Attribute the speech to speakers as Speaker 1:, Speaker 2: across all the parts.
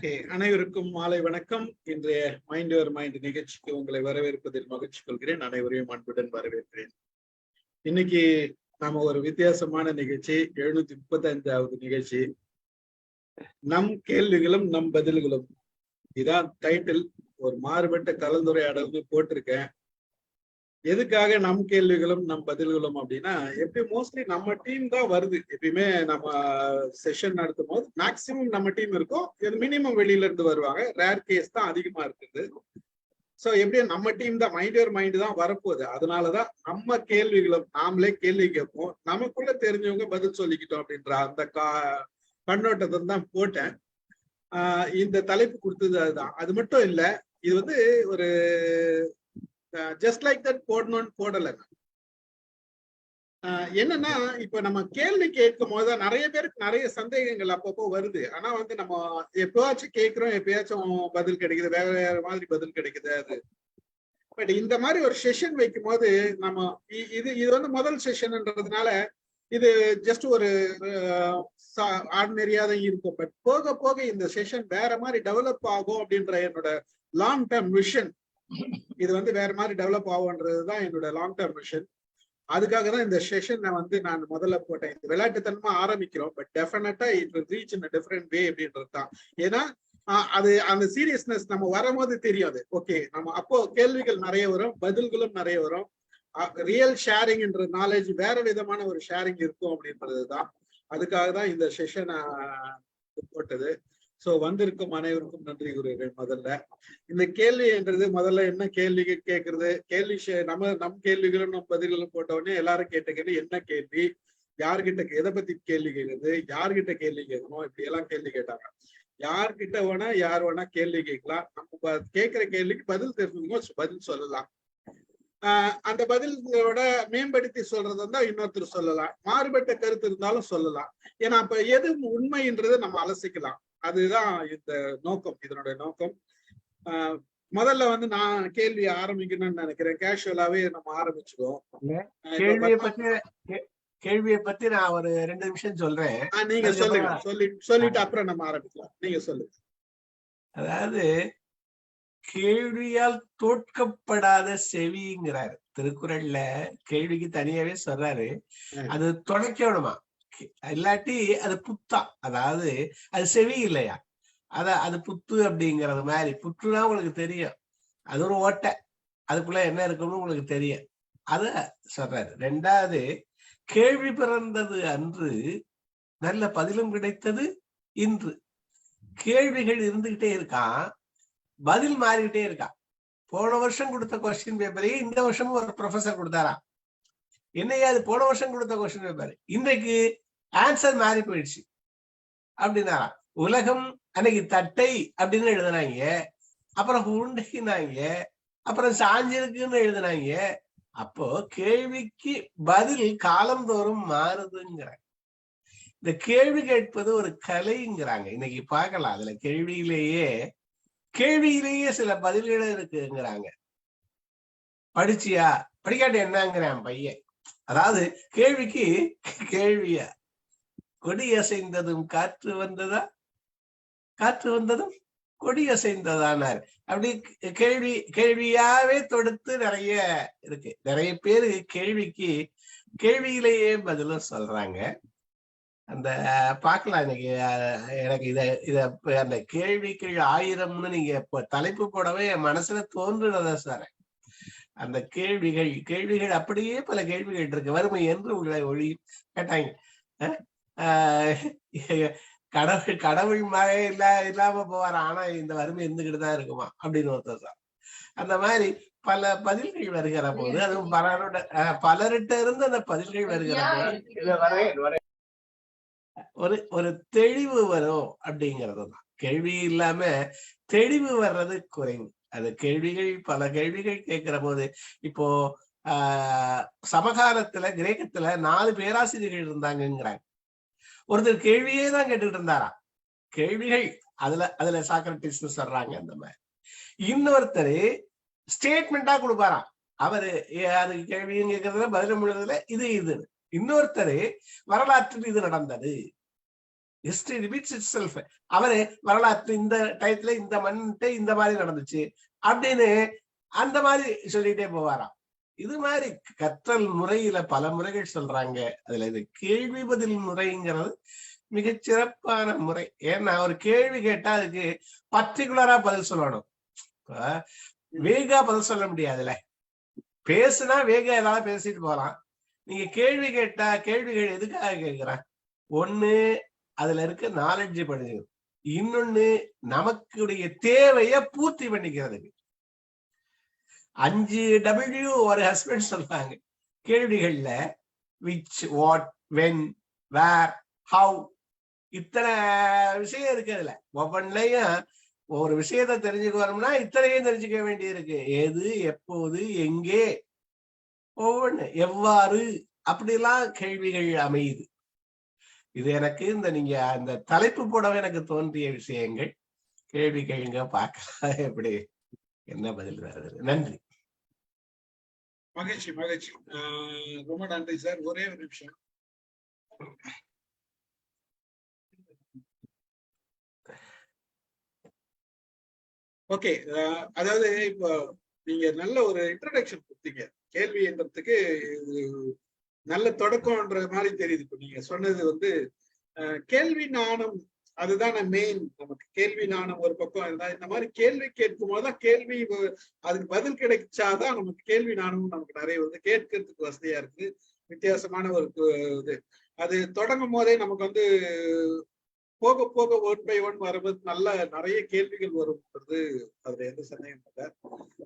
Speaker 1: Okay, அனைவருக்கும் மாலை வணக்கம். இன்றைய மைண்ட் யுவர் மைண்ட் நிகழ்ச்சிக்கு உங்களை வரவேற்பதில் மகிழ்ச்சி கொள்கிறேன். அனைவரையும் அன்புடன் வரவேற்கிறேன். இன்னைக்கு நாம ஒரு வித்தியாசமான நிகழ்ச்சி, 735வது நிகழ்ச்சி. நம் கேள்விகளும் நம் பதில்களும், இதான் டைட்டில். ஒரு மாறுபட்ட கலந்துரையாடல்னு போட்டிருக்கேன். எதுக்காக நம் கேள்விகளும் நம் பதில்களும் அப்படின்னா, எப்படி மோஸ்ட்லி நம்ம டீம் தான் வருது. எப்பயுமே நம்ம செஷன் நடத்தும் போது மேக்சிமம் நம்ம டீம் இருக்கும், மினிமம் வெளியில இருந்து வருவாங்க. ரேர் கேஸ் தான் அதிகமா இருக்குது. ஸோ எப்படியும் நம்ம டீம் தான், மைண்ட் யுவர் மைண்ட் தான் வரப்போகுது. அதனாலதான் நம்ம கேள்விகளும் நாமளே கேள்வி கேட்போம், நமக்குள்ள தெரிஞ்சவங்க பதில் சொல்லிக்கிட்டோம் அப்படின்ற அந்த கண்ணோட்டத்தை தான் போட்டேன். இந்த தலைப்பு கொடுத்தது அதுதான். அது மட்டும் இல்லை, இது வந்து ஒரு ஜஸ்ட் லைக் தட் போடணும்னு போடலை. என்னன்னா, இப்ப நம்ம கேள்வி கேட்கும் போதுதான் நிறைய பேருக்கு நிறைய சந்தேகங்கள் அப்பப்போ வருது. ஆனா வந்து நம்ம எப்பயாச்சும் கேட்கிறோம், எப்பயாச்சும் பதில் கிடைக்குது, வேற வேற மாதிரி பதில் கிடைக்குது. அது பட் இந்த மாதிரி ஒரு செஷன் வைக்கும் போது நம்ம இது வந்து முதல் செஷன்ன்றதுனால இது ஜஸ்ட் ஒரு ஆர்டினரியா தான் இருக்கும். பட் போக போக இந்த செஷன் வேற மாதிரி டெவலப் ஆகும் அப்படின்ற என்னோட லாங் டேர்ம் விஷன். இது வந்து வேற மாதிரி டெவலப் ஆகும்ன்றதுதான் என்னோட லாங் டேர்ம் விஷன். அதுக்காக தான் இந்த செஷனை வந்து நான் முதல்ல போட்டேன். இந்த விளையாட்டுத்தனமா ஆரம்பிக்கிறோம், பட் டெஃபினட்டா it will reach in different வே அப்படின்றது தான். ஏன்னா அது அந்த சீரியஸ்னஸ் நம்ம வரும்போது தெரியாது. ஓகே, நம்ம அப்போ கேள்விகள் நிறைய வரும், பதில்களும் நிறைய வரும். ரியல் ஷேரிங்ன்ற நாலேஜ் வேற விதமான ஒரு ஷேரிங் இருக்கும் அப்படின்றது தான். அதுக்காக தான் இந்த செஷனை போட்டது. ஸோ வந்திருக்கும் அனைவருக்கும் நன்றி கூறுகிறேன். முதல்ல இந்த கேள்வி என்றது, முதல்ல என்ன கேள்வி கேட்கறது, கேள்வி நம் கேள்விகளும் நம் பதில்களும் போட்ட உடனே எல்லாரும் கேட்டுக்கிறது என்ன கேள்வி, யார்கிட்ட எதை பத்தி கேள்வி கேட்கறது, யார்கிட்ட கேள்வி கேட்கணும், இப்படி எல்லாம் கேள்வி கேட்டாங்க. யார்கிட்ட வேணா யார் வேணா கேள்வி கேட்கலாம். நம்ம கேட்கிற கேள்விக்கு பதில் தெரிஞ்சுக்கோ, பதில் சொல்லலாம். அந்த பதில்களோட மேம்படுத்தி சொல்றது தான் இன்னொருத்தர் சொல்லலாம். மாறுபட்ட கருத்து இருந்தாலும் சொல்லலாம். ஏன்னா அப்ப எது உண்மைன்றதை நம்ம அலசிக்கலாம். அதுதான் இந்த நோக்கம், இதனுடைய நோக்கம். முதல்ல வந்து நான் கேள்வி ஆரம்பிக்கணும்னு நினைக்கிறேன். கேஷுவலாவே நம்ம ஆரம்பிச்சுக்கோம்.
Speaker 2: கேள்வியை பத்தி நான் ஒரு 2 நிமிஷம் சொல்றேன்.
Speaker 1: நீங்க சொல்லுங்க. சொல்லிட்டு அப்புறம் நம்ம ஆரம்பிக்கலாம். நீங்க சொல்லுங்க.
Speaker 2: அதாவது கேள்வியால் தோற்கப்படாத செவிங்கிறாரு திருக்குறள்ல. கேள்விக்கு தனியாவே சொல்றாரு, அது துணைக்கணுமா, இல்லாட்டி அது புத்தா, அதாவது அது செவி இல்லையா, அது புத்து அப்படிங்கறது மாதிரி. புற்றுனா உங்களுக்கு தெரியும், அது ஒரு ஓட்டை, அதுக்குள்ள என்ன இருக்குன்னு உங்களுக்கு தெரியும், அத சொல்றாரு. 2வது, கேள்வி பிறந்தது அன்று, நல்ல பதிலும் கிடைத்தது இன்று. கேள்விகள் இருந்துகிட்டே இருக்கான், பதில் மாறிக்கிட்டே இருக்கான். போன வருஷம் கொடுத்த கொஸ்டின் பேப்பரையே இந்த வருஷமும் ஒரு ப்ரொஃபசர் கொடுத்தாராம். என்னையா அது போன வருஷம் கொடுத்த கொஸ்டின் பேப்பர், இன்றைக்கு ஆன்சர் மாறி போயிடுச்சு அப்படின்னாராம். உலகம் அன்னைக்கு தட்டை அப்படின்னு எழுதுனாங்க, அப்புறம் உருண்டைனாங்க, அப்புறம் சாஞ்சிருக்குன்னு எழுதுனாங்க. அப்போ கேள்விக்கு பதில் காலந்தோறும் மாறுதுங்கிறாங்க. இந்த கேள்வி கேட்பது ஒரு கலைங்கிறாங்க. இன்னைக்கு பார்க்கலாம், அதுல கேள்வியிலேயே சில பதில்கள் இருக்குங்கிறாங்க. படிச்சியா, படிக்காட்டி என்னங்கிறான் பையன். அதாவது கேள்விக்கு கேள்வியா, கொடி அசைந்ததும் காற்று வந்ததா, காற்று வந்ததும் கொடி அசைந்ததானார். அப்படி கேள்வியாவே தொடுத்து நிறைய இருக்கு. நிறைய பேரு கேள்வியிலேயே பதிலும் சொல்றாங்க. அந்த பார்க்கலாம். இன்னைக்கு எனக்கு அந்த கேள்விகள் 1000ன்னு நீங்க இப்ப தலைப்பு போடவே என் மனசுல தோன்றுறத சார். அந்த கேள்விகள் அப்படியே பல கேள்விகள் இருக்கு. வறுமை என்று உங்களை ஒளி கேட்டாங்க. கடவுள் மழை இல்லாம போவார், ஆனா இந்த வறுமை இருந்துகிட்டுதான் இருக்குமா அப்படின்னு ஒருத்தர் சார். அந்த மாதிரி பல பதில்கள் வருகிற போது, அதுவும் பலர்கிட்ட இருந்து அந்த பதில்கள் வருகிற போது ஒரு தெளிவு வரும் அப்படிங்கறதுதான். கேள்வி இல்லாம தெளிவு வர்றது குறைவு. அது பல கேள்விகள் கேட்கிற போது, இப்போ சமகாலத்துல கிரேக்கத்துல 4 பேராசிரியர்கள் இருந்தாங்கிறாங்க. ஒருத்தர் கேள்வியே தான் கேட்டுக்கிட்டு இருந்தாராம். கேள்விகள் அதுல சாக்ரட்டிஸ் சொல்றாங்க. அந்த மாதிரி இன்னொருத்தர் ஸ்டேட்மெண்டா கொடுப்பாராம். அவரு அதுக்கு கேள்வியும் கேட்கறதுல பதிலும் முழுதுல இது இன்னொருத்தர் வரலாற்றில் இது நடந்தது, ஹிஸ்டரி ரிப்பீட்ஸ் இட்செல்ஃப். அவரு வரலாற்று இந்த டயத்துல இந்த மண்ணிட்டு இந்த மாதிரி நடந்துச்சு அப்படின்னு அந்த மாதிரி சொல்லிட்டே போவாராம். இது மாதிரி கற்றல் முறையில பல முறைகள் சொல்றாங்க. அதுல இது கேள்வி பதில் முறைங்கிறது மிகச் சிறப்பான முறை. ஏன்னா ஒரு கேள்வி கேட்டா அதுக்கு பர்டிகுலரா பதில் சொல்லணும். வேகா பதில் சொல்ல முடியாதுல்ல. பேசுனா வேகா ஏதாவது பேசிட்டு போலாம். நீங்க கேள்வி கேட்டா கேள்விகள் எதுக்காக கேட்கிறேன்? ஒண்ணு அதுல இருக்க நாலேஜ் படிக்கிறது, இன்னொன்னு நமக்குடைய தேவைய பூர்த்தி பண்ணிக்கிறதுக்கு. 5W ஒரு ஹஸ்பண்ட் சொல்றாங்க கேள்விகள்ல. Which, what, when, where, how, இத்தனை விஷயம் இருக்கு. அதுல ஒவ்வொன்றையும் ஒரு விஷயத்த தெரிஞ்சுக்கணும்னா இத்தனையும் தெரிஞ்சுக்க வேண்டி இருக்கு. எது, எப்போது, எங்கே, ஒவ்வொன்னு எவ்வாறு, அப்படிலாம் கேள்விகள் அமையுது. இது எனக்கு இந்த நீங்க அந்த தலைப்பு போடவே எனக்கு தோன்றிய விஷயங்கள். கேள்வி கேளுங்க, பார்க்கலாம் எப்படி என்ன பதில் வருது. நன்றி.
Speaker 1: மகிழ்ச்சி மகிழ்ச்சி. ரொம்ப நன்றி சார். ஒரே ஒரு நிமிஷம். ஓகே, அதாவது இப்போ நீங்க நல்ல ஒரு இன்ட்ரடக்ஷன் கொடுத்தீங்க. கேள்வி என்றதுக்கு நல்ல தொடக்கம்ன்ற மாதிரி தெரியுது. இப்போ நீங்க சொன்னது வந்து கேள்வி நாணம், அதுதான் மெயின். நமக்கு கேள்வி நாணம் ஒரு பக்கம் இருந்தா, இந்த மாதிரி கேள்வி கேட்கும் போதுதான் கேள்வி அதுக்கு பதில் கிடைச்சாதான் நமக்கு கேள்வி நாணம் நமக்கு நிறைய வந்து கேட்கறதுக்கு வசதியா இருக்கு. வித்தியாசமான ஒரு இது. அது தொடங்கும் போதே நமக்கு வந்து போக போக 1 by 1 வரும்போது நல்ல நிறைய கேள்விகள் வரும்ன்றது அதுல எந்த சந்தேகம் இல்லை.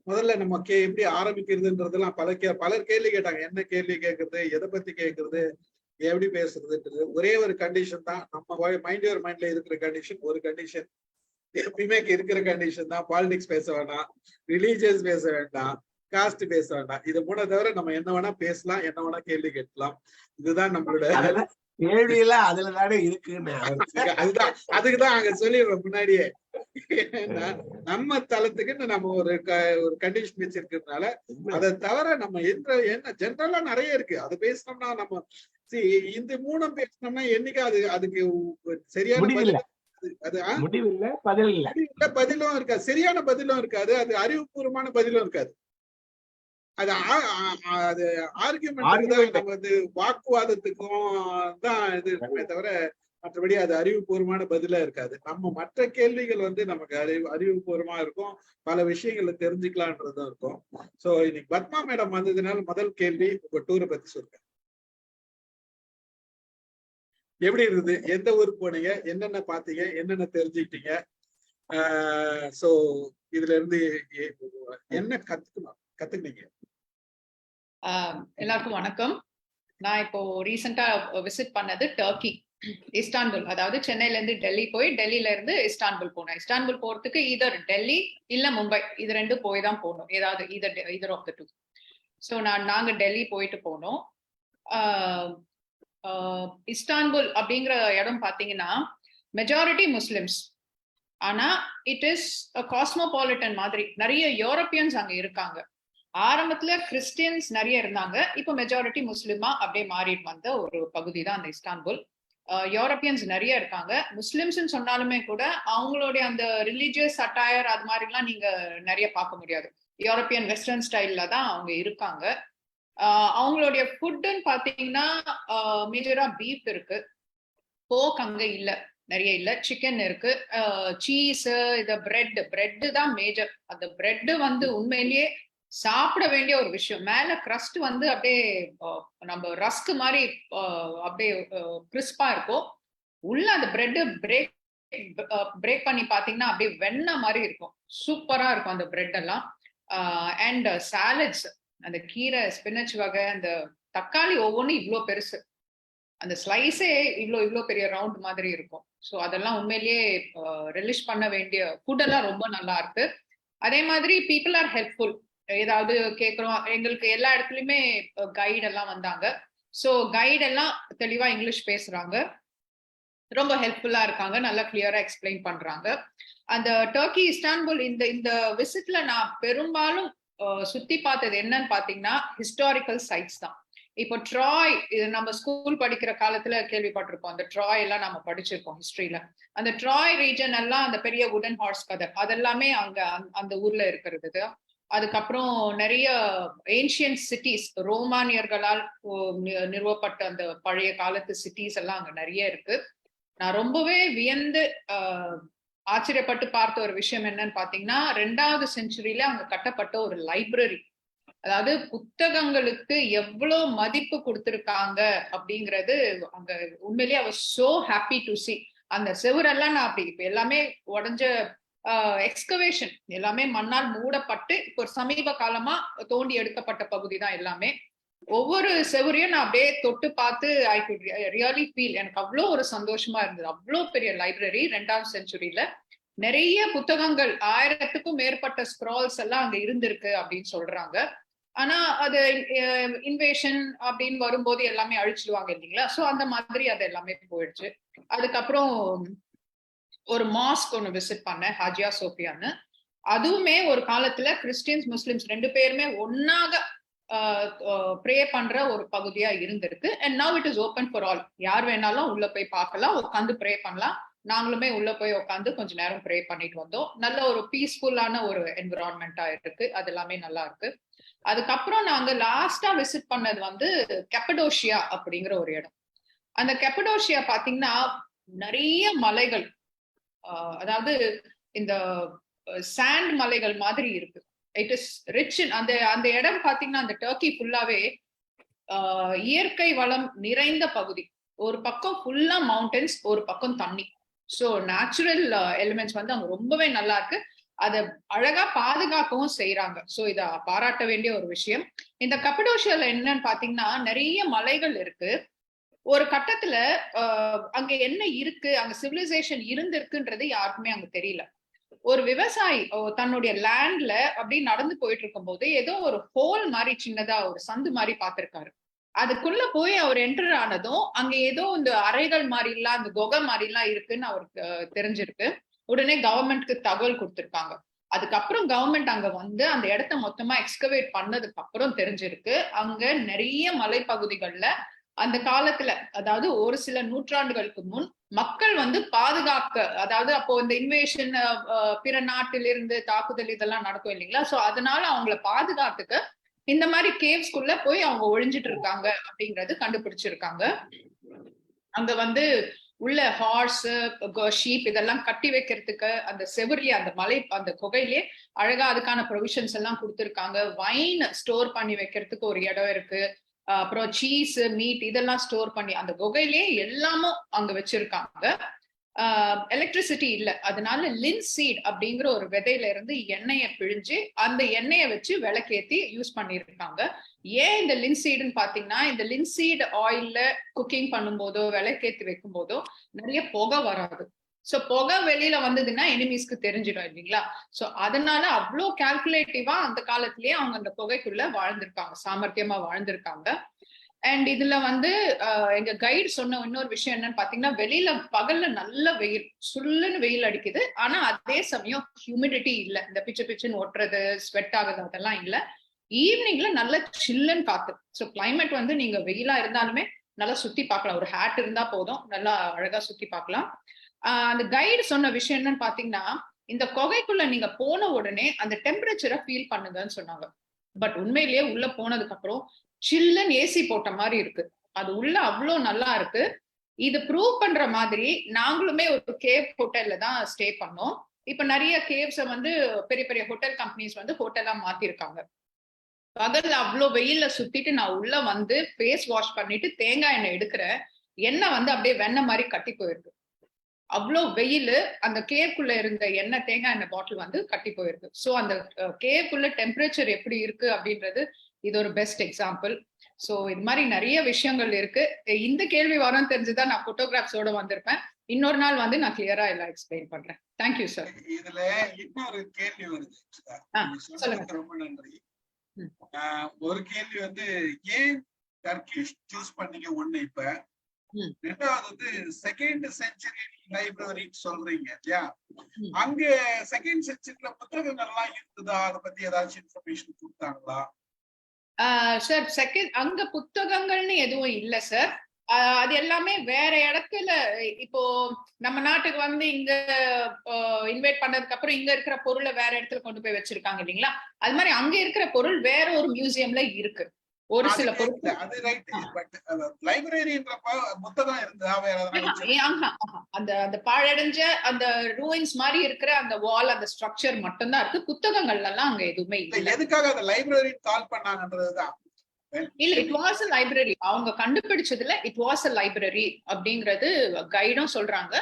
Speaker 1: முதல்ல நம்ம எப்படி ஆரம்பிக்கிறதுன்றதெல்லாம் பலர் கேள்வி கேட்டாங்க. என்ன கேள்வி கேட்கறது, எதை பத்தி கேட்கறது, எப்படி பேசுறதுன்றது. ஒரே ஒரு கண்டிஷன் தான் நம்ம மைண்ட்ல இருக்கிற கண்டிஷன். ஒரு கண்டிஷன் எப்பயுமே இருக்கிற கண்டிஷன் தான், பாலிடிக்ஸ் பேச வேண்டாம், ரிலீஜியஸ் பேச வேண்டாம், காஸ்ட் பேச வேண்டாம். இது மூணு தவிர நம்ம என்ன வேணா பேசலாம், என்ன வேணா கேள்வி கேட்கலாம். இதுதான் நம்மளோட
Speaker 2: கேள்வியில அதுல தானே இருக்குன்னு.
Speaker 1: அதுதான், அதுக்குதான் அங்க சொல்லிடுறோம் முன்னாடியே. நம்ம தளத்துக்கு நம்ம ஒரு கண்டிஷன் வச்சிருக்கிறதுனால, அதை தவிர நம்ம என்ன ஜென்ரலா நிறைய இருக்கு. அது பேசினோம்னா நம்ம இந்த மூணும் பேசினோம்னா என்னைக்கு அதுக்கு சரியான பதில், அது பதிலும் இருக்காது, சரியான பதிலும் இருக்காது, அது அறிவுபூர்வமான பதிலும் இருக்காது. அது ஆர்கியூமெண்ட் தான், நம்ம வந்து வாக்குவாதத்துக்கும் தான் இது இருக்குமே தவிர மற்றபடி அது அறிவுபூர்வமான பதிலா இருக்காது. நம்ம மற்ற கேள்விகள் வந்து நமக்கு அறிவுபூர்வமா இருக்கும், பல விஷயங்களை தெரிஞ்சுக்கலான்றதும் இருக்கும். சோ இன்னைக்கு பத்மா மேடம் வந்ததுனால முதல் கேள்வி உங்க டூரை பத்தி சொல்லுங்க. எப்படி இருந்தது? எந்த ஊருக்கு போனீங்க? என்னென்ன பாத்தீங்க? என்னென்ன தெரிஞ்சுக்கிட்டீங்க? சோ இதுல இருந்து என்ன கத்துக்கினீங்க?
Speaker 3: எல்லாருக்கும் வணக்கம். நான் இப்போ ரீசெண்டா விசிட் பண்ணது டர்க்கி, இஸ்தான்புல். அதாவது சென்னையில இருந்து டெல்லி போய், டெல்லியில இருந்து இஸ்தான்புல் போனேன். இஸ்தான்புல் போறதுக்கு இதர் டெல்லி இல்ல மும்பை, இது ரெண்டு போய் தான் போகணும். ஏதாவது இதர் ஆஃப் த டூ. ஸோ நாங்க டெல்லி போயிட்டு போனோம். இஸ்தான்புல் அப்படிங்கிற இடம் பாத்தீங்கன்னா மெஜாரிட்டி முஸ்லிம்ஸ். ஆனா இட் இஸ் காஸ்மோபாலிட்டன் மாதிரி. நிறைய யூரோப்பியன்ஸ் அங்க இருக்காங்க. ஆரம்பத்துல கிறிஸ்டியன்ஸ் நிறைய இருந்தாங்க, இப்போ மெஜாரிட்டி முஸ்லிமா அப்படியே மாறிட்டு வந்த ஒரு பகுதி தான் அந்த இஸ்தான்புல். யூரோப்பியன்ஸ் நிறைய இருக்காங்க. முஸ்லிம்ஸ் சொன்னாலுமே கூட அவங்களுடைய அந்த ரிலீஜியஸ் அட்டையர் அது மாதிரிலாம் நீங்க நிறைய பார்க்க முடியாது. யூரோப்பியன் வெஸ்டர்ன் ஸ்டைல்ல தான் அவங்க இருக்காங்க. அவங்களுடைய ஃபுட்டுன்னு பாத்தீங்கன்னா மேஜரா பீஃப் இருக்கு, போக் அங்க இல்ல, நிறைய இல்ல. சிக்கன் இருக்கு, சீஸ், இந்த பிரெட் தான் மேஜர். அந்த பிரெட் வந்து உண்மையிலேயே சாப்பிட வேண்டிய ஒரு விஷயம். மேல கிரஸ்ட் வந்து அப்படியே நம்ம ரஸ்க் மாதிரி அப்படியே கிறிஸ்பா இருக்கும். உள்ள அந்த பிரெட் பிரேக் பண்ணி பாத்தீங்கன்னா அப்படியே வெண்ணெய் மாதிரி இருக்கும். சூப்பரா இருக்கும் அந்த பிரெட் எல்லாம். அண்ட் சாலட்ஸ், அந்த கீரை, ஸ்பினச் வகை, அந்த தக்காளி ஒவ்வொன்றும் இவ்வளோ பெருசு, அந்த ஸ்லைஸே இவ்வளோ பெரிய ரவுண்ட் மாதிரி இருக்கும். ஸோ அதெல்லாம் உண்மையிலேயே ரிலிஷ் பண்ண வேண்டிய ஃபுட் எல்லாம் ரொம்ப நல்லா இருக்கு. அதே மாதிரி பீப்புள் ஆர் ஹெல்ப்ஃபுல். ஏதாவது கேட்குறோம், எங்களுக்கு எல்லா இடத்துலயுமே கைட் எல்லாம் வந்தாங்க. ஸோ கைட் எல்லாம் தெளிவா இங்கிலீஷ் பேசுறாங்க, ரொம்ப ஹெல்ப்ஃபுல்லா இருக்காங்க, நல்லா கிளியரா எக்ஸ்பிளைன் பண்றாங்க. அந்த டர்க்கி இஸ்தான்புல் இந்த விசிட்ல நான் பெரும்பாலும் சுத்தி பார்த்தது என்னன்னு பாத்தீங்கன்னா ஹிஸ்டாரிக்கல் சைட்ஸ் தான். இப்போ ட்ராய், இது நம்ம ஸ்கூல் படிக்கிற காலத்துல கேள்விப்பட்டிருப்போம். அந்த ட்ராய் எல்லாம் நம்ம படிச்சிருக்கோம் ஹிஸ்டரியில. அந்த ட்ராய் ரீஜன் எல்லாம் அந்த பெரிய வுடன் ஹார்ஸ் கதை அதெல்லாமே அங்க அந்த ஊர்ல இருக்கிறது. அதுக்கப்புறம் நிறைய ஏன்ஷியன்ட் சிட்டிஸ், ரோமானியர்களால் நிறுவப்பட்ட அந்த பழைய காலத்து சிட்டிஸ் எல்லாம் அங்க நிறைய இருக்கு. நான் ரொம்பவே வியந்து ஆச்சரியப்பட்டு பார்த்த ஒரு விஷயம் என்னன்னு பாத்தீங்கன்னா, 2வது செஞ்சுரியில அங்க கட்டப்பட்ட ஒரு லைப்ரரி. அதாவது புத்தகங்களுக்கு எவ்வளவு மதிப்பு கொடுத்திருக்காங்க அப்படிங்கிறது அங்க உண்மையிலேயே I was so happy to see. அந்த செவுரெல்லாம் நான் அப்படி இப்ப எல்லாமே உடஞ்ச எக்ஸ்கவேஷன், எல்லாமே மண்ணால் மூடப்பட்டு இப்போ ஒரு சமீப காலமா தோண்டி எடுக்கப்பட்ட பகுதி தான் எல்லாமே. ஒவ்வொரு செவரையும் நான் அப்படியே தொட்டு பார்த்து ஐ குட் ரியலி ஃபீல், எனக்கு அவ்வளோ ஒரு சந்தோஷமா இருந்தது. அவ்வளோ பெரிய லைப்ரரி 2வது செஞ்சுரியில நிறைய புத்தகங்கள், 1000க்கும் மேற்பட்ட ஸ்க்ரால்ஸ் எல்லாம் அங்க இருந்திருக்கு அப்படின்னு சொல்றாங்க. ஆனா அது இன்வேஷன் அப்படின்னு வரும்போது எல்லாமே அழிச்சிடுவாங்க இல்லைங்களா? சோ அந்த மாதிரி அது எல்லாமே போயிடுச்சு. அதுக்கப்புறம் ஒரு மாஸ்க் ஒன்று விசிட் பண்ணேன், ஹாஜியா சோஃபியான்னு. அதுவுமே ஒரு காலத்துல கிறிஸ்டியன்ஸ் முஸ்லிம்ஸ் 2 பேருமே ஒன்னாக ப்ரே பண்ற ஒரு பகுதியா இருந்திருக்கு. And now it is open for all. யார் வேணாலும் உள்ள போய் பார்க்கலாம், உட்காந்து ப்ரே பண்ணலாம். நாங்களுமே உள்ள போய் உட்காந்து கொஞ்ச நேரம் ப்ரே பண்ணிட்டு வந்தோம். நல்ல ஒரு பீஸ்ஃபுல்லான ஒரு என்விரான்மெண்டா இருக்கு. அது எல்லாமே நல்லா இருக்கு. அதுக்கப்புறம் நாங்க லாஸ்டா விசிட் பண்ணது வந்து கெப்படோஷியா அப்படிங்கிற ஒரு இடம். அந்த கெப்படோஷியா பாத்தீங்கன்னா நிறைய மலைகள், அதாவது இந்த சாண்ட் மலைகள் மாதிரி இருக்கு. It is rich. அந்த இடம் பாத்தீங்கன்னா அந்த டர்க்கி ஃபுல்லாவே இயற்கை வளம் நிறைந்த பகுதி. ஒரு பக்கம் ஃபுல்லா மவுண்டன்ஸ், ஒரு பக்கம் தண்ணி. ஸோ நேச்சுரல் எலிமெண்ட்ஸ் வந்து அங்க ரொம்பவே நல்லா இருக்கு. அதை அழகா பாதுகாக்கவும் செய்யறாங்க. ஸோ இத பாராட்ட வேண்டிய ஒரு விஷயம். இந்த கப்படோஷியால என்னன்னு பாத்தீங்கன்னா நிறைய மலைகள் இருக்கு. ஒரு கட்டத்துல அங்க என்ன இருக்கு, அங்க சிவிலைசேஷன் இருந்திருக்குன்றது யாருக்குமே அங்க தெரியல. ஒரு விவசாயி தன்னுடைய லேண்ட்ல அப்படி நடந்து போயிட்டு இருக்கும் போது ஏதோ ஒரு ஹோல் மாதிரி சின்னதா ஒரு சந்து மாதிரி பார்த்திருக்காரு. அதுக்குள்ள போய் அவர் என்டர் ஆனதும் அங்க ஏதோ இந்த அறைகள் மாதிரி எல்லாம், அந்த குகை மாதிரி எல்லாம் இருக்குன்னு அவருக்கு தெரிஞ்சிருக்கு. உடனே கவர்மெண்ட்க்கு தகவல் கொடுத்திருக்காங்க. அதுக்கப்புறம் கவர்மெண்ட் அங்க வந்து அந்த இடத்த மொத்தமா எக்ஸ்கவேட் பண்ணதுக்கு அப்புறம் தெரிஞ்சிருக்கு அங்க நிறைய மலைப்பகுதிகள்ல அந்த காலத்துல, அதாவது ஒரு சில நூற்றாண்டுகளுக்கு முன் மக்கள் வந்து பாதுகாக்க, அதாவது அப்போ இந்த இன்வேஷன், பிற நாட்டிலிருந்து தாக்குதல் இதெல்லாம் நடக்கும் இல்லைங்களா? சோ அதனால அவங்கள பாதுகாத்துக்க இந்த மாதிரி கேவ்ஸ்குள்ள போய் அவங்க ஒழிஞ்சிட்டு இருக்காங்க அப்படிங்கறது கண்டுபிடிச்சிருக்காங்க. அங்க வந்து உள்ள ஹார்ஸ், ஷீப் இதெல்லாம் கட்டி வைக்கிறதுக்கு அந்த செவர்லயே, அந்த மலை, அந்த குகையிலேயே அழகா அதுக்கான ப்ரொவிஷன்ஸ் எல்லாம் கொடுத்துருக்காங்க. வைன் ஸ்டோர் பண்ணி வைக்கிறதுக்கு ஒரு இடம் இருக்கு. அப்புறம் சீஸ், மீட் இதெல்லாம் ஸ்டோர் பண்ணி அந்த குகையிலேயே எல்லாமும் அங்க வச்சிருக்காங்க. எலக்ட்ரிசிட்டி இல்ல, அதனால லின்சீட் அப்படிங்கிற ஒரு விதையில இருந்து எண்ணெயை பிழிஞ்சு அந்த எண்ணெயை வச்சு விளக்கேத்தி யூஸ் பண்ணிருக்காங்க. ஏன் இந்த லின்சீடுன்னு பாத்தீங்கன்னா, இந்த லின்சீட் ஆயில்ல குக்கிங் பண்ணும் போதோ விளக்கேத்தி வைக்கும் போதோ நிறைய புகை வராது. சோ புகை வெளியில வந்ததுன்னா எனிமீஸ்க்கு தெரிஞ்சிடும் இல்லைங்களா? சோ அதனால அவ்வளோ கால்குலேட்டிவா அந்த காலத்திலேயே அவங்க அந்த புகைக்குள்ள வாழ்ந்திருக்காங்க, சாமர்த்தியமா வாழ்ந்திருக்காங்க. அண்ட் இதுல வந்து எங்க கைடு சொன்ன இன்னொரு விஷயம் என்னன்னு பாத்தீங்கன்னா, வெளியில பகல்ல நல்ல வெயில், சுல்லுன்னு வெயில் அடிக்குது. ஆனா அதே சமயம் ஹியூமிடிட்டி இல்ல, இந்த பிச்சு பிச்சுன்னு ஒட்டுறது, ஸ்வெட் ஆகுது அதெல்லாம் இல்ல. ஈவினிங்ல நல்ல சில்லுன்னு காத்து. ஸோ கிளைமேட் வந்து நீங்க வெயிலா இருந்தாலுமே நல்லா சுத்தி பார்க்கலாம். ஒரு ஹேட் இருந்தா போதும், நல்லா அழகா சுத்தி பார்க்கலாம். அந்த கைடு சொன்ன விஷயம் என்னன்னு பாத்தீங்கன்னா, இந்த குகைக்குள்ள நீங்க போன உடனே அந்த டெம்பரேச்சரை ஃபீல் பண்ணுங்கன்னு சொன்னாங்க. பட் உண்மையிலேயே உள்ள போனதுக்கு அப்புறம் சில்லுன்னு ஏசி போட்ட மாதிரி இருக்கு. அது உள்ள அவ்வளோ நல்லா இருக்கு. இது ப்ரூவ் பண்ற மாதிரி நாங்களுமே ஒரு கேவ் ஹோட்டல்ல தான் ஸ்டே பண்ணோம். இப்ப நிறைய கேவ்ஸ வந்து பெரிய பெரிய ஹோட்டல் கம்பெனிஸ் வந்து ஹோட்டலா மாத்திருக்காங்க. பகல்ல அவ்வளோ வெயில்ல சுத்திட்டு நான் உள்ள வந்து ஃபேஸ் வாஷ் பண்ணிட்டு தேங்காய் எண்ணெய் எடுக்கிறேன். எண்ணெய் வந்து அப்படியே வெண்ணெய் மாதிரி கட்டி போயிருக்கு. அவ்வளோ வெயில். அந்த கேவ்க்குள்ள இருந்த எண்ணெய், தேங்காய் எண்ணெய் பாட்டில் வந்து கட்டி போயிருக்கு. ஸோ அந்த கேவ்க்குள்ள டெம்பரேச்சர் எப்படி இருக்கு அப்படின்றது இது ஒரு பெஸ்ட் எக்ஸாம்பிள். சோ இது மாதிரி நிறைய விஷயங்கள் இருக்கு. இந்த கேள்வி வரும் தெரிஞ்சுதான் நான் போட்டோகிராஃப்ஸோட வந்திருப்பேன். இன்னொரு நாள் வந்து நான் கிளியரா எல்லாம் எக்ஸ்பிளைன் பண்றேன். Thank you sir.
Speaker 1: இதுல இன்னொரு கேள்வி வருது.
Speaker 3: சொல்லுங்க.
Speaker 1: ரொம்ப நன்றி. ஒரு கேள்வி வந்து, ஏன் டர்க்கிஷ் சூஸ் பண்ணீங்க ஒண்ணு, இப்ப ரெண்டாவது வந்து செகண்ட் செஞ்சுரி லைப்ரரி சொல்றீங்க இல்லையா? அங்க செகண்ட் செஞ்சுரியில புத்தகங்கள் எல்லாம் இருந்ததா? அதை பத்தி ஏதாச்சும் இன்ஃபர்மேஷன் கொடுத்தாங்களா?
Speaker 3: சார் செகண்ட் அங்க புத்தகங்கள்னு எதுவும் இல்ல சார். அது எல்லாமே வேற இடத்துல. இப்போ நம்ம நாட்டுக்கு வந்து இங்க இன்வைட் பண்ணதுக்கு அப்புறம் இங்க இருக்கிற பொருளை வேற இடத்துல கொண்டு போய் வச்சிருக்காங்க இல்லைங்களா? அது மாதிரி அங்க இருக்கிற பொருள் வேற ஒரு மியூசியம்ல இருக்கு. ஒரு சில பொருள்
Speaker 1: அது ரைட். பட் லைப்ரரின்றப்ப புத்தகம் இருந்தா வேற
Speaker 3: அந்த அந்த பாழடைஞ்ச அந்த ரூயின்ஸ் மாதிரி இருக்கிற அந்த வால், அந்த ஸ்ட்ரக்சர் மட்டும் தான் இருக்கு. புத்தகங்கள் எல்லாம் அங்க எதுவுமே இல்ல.
Speaker 1: எதுக்காக அந்த லைப்ரரி கால் பண்ணாங்கன்றதுதான்.
Speaker 3: இல்ல, இட் வாஸ் அ லைப்ரரி. அவங்க கண்டுபிடிச்சதுல இட் வாஸ் அ லைப்ரரி அப்படிங்கறது கைடும் சொல்றாங்க.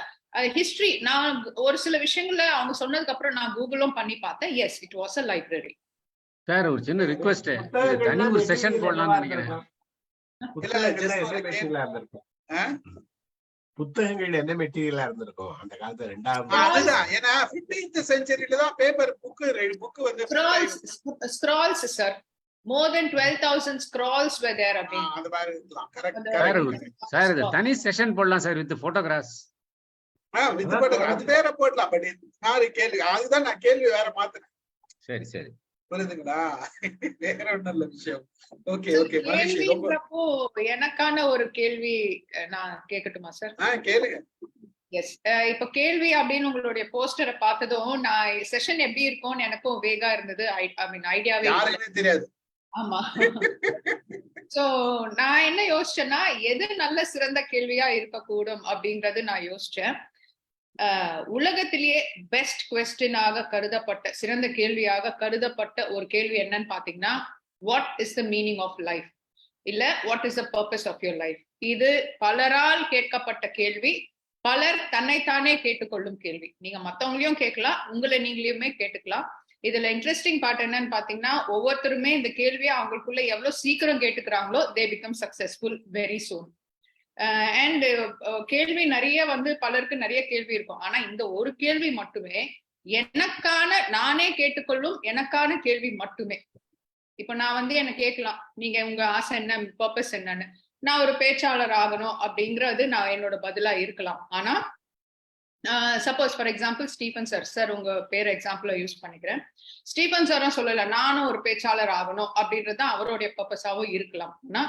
Speaker 3: ஹிஸ்டரி நான் ஒரு சில விஷயங்கள்ல அவங்க சொன்னதுக்கு அப்புறம் நான் கூகுளும் பண்ணி பார்த்தேன். Yes, it was a library.
Speaker 4: Sir ஒரு சின்ன ரிக்வெஸ்ட், தனி ஒரு செஷன் போடலாம்னு நினைக்கிறேன்.
Speaker 2: புத்தகங்கள் என்ன மெட்டீரியலா இருந்திருக்கும் அந்த காலத்துல? 2ஆம்
Speaker 1: அதுதான். ஏன்னா 15th செஞ்சுரியில தான் பேப்பர் புக் வந்து
Speaker 3: scrolls sir. More than 12,000 scrolls were there.
Speaker 1: அந்த மாதிரி இருக்கலாம். கரெக்ட்
Speaker 4: சார் இது தனி செஷன் போடலாம் சார், வித் போட்டோகிராஃப்ஸ்.
Speaker 1: அது வேற போடலாம். பட் நான் கேள்வி அதுதான் நான் கேள்வி வேற மாத்துறேன்.
Speaker 4: சரி சரி,
Speaker 1: புரியுதுங்களா? வேற ஒண்ணும் இல்ல விஷயம். Okay okay.
Speaker 3: எனக்கான ஒரு கேள்வி நான் கேட்கட்டுமா சார்?
Speaker 1: கேளுங்க.
Speaker 3: எஸ், இப்ப கேள்வி அப்படின்னு உங்களுடைய போஸ்டரை பார்த்ததும் நான் செஷன் எப்படி இருக்கும்னு எனக்கும் வேகா இருந்தது. ஐ மீன் ஐடியாவே
Speaker 1: தெரியாது.
Speaker 3: ஆமா. சோ நான் என்ன யோசிச்சேன்னா, எது நல்ல சிறந்த கேள்வியா இருக்கக்கூடும் அப்படிங்கறது நான் யோசிச்சேன். உலகத்திலேயே பெஸ்ட் குவெஸ்டினாக கருதப்பட்ட, சிறந்த கேள்வியாக கருதப்பட்ட ஒரு கேள்வி என்னன்னு பாத்தீங்கன்னா, what is the meaning of life, இல்ல what is the purpose of your life. இது பலரால் கேட்கப்பட்ட கேள்வி, பலர் தன்னைத்தானே கேட்டுக்கொள்ளும் கேள்வி. நீங்க மத்தவங்களையும் கேட்கலாம், உங்களை நீங்களையுமே கேட்டுக்கலாம். இதுல இன்ட்ரெஸ்டிங் பார்ட் என்னன்னு பாத்தீங்கன்னா, ஒவ்வொருத்தருமே இந்த கேள்வியை அவங்களுக்குள்ள எவ்வளவு சீக்கிரம் கேட்டுக்கிறாங்களோ they become successful very soon. And கேள்வி நிறைய வந்து பலருக்கு நிறைய கேள்வி இருக்கும். ஆனா இந்த ஒரு கேள்வி மட்டுமே எனக்கான, நானே கேட்டுக்கொள்ளும் எனக்கான கேள்வி மட்டுமே. இப்ப நான் வந்து என்ன கேட்கலாம், நீங்க உங்க ஆசை என்ன, பர்பஸ் என்னன்னு. நான் ஒரு பேச்சாளர் ஆகணும் அப்படிங்கிறது நான் என்னோட பதிலா இருக்கலாம். ஆனா suppose for example Stephen sir உங்க பேர் எக்ஸாம்பிளா யூஸ் பண்ணிக்கிறேன். ஸ்டீஃபன் சாரும் சொல்லல நானும் ஒரு பேச்சாளர் ஆகணும் அப்படின்றது தான் அவருடைய பர்பஸாவும் இருக்கலாம். ஆனா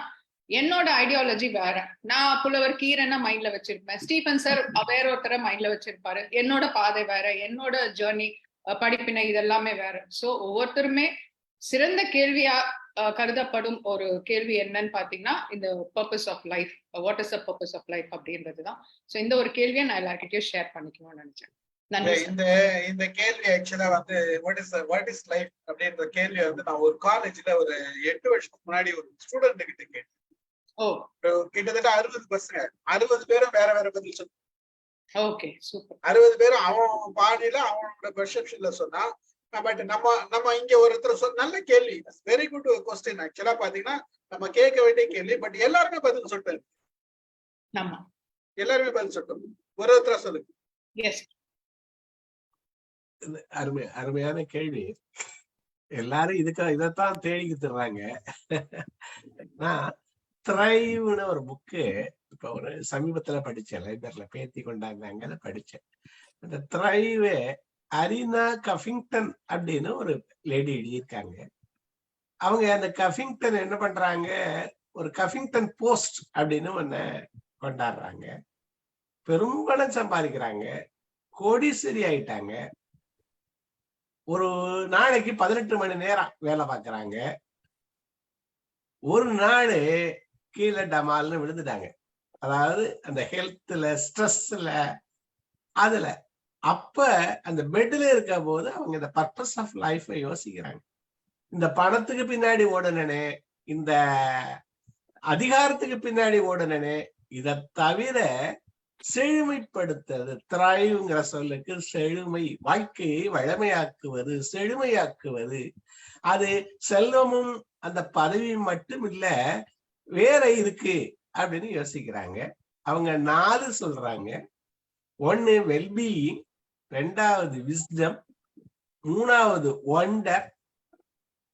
Speaker 3: என்னோட ஐடியாலஜி வேற. நான் புலவர் கீரனை மைண்ட்ல வச்சிருப்பேன், ஸ்டீஃபன் சார் வேற ஒருத்தரை மைண்ட்ல வச்சிருப்பாரு. என்னோட பாதை வேற, என்னோட ஜேர்னி, படிப்பினை இதெல்லாமே வேற. சோ ஒவ்வொருத்தருமே சிறந்த கேள்வியா கருதப்படும் ஒரு கேள்வி என்னன்னு பாத்தீங்கன்னா, இந்த purpose of life, what is the purpose of life அப்படின்றதுதான். சோ இந்த ஒரு கேள்வியை நான் எல்லார்கிட்டயும் ஷேர் பண்ணிக்கணும்னு நினைச்சேன்.
Speaker 1: இந்த கேள்வி ஆக்சுவலா வந்து வாட் இஸ் லைஃப் அப்படின்ற கேள்வி வந்து நான் ஒரு காலேஜ்ல ஒரு 8 வருஷத்துக்கு முன்னாடி ஒரு ஸ்டூடெண்ட் கிட்ட கேட்டேன். கிட்டத்தட்ட 60 பசங்க, 60 பேரும் வேற வேற பதில் சொன்னாங்க.
Speaker 3: Okay, super.
Speaker 1: 60 பேரும் அவன் பாணியில அவனோட பெர்செப்ஷன்ல சொன்னா. பட் நம்ம இங்க ஒருத்தர் நல்ல கேள்வி, வெரி குட் கொஸ்டின். ஆக்சுவலா பாத்தீங்கன்னா நம்ம கேட்க வேண்டிய கேள்வி. பட் எல்லாருமே பதில் சொல்லிட்டாரு. எல்லாருமே பதில் சொல்லிட்டோம். ஒருத்தர சொல்லுங்க.
Speaker 2: அருமையான கேள்வி. எல்லாரும் இதைத்தான் தேடிக்கிட்டுறாங்க. நான் த்ரைவ்னு ஒரு புக்கு இப்ப ஒரு சமீபத்துல படிச்சேன், லைப்ரரியில பேத்தி கொண்டாங்க, படிச்சேன். அந்த த்ரைவே அரினா கஃபிங்டன் அப்படின்னு ஒரு லேடி எழுதியிருக்காங்க. அவங்க அந்த கஃபிங்டன் என்ன பண்றாங்க, ஒரு கஃபிங்டன் போஸ்ட் அப்படின்னு ஒண்ணு கொண்டாடுறாங்க. பெரும்பணம் சம்பாதிக்கிறாங்க, கோடீஸ்வரி ஆயிட்டாங்க. ஒரு நாளைக்கு 18 மணி நேரம் வேலை பார்க்கறாங்க. ஒரு நாள் கீழே டமால்னு விழுந்துட்டாங்க. அதாவது அந்த ஹெல்த்ல, ஸ்ட்ரெஸ்ல, அதுல அப்ப அந்த பெட்ல இருக்க போது அவங்க இந்த பர்பஸ் ஆஃப் லைஃப் யோசிக்கிறாங்க. இந்த பணத்துக்கு பின்னாடி ஓடனே, இந்த அதிகாரத்துக்கு பின்னாடி ஓடனே, இதை தவிர செழுமைப்படுத்துறது, த்ரைவ்ங்கிற சொல்லுக்கு செழுமை, வாழ்க்கையை வளமையாக்குவது, செழுமையாக்குவது. அது செல்வமும் அந்த பதவியும் மட்டும் இல்ல, வேற இருக்கு அப்படின்னு யோசிக்கிறாங்க. அவங்க 4 சொல்றாங்க. 1 வெல்பீயிங், 2வது விஸ்டம், 3வது ஒண்டர்,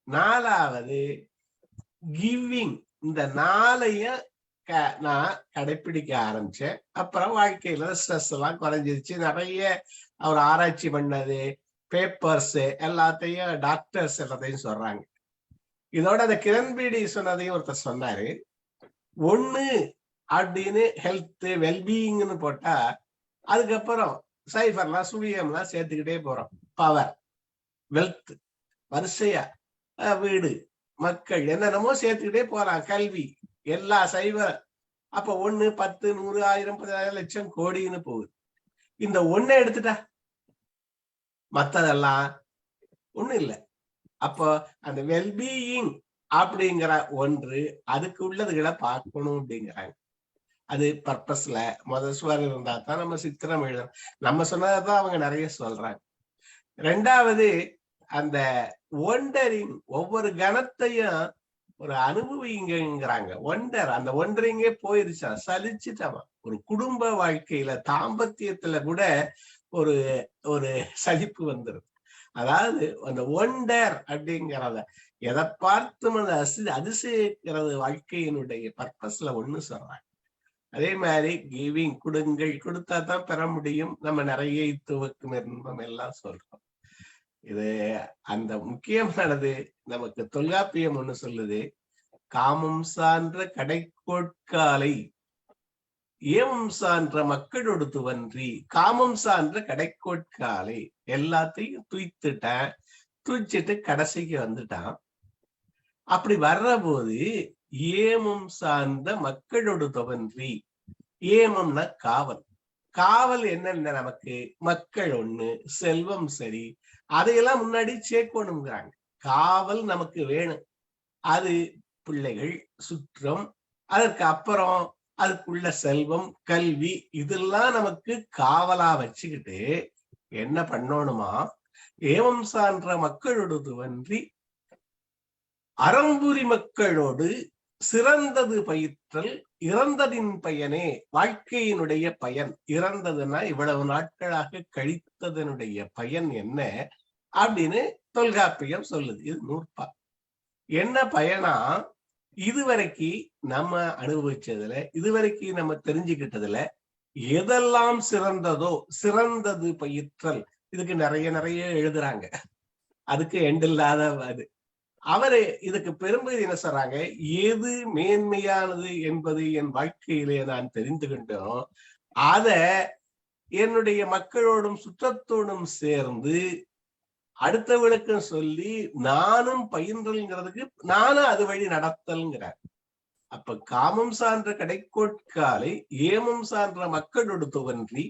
Speaker 2: 4வது கிவிங். இந்த 4ஐயும் நான் கடைபிடிக்க ஆரம்பிச்சேன். அப்புறம் வாழ்க்கையில ஸ்ட்ரெஸ் எல்லாம் குறைஞ்சிருச்சு. நிறைய அவர் ஆராய்ச்சி பண்ணது, பேப்பர்ஸ் எல்லாத்தையும், டாக்டர்ஸ் எல்லாத்தையும் சொல்றாங்க. இதோட அந்த கிரண்பேடி சொன்னதையும் ஒருத்தர் சொன்னாரு. ஒண்ணு அப்படின்னு ஹெல்த் வெல்பீயிங்னு போட்டா அதுக்கப்புறம் சைஃபர்லாம் சுழியம்லாம் சேர்த்துக்கிட்டே போறோம். பவர், வெல்த், வரிசையா வீடு, மக்கள் என்னென்னமோ சேர்த்துக்கிட்டே போறான். கல்வி, எல்லா சைவர். அப்ப 1, 10, 100, 1000, 10,000, லட்சம், கோடின்னு போகுது. இந்த ஒண்ணை எடுத்துட்டா மத்ததெல்லாம் ஒண்ணும் இல்லை. அப்போ அந்த வெல்பீயிங் அப்படிங்கிற ஒன்று அதுக்கு உள்ளதுகளை பார்க்கணும் அப்படிங்கிறாங்க. அது பர்பஸ்ல சுவர் இருந்தா தான் நம்ம சித்திரம் எழுதணும். நம்ம சொன்னதான் அவங்க நிறைய சொல்றாங்க. ரெண்டாவது அந்த ஒண்டரிங், ஒவ்வொரு கணத்தையும் ஒரு அனுபவிங்கிறாங்க. ஒண்டர், அந்த ஒண்டரிங்கே போயிருச்சா, சலிச்சுட்டாமா. ஒரு குடும்ப வாழ்க்கையில தாம்பத்தியத்துல கூட ஒரு ஒரு சலிப்பு வந்துருது. அதாவது அந்த ஒண்டர் அப்படிங்கிறத எதை பார்த்தும் அந்த அதிசயிக்கிறது வாழ்க்கையினுடைய பர்பஸ்ல ஒண்ணு சொல்றாங்க. அதே மாதிரி கிவிங், கொடுங்கள், கொடுத்தா தான் பெற முடியும். நம்ம நிறைய துவக்கும் இன்பம் எல்லாம் சொல்றோம். இது அந்த முக்கியமானது. நமக்கு தொல்காப்பியம் ஒண்ணு சொல்லுது, காமம் சான்ற கடைக்கோட்காலை ஏமம் சான்ற மக்களோடு துவன்றி. காமம் சான்ற கடைக்கோட்காலை, எல்லாத்தையும் துய்த்துட்டான், துய்ச்சிட்டு கடைசிக்கு வந்துட்டான். அப்படி வர்ற போது ஏமம் சார்ந்த மக்களோடு துவன்றி. ஏமம்னா காவல். காவல் என்னென்ன, நமக்கு மக்கள் ஒண்ணு, செல்வம் சரி, அதையெல்லாம் முன்னாடி சேர்க்கணுங்கிறாங்க. காவல் நமக்கு வேணும். அது பிள்ளைகள், சுற்றம், அதற்கு அப்புறம் அதுக்குள்ள செல்வம், கல்வி, இதெல்லாம் நமக்கு காவலா வச்சுக்கிட்டு என்ன பண்ணணுமா, ஏமம் சான்ற மக்களோடு துவன்றி அறம்புரி மக்களோடு சிறந்தது பயிற்றல் இறந்ததின் பயனே. வாழ்க்கையினுடைய பயன், இறந்ததுன்னா இவ்வளவு நாட்களாக கழித்ததனுடைய பயன் என்ன அப்படின்னு தொல்காப்பியம் சொல்லுது. இது நூற்பா. என்ன பயனா, இதுவரைக்கும் நம்ம அனுபவிச்சதுல, இதுவரைக்கும் நம்ம தெரிஞ்சுக்கிட்டதுல எதெல்லாம் சிறந்ததோ, சிறந்தது பயிற்றல். இதுக்கு நிறைய எழுதுறாங்க, அதுக்கு எண்ட் இல்லாத. அது அவரு இதுக்கு பெரும்பகுதி என்ன சொல்றாங்க, எது மேன்மையானது என்பது என் வாழ்க்கையிலே நான் தெரிந்து கொண்டோம், அத என்னுடைய மக்களோடும் சுற்றத்தோடும் சேர்ந்து அடுத்தவர்களுக்கும் சொல்லி நானும் பயின்றல்ங்கிறதுக்கு நானும் அது வழி நடத்தல்ங்கிறார். அப்ப காமம் சான்ற கடைக்கோட்காலை ஏமம் சான்ற மக்களோடு துவன்றி,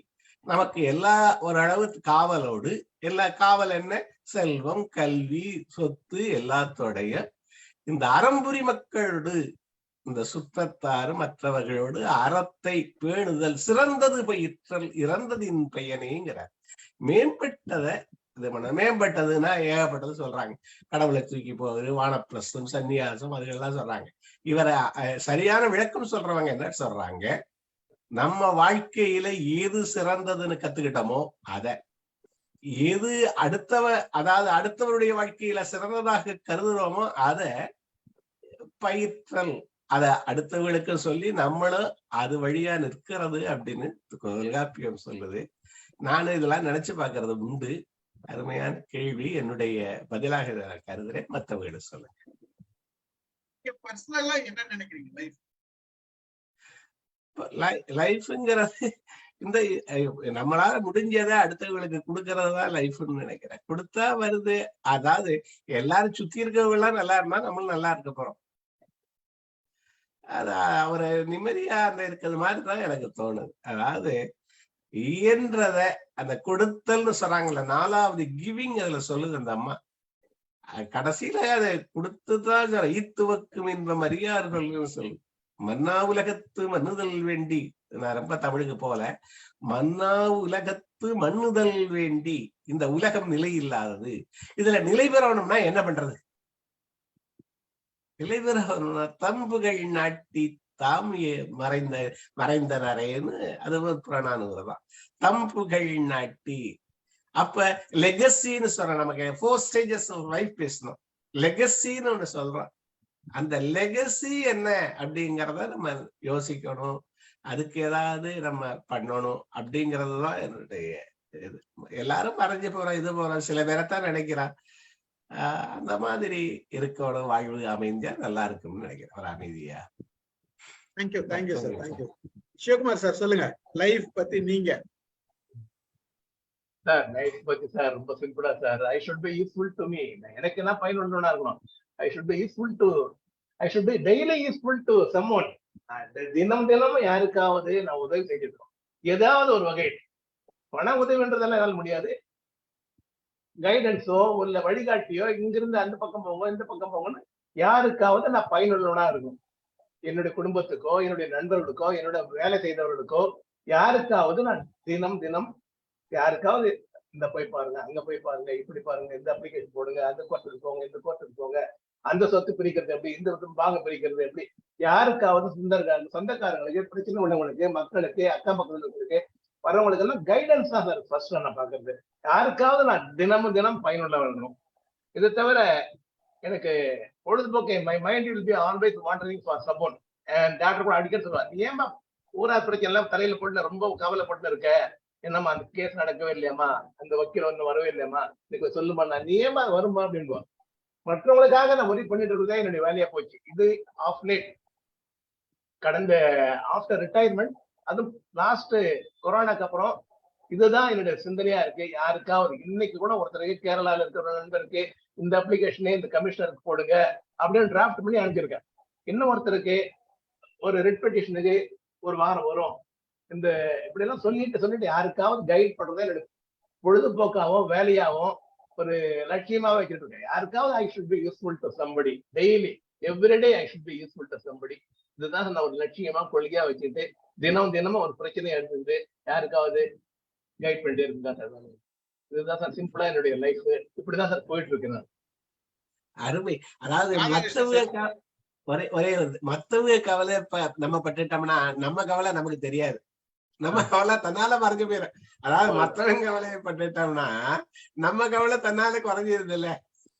Speaker 2: நமக்கு எல்லா ஓரளவு காவலோடு, எல்லா காவல் என்ன, செல்வம், கல்வி, சொத்து, எல்லாத்தோடைய இந்த அறம்புரி மக்களோடு, இந்த சுற்றத்தாறு மற்றவர்களோடு அறத்தை பேணுதல், சிறந்தது பயிற்றல் இறந்ததின் பயனேங்கிறார். மேம்பட்டதை இது பண்ண. மேம்பட்டதுன்னா ஏகப்பட்டது சொல்றாங்க. கடவுளை தூக்கி போகுது, வானப்பிரஸ்தம், சன்னியாசம், அதுகெல்லாம் சொல்றாங்க. இவரை சரியான விளக்கம் சொல்றவங்க என்ன சொல்றாங்க, நம்ம வாழ்க்கையில எது சிறந்ததுன்னு கத்துக்கிட்டோமோ அத, எது அதாவது அடுத்தவருடைய வாழ்க்கையில சிறந்ததாக கருதுறோமோ அத பயிற்றல், அத அடுத்தவர்களுக்கு சொல்லி நம்மளும் அது வழியா நிற்கிறது அப்படின்னு தொல்காப்பியம் சொல்லுது. நானும் இதெல்லாம் நினைச்சு பாக்குறது உண்டு. அருமையான கேள்வி. என்னுடைய பதிலாக நான் கருதுறேன். மற்றவர்களை சொல்லுங்க.
Speaker 1: பர்சனலா என்ன நினைக்கிறீங்க
Speaker 2: லைஃப்ங்கிறது? இந்த நம்மளால முடிஞ்சதை அடுத்தவங்களுக்கு கொடுக்கறதுதான் லைஃப்னு நினைக்கிறேன். கொடுத்தா வருது. அதாவது எல்லாரும் சுத்தி இருக்கவங்க எல்லாம் நல்லா இருந்தா நம்மளும் நல்லா இருக்க போறோம். அது அவரை நிம்மதியா அந்த இருக்கிறது மாதிரிதான் எனக்கு தோணுது. அதாவது இயன்றத அந்த கொடுத்தல்னு சொல்றாங்கல்ல, 4வது கிவிங் அதுல சொல்லுது அந்த அம்மா. கடைசியில அதை கொடுத்துதான் ஈத்துவக்கும் இன்பம் அறியார்கள் சொல்லு. மன்னா உலகத்து மண்ணுதல் வேண்டி, நான் ரொம்ப தமிழுக்கு போல, மன்னா உலகத்து மண்ணுதல் வேண்டி, இந்த உலகம் நிலை இல்லாதது, இதுல நிலை பெறணும்னா என்ன பண்றது? நிலை பெறணும்னா தம்புகள் நாட்டி தாமியே மறைந்தனரேன்னு அது ஒரு புறநானூறுதான். தம்புகள் நாட்டி. அப்ப லெகசின்னு சொல்றோம். நமக்கு 4 stages of life பேசணும். லெகசின்னு ஒண்ணு சொல்றோம். அந்த லெகசி என்ன அப்படிங்கிறத நம்ம யோசிக்கணும். அதுக்கு ஏதாவது நம்ம பண்ணணும் அப்படிங்கிறது தான் என்னுடைய இது. எல்லாரும் மறைஞ்சு போறோம், இது போறோம். சில பேரைத்தான் நினைக்கிறான் அந்த மாதிரி இருக்கணும், வாழ்வு அமைஞ்சா நல்லா இருக்கும்னு நினைக்கிறேன். ஒரு அமைதியா.
Speaker 1: Thank you sir, thank you. Sivakumar sir சொல்லுங்க, லைஃப் பத்தி நீங்க.
Speaker 5: சார் லைஃப் பத்தி சார் ரொம்ப சிம்பிளா sir, I should be useful to me. எனக்கு என்ன பயனுள்ளவனா இருக்கணும். I should be daily useful to someone. தினம் தினமும் யாருக்காவது நான் உதவி செஞ்சிருக்கோம், ஏதாவது ஒரு வகை. பண உதவின்றதெல்லாம் என்னால் முடியாது. கைடன்ஸோ இல்ல வழிகாட்டியோ, இங்கிருந்து அந்த பக்கம் போங்க இந்த பக்கம் போங்கன்னு யாருக்காவது நான் பயனுள்ளவனா இருக்கும். என்னுடைய குடும்பத்துக்கோ, என்னுடைய நண்பர்களுக்கோ, என்னோட வேலை செய்தவர்களுக்கோ, யாருக்காவது நான் தினம் தினம் யாருக்காவது இந்த போய் பாருங்க, அங்க போய் பாருங்க, இப்படி பாருங்க, இந்த அப்ளிகேஷன் போடுங்க, அந்த கோர்ட்டுக்கு போங்க, இந்த கோர்ட்டுக்கு போங்க, அந்த சொத்து பிரிக்கிறது எப்படி, இந்த பாங்க பிரிக்கிறது எப்படி, யாருக்காவது சொந்தக்காரங்களுக்கு, பிரச்சனை உள்ளவங்களுக்கு, மக்களுக்கு, அக்கம் பக்கங்களுக்கு வரவங்களுக்கு எல்லாம் கைடன்ஸ் தான் சார் ஃபர்ஸ்ட் நான் பாக்குறது. யாருக்காவது நான் தினமும் தினம் பயனுள்ள வரணும். இதை தவிர எனக்கு பொழுதுபோக்கு my mind will be always wandering for support. Doctor கூட அடிக்கடி சொல்லுவார், ஏமா ஊரா பிரச்சனை எல்லாம் தலையில போட்டு ரொம்ப கவலைப்பட்டு இருக்க, என்னம்மா அந்த கேஸ் நடக்கவே இல்லையாமா, அந்த வக்கீல் ஒன்றும் வரவே இல்லையாமா, இதுக்கு சொல்லுமா, நான் நீ ஏமா வருமா அப்படின்போம். மற்றவங்களுக்காக நான் உதவி பண்ணிட்டு இருக்கதே என்னுடைய வேலையா போச்சு. இது ஆஃப் லேட் கடந்த ஆஃப்டர் ரிட்டையர்மெண்ட், அதுவும் லாஸ்ட் கொரோனாக்கு அப்புறம் இதுதான் என்னுடைய சிந்தனையா இருக்கு. யாருக்காவது இன்னைக்கு கூட ஒருத்தருக்கு கேரளால இருக்கிற நண்பருக்கு இந்த அப்ளிகேஷனே இந்த கமிஷனருக்கு போடுங்க அப்படின்னு டிராஃப்ட் பண்ணி அனுப்பிச்சிருக்கேன். இன்னும் ஒருத்தருக்கு ஒரு ரிட் பெட்டிஷனுக்கு ஒரு வாரம் வரும். இந்த இப்படி எல்லாம் சொல்லிட்டு யாருக்காவது கைட் பண்றதே என்னுடைய பொழுதுபோக்காகவும் வேலையாகவும் ஒரு லட்சியமாக வச்சுட்டு இருக்கேன். யாருக்காவது I should be useful to somebody, daily everyday I should be useful to somebody. இதுதான் நான் ஒரு லட்சியமா கொள்கையா வச்சுட்டு தினமும் ஒரு பிரச்சனையை எடுத்துட்டு யாருக்காவது கைட் பண்ணிட்டே இருக்குதான் சார். இதுதான் சார் சிம்பிளா என்னுடைய லைஃப். இப்படிதான் சார் போயிட்டு இருக்கேன் நான்.
Speaker 2: அருமை. அதாவது மத்தவங்க கவலை நம்ம பட்டுட்டோம்னா நம்ம கவலை நமக்கு தெரியாது, நம்ம கவலை தன்னால மறைஞ்சு போயிடும். அதாவது மத்தவங்க கவலையை பட்டுட்டோம்னா நம்ம கவலை தன்னால குறைஞ்சிருது இல்ல.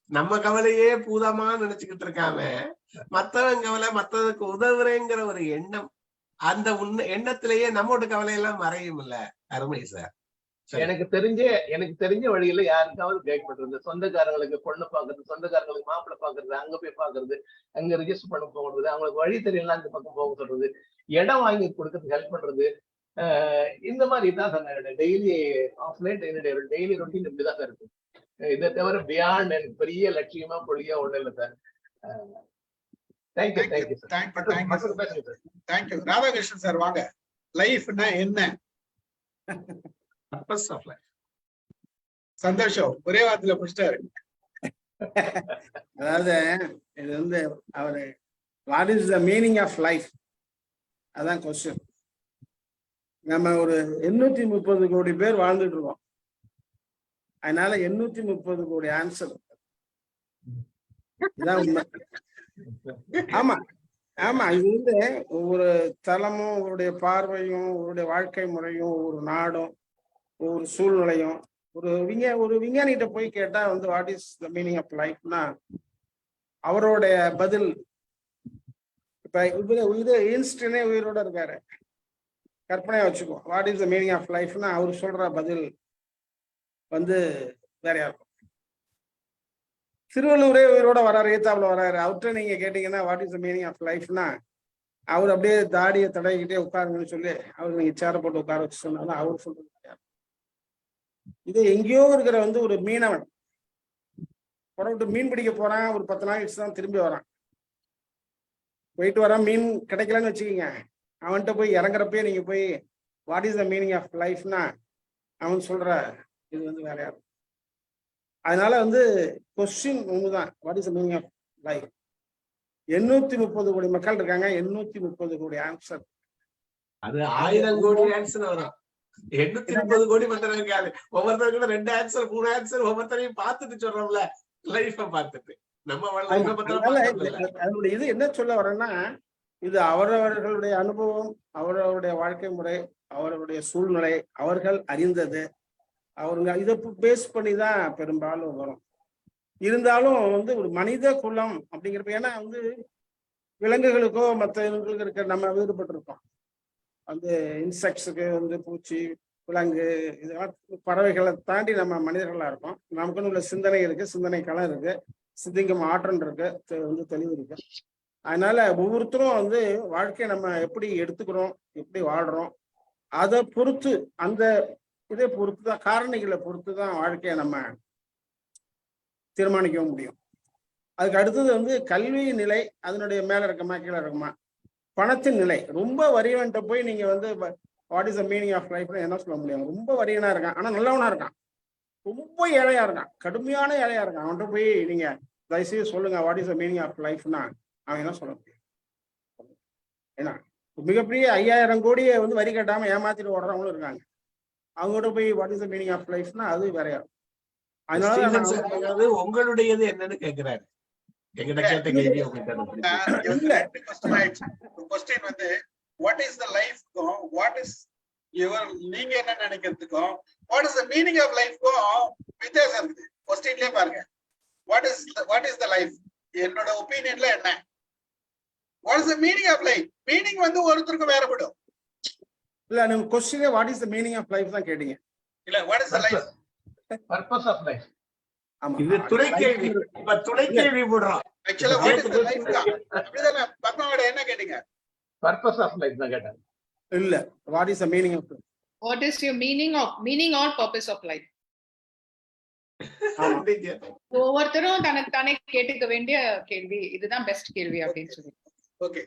Speaker 2: நம்ம கவலையே பூதமா நினைச்சுக்கிட்டு இருக்காம மத்தவங்க கவலை, மத்தவங்களுக்கு உதவுறேங்கிற ஒரு எண்ணம், அந்த எண்ணத்திலேயே நம்மோட கவலையெல்லாம் மறையும் இல்ல. அருமை சார்.
Speaker 5: எனக்கு தெரிஞ்ச வழியில யாருக்காவது கைட் பண்றது, சொந்தக்காரங்களுக்கு பொண்ணு பாக்குறது, சொந்தக்காரங்களுக்கு மாப்பிள்ளை பாக்குறது, அங்க போய் பாக்குறது, அங்க ரெஜிஸ்டர் பண்ண போகிறது, அவங்களுக்கு வழி தெரியலாம் அந்த பக்கம் போக சொல்றது, இடம் வாங்கி கொடுக்கறதுக்கு ஹெல்ப் பண்றது, இந்த மாதிரி தான் சார் என்னுடைய டெய்லி ஆஃப் லைட், என்னுடைய டெய்லி ரொட்டீன் இப்படிதான் சார் இருக்கு. இதை தவிர பியாண்ட் எனக்கு பெரிய லட்சியமா கொள்கையா ஒண்ணு இல்லை sir. Thank you sir.
Speaker 1: Thank you. Radhakrishnan sir வாங்க, லைஃப்னா என்ன? சந்தோஷம், ஒரே வார்த்தையில முடிச்சிட்டாரு.
Speaker 6: அதாவது இது வந்து அவரு what is the meaning of life, அதான் கொஸ்டின். நம்ம ஒரு 830 கோடி பேர் வாழ்ந்துட்டு இருக்கோம். அதனால 830 கோடி ஆன்சர். இதான் உண்மை. ஆமா ஆமா, இது வந்து ஒவ்வொரு தளமும், ஒவ்வொருடைய பார்வையும், ஒவ்வொருடைய வாழ்க்கை முறையும், ஒவ்வொரு நாடும், ஒவ்வொரு சூழ்நிலையும். ஒரு விஞ்ஞானிகிட்ட போய் கேட்டா வந்து what is the meaning of லைஃப்னா அவருடைய பதில், இப்ப இது ஐன்ஸ்டைனே உயிரோட இருக்காரு, கற்பனையா வச்சுக்கோ. What is the meaning of லைஃப்னா அவர் சொல்ற பதில் வந்து வேற யாருக்கும். திருவள்ளுவரே உயிரோட வராரு, ஏத்தாப்புல வராரு, அவர்கிட்ட நீங்க கேட்டீங்கன்னா what is the meaning of லைஃப்னா அவர் அப்படியே தாடியை தடவிக்கிட்டே உட்காருங்கன்னு சொல்லி அவர் நீங்க சேர போட்டு உட்கார வச்சு சொன்னாலும் அவர் சொல்றது கிடையாது. இது எங்கேயோ இருக்கிற வந்து ஒரு மீனவன் புறப்பட்டு மீன் பிடிக்க போறான், ஒரு 10 நாள் கழிச்சு தான் திரும்பி வரான். போயிட்டு வரான், மீன் கிடைக்கலன்னு வச்சுக்கோங்க, அவன்கிட்ட போய் இறங்குறப்பே நீங்க போய் what is the meaning of லைஃப்னா அவன் சொல்ற இது வந்து வேற யாரும். அதனால வந்து கொஸ்டின் ஒண்ணுதான், what is the meaning of life. 830 கோடி மக்கள் இருக்காங்க, 830 கோடி ஆன்சர்.
Speaker 2: அது 1000 கோடி ஆன்சர் வரும். 830 கோடி மட்டும் இருக்காது, ஒவ்வொருத்தருக்கும் 2 ஆன்சர் 3 ஆன்சர் ஒவ்வொருத்தரையும் பார்த்துட்டு சொல்றோம்ல, லைஃப பார்த்துட்டு
Speaker 6: அதனுடைய இது என்ன சொல்ல வரேன்னா, இது அவரவர்களுடைய அனுபவம், அவரவருடைய வாழ்க்கை முறை, அவர்களுடைய சூழ்நிலை, அவர்கள் அறிந்தது, அவருங்க இதை பேஸ் பண்ணி தான் பெரும்பாலும் வரும். இருந்தாலும் வந்து ஒரு மனித குலம் அப்படிங்கிறப்ப, ஏன்னா வந்து விலங்குகளுக்கோ மற்ற இனங்களுக்கு இருக்க நம்ம வேறுபட்டு இருக்கோம். வந்து இன்செக்ட்ஸுக்கு வந்து பூச்சி விலங்கு இதெல்லாம் பறவைகளை தாண்டி நம்ம மனிதர்களா இருக்கோம். நமக்குன்னு உள்ள சிந்தனை இருக்கு, சிந்தனை களம் இருக்கு, சிந்திக்கும் ஆற்றல் இருக்கு, வந்து தெளிவு இருக்கு. அதனால ஒவ்வொருத்தரும் வந்து வாழ்க்கையை நம்ம எப்படி எடுத்துக்கிறோம், எப்படி வாழ்றோம், அதை பொறுத்து அந்த இதை பொறுத்து தான், காரணிகளை பொறுத்து தான் வாழ்க்கையை நம்ம தீர்மானிக்க முடியும். அதுக்கு அடுத்தது வந்து கல்வி நிலை, அதனுடைய மேல இருக்குமா கீழே இருக்குமா, பணத்தின் நிலை. ரொம்ப வறியவன்ட்ட போய் நீங்க வந்து what is the meaning of life என்ன சொல்ல முடியும்? ரொம்ப வறியனா இருக்கான், ஆனா நல்லவனா இருக்கான். ரொம்ப ஏழையா இருக்கான், கடுமையான ஏழையா இருக்கான். அவன்கிட்ட போய் நீங்க தயவுசெய்து சொல்லுங்க what is the meaning of லைஃப்னா அவன் என்ன சொல்ல முடியும்? ஏன்னா மிகப்பெரிய 5000 கோடியை வந்து வரி கட்டாம ஏமாத்திட்டு ஓடுறவங்களும் இருக்காங்க. அவங்ககிட்ட போய் what is the meaning of லைஃப்னா அது வேறையா.
Speaker 2: ஸ்டீஃபன் சார் அதாவது உங்களுடையது என்னன்னு கேக்குறாரு. எங்கிட்ட கேட்ட கேள்வி
Speaker 1: கொஸ்டின் வந்து வாட் இஸ் த லைஃப்க்கும் வாட் இஸ் யுவர் நீங்க என்ன நினைக்கிறதுக்கும் what is the meaning of லைஃப்க்கும் வித்தியாசம் இருக்குது. கொஸ்டின்லயே பாருங்க, வாட் இஸ் த லைஃப், என்னோட ஒப்பீனியன்ல என்ன, what is the meaning of life. Meaning வந்து ஒருத்தருக்கு வேறுபடும்.
Speaker 6: இல்ல நீங்க கொஸ்டினே what is the meaning of life தான் கேட்டீங்க.
Speaker 1: இல்ல what is the life,
Speaker 5: purpose of life.
Speaker 6: ஆமா,
Speaker 2: இது துணை கேள்வி. இப்ப துணை கேள்வி போடுறோம்.
Speaker 1: ஆக்சுவலா வாட் இஸ் த லைஃப் தான். அப்படிதானே பத்மாவோட என்ன கேட்டீங்க?
Speaker 5: பர்பஸ் ஆஃப் லைஃப் தான் கேட்டாங்க.
Speaker 6: இல்ல what is the meaning of life.
Speaker 3: What is your meaning or purpose of life? ஒவ்வொருத்தரும் தனக்கு தானே கேட்டுக்க வேண்டிய கேள்வி இதுதான் பெஸ்ட் கேள்வி அப்படின்னு சொல்லி.
Speaker 1: ஓகே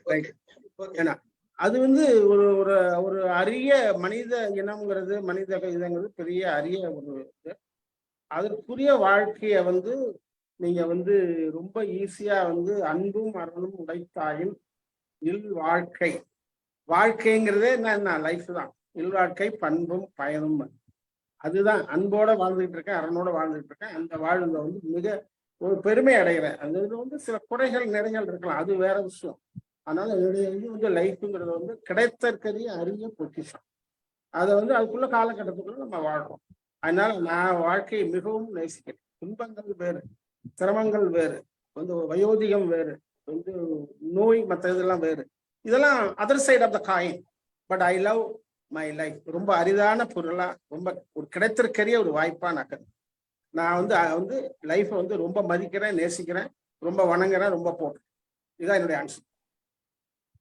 Speaker 6: ஏன்னா அது வந்து ஒரு ஒரு ஒரு அரிய மனித இனம்ங்கிறது, மனித இதங்கிறது பெரிய அரிய ஒரு இது. அதற்குரிய வாழ்க்கைய வந்து நீங்க வந்து ரொம்ப ஈஸியா வந்து அன்பும் அறனும் உடைத்தாயின் இல் வாழ்க்கை. வாழ்க்கைங்கிறதே என்ன லைஃப் தான். இல் வாழ்க்கை பண்பும் பயனும். அதுதான் அன்போட வாழ்ந்துகிட்டு இருக்கேன், அறனோட வாழ்ந்துட்டு இருக்கேன். அந்த வாழ்ந்த வந்து மிக ஒரு பெருமை அடைகிறேன். அது வந்து சில குறைகள் நிறைகள் இருக்கலாம், அது வேற விஷயம். அதனால என்னுடைய இது வந்து லைஃப்ங்கிறது வந்து கிடைத்தற்கரிய அரிய பொக்கிஷம். அதை வந்து அதுக்குள்ள காலகட்டத்துக்குள்ள நம்ம வாழ்றோம். அதனால நான் வாழ்க்கையை மிகவும் நேசிக்கிறேன். துன்பங்கள் வேறு, சிரமங்கள் வேறு, வந்து வயோதிகம் வேறு, வந்து நோய் மற்ற இதெல்லாம் வேறு. இதெல்லாம் other side of the coin. But I love my life. ரொம்ப அரிதான பொருளா, ரொம்ப ஒரு கிடைத்திருக்கிற ஒரு வாய்ப்பா நான் வந்து லைஃப்பை வந்து ரொம்ப மதிக்கிறேன், நேசிக்கிறேன், ரொம்ப வணங்குறேன், ரொம்ப போடுறேன். இதுதான் என்னுடைய ஆன்சர்.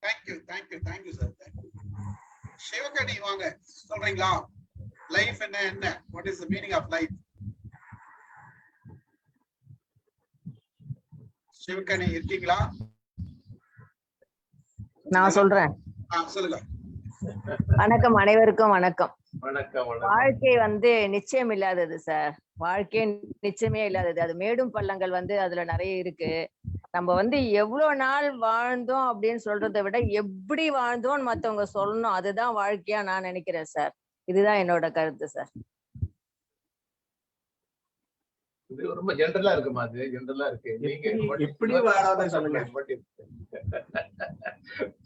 Speaker 1: Thank you sir. சிவகணி வாங்க, சொல்றீங்களா லைஃப் என்ன, what is the meaning of life? Sivagani இருக்கீங்களா?
Speaker 7: நான் சொல்றேன்.
Speaker 1: சொல்லுங்க.
Speaker 7: வணக்கம், அனைவருக்கும் வணக்கம்.
Speaker 5: வணக்கம்.
Speaker 7: வாழ்க்கை வந்து நிச்சயம் இல்லாதது சார். வாழ்க்கை நிச்சயமே இல்லாதது. அது மேடும் பள்ளங்கள் வந்து அதுல நிறைய இருக்கு. நம்ம வந்து எவ்வளவு நாள் வாழ்ந்தோம் அப்படின்னு சொல்றதை விட எப்படி வாழ்ந்தோம்னு மத்தவங்க சொல்லணும், அதுதான் வாழ்க்கையா நான் நினைக்கிறேன் சார். இதுதான் என்னோட கருத்து சார்.
Speaker 5: இது ரொம்ப ஜென்ரலா இருக்குமா? அது ஜென்ரலா இருக்கு. நீங்க
Speaker 2: எப்படி வாழாத சொல்லுங்க.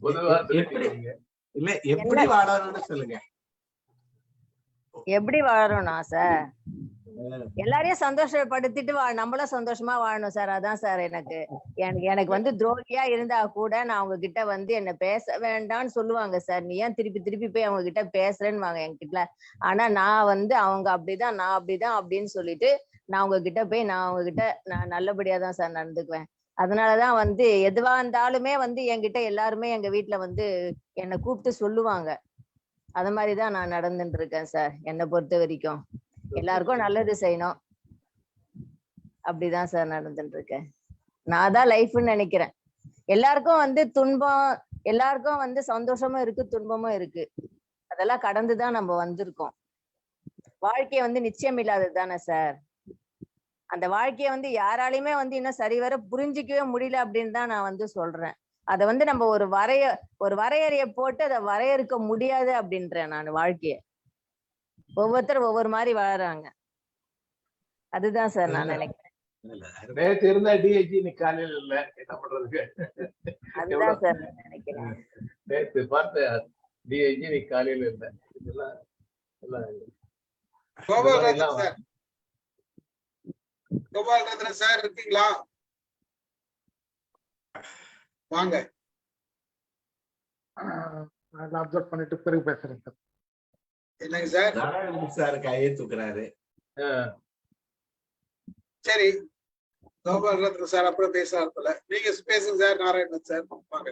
Speaker 5: பொதுவா
Speaker 2: இல்ல எப்படி வாழணும்னு சொல்லுங்க.
Speaker 7: எப்படி வாழறோம்னா சார், எல்லாரையும் சந்தோஷப்படுத்திட்டு நம்மளும் சந்தோஷமா வாழணும் சார். அதான் சார் எனக்கு வந்து துரோகியா இருந்தா கூட நான் அவங்க கிட்ட வந்து என்ன பேச வேண்டாம்னு சொல்லுவாங்க சார். நீ ஏன் திருப்பி போய் அவங்க கிட்ட பேசுறேன்னு வாங்க என்கிட்ட. ஆனா நான் வந்து அவங்க அப்படிதான், நான் அப்படிதான் அப்படின்னு சொல்லிட்டு நான் உங்ககிட்ட போய் நான் நல்லபடியா தான் சார் நடந்துக்குவேன். அதனாலதான் வந்து எதுவா இருந்தாலுமே வந்து என்கிட்ட எல்லாருமே எங்க வீட்டுல வந்து என்னை கூப்பிட்டு சொல்லுவாங்க. அது மாதிரிதான் நான் நடந்துட்டு இருக்கேன் சார். என்னை பொறுத்த வரைக்கும் எல்லாருக்கும் நல்லது செய்யணும், அப்படிதான் சார் நடந்துட்டு இருக்கேன். நான் தான் லைஃப்னு நினைக்கிறேன். எல்லாருக்கும் வந்து துன்பம், எல்லாருக்கும் வந்து சந்தோஷமும் இருக்கு, துன்பமும் இருக்கு. அதெல்லாம் கடந்துதான் நம்ம வந்திருக்கோம். வாழ்க்கைய வந்து நிச்சயம் இல்லாதது தானே சார். அந்த வாழ்க்கைய வந்து யாராலையுமே வந்து இன்னும் சரிவர புரிஞ்சிக்கவே முடியல அப்படின்னு தான் நான் வந்து சொல்றேன். அதை வந்து நம்ம ஒரு வரையறைய போட்டு அதை வரையறுக்க முடியாது அப்படின்றேன் நான். வாழ்க்கைய ஒவ்வொருத்தரும் ஒவ்வொரு மாதிரி வாழறாங்க. அதுதான் சார் நான் நினைக்கிறேன்.
Speaker 5: நேற்று இருந்த டிஐஜி இன்னைக்கு காலையில் இல்ல, என்ன பண்றதுக்கு?
Speaker 7: அதுதான் சார் நான் நினைக்கிறேன்.
Speaker 5: நேற்று பார்த்த டிஐஜி இன்னைக்கு காலையில இல்ல. இதெல்லாம்
Speaker 1: கோபால்ரத்ன சார் இருக்கீங்களா? வாங்க.
Speaker 8: அப்சர்வ் பண்ணிட்டு பிறகு பேசுறேன் சார்.
Speaker 1: என்னங்க சார்?
Speaker 2: நாராயணன் சார் கையை தூக்குறாரு.
Speaker 1: சரி, கோபால் ரத்ன சார் அப்புறம் பேசுறாரு போல. நீங்க பேசுங்க சார். நாராயணன் சார் வாங்க.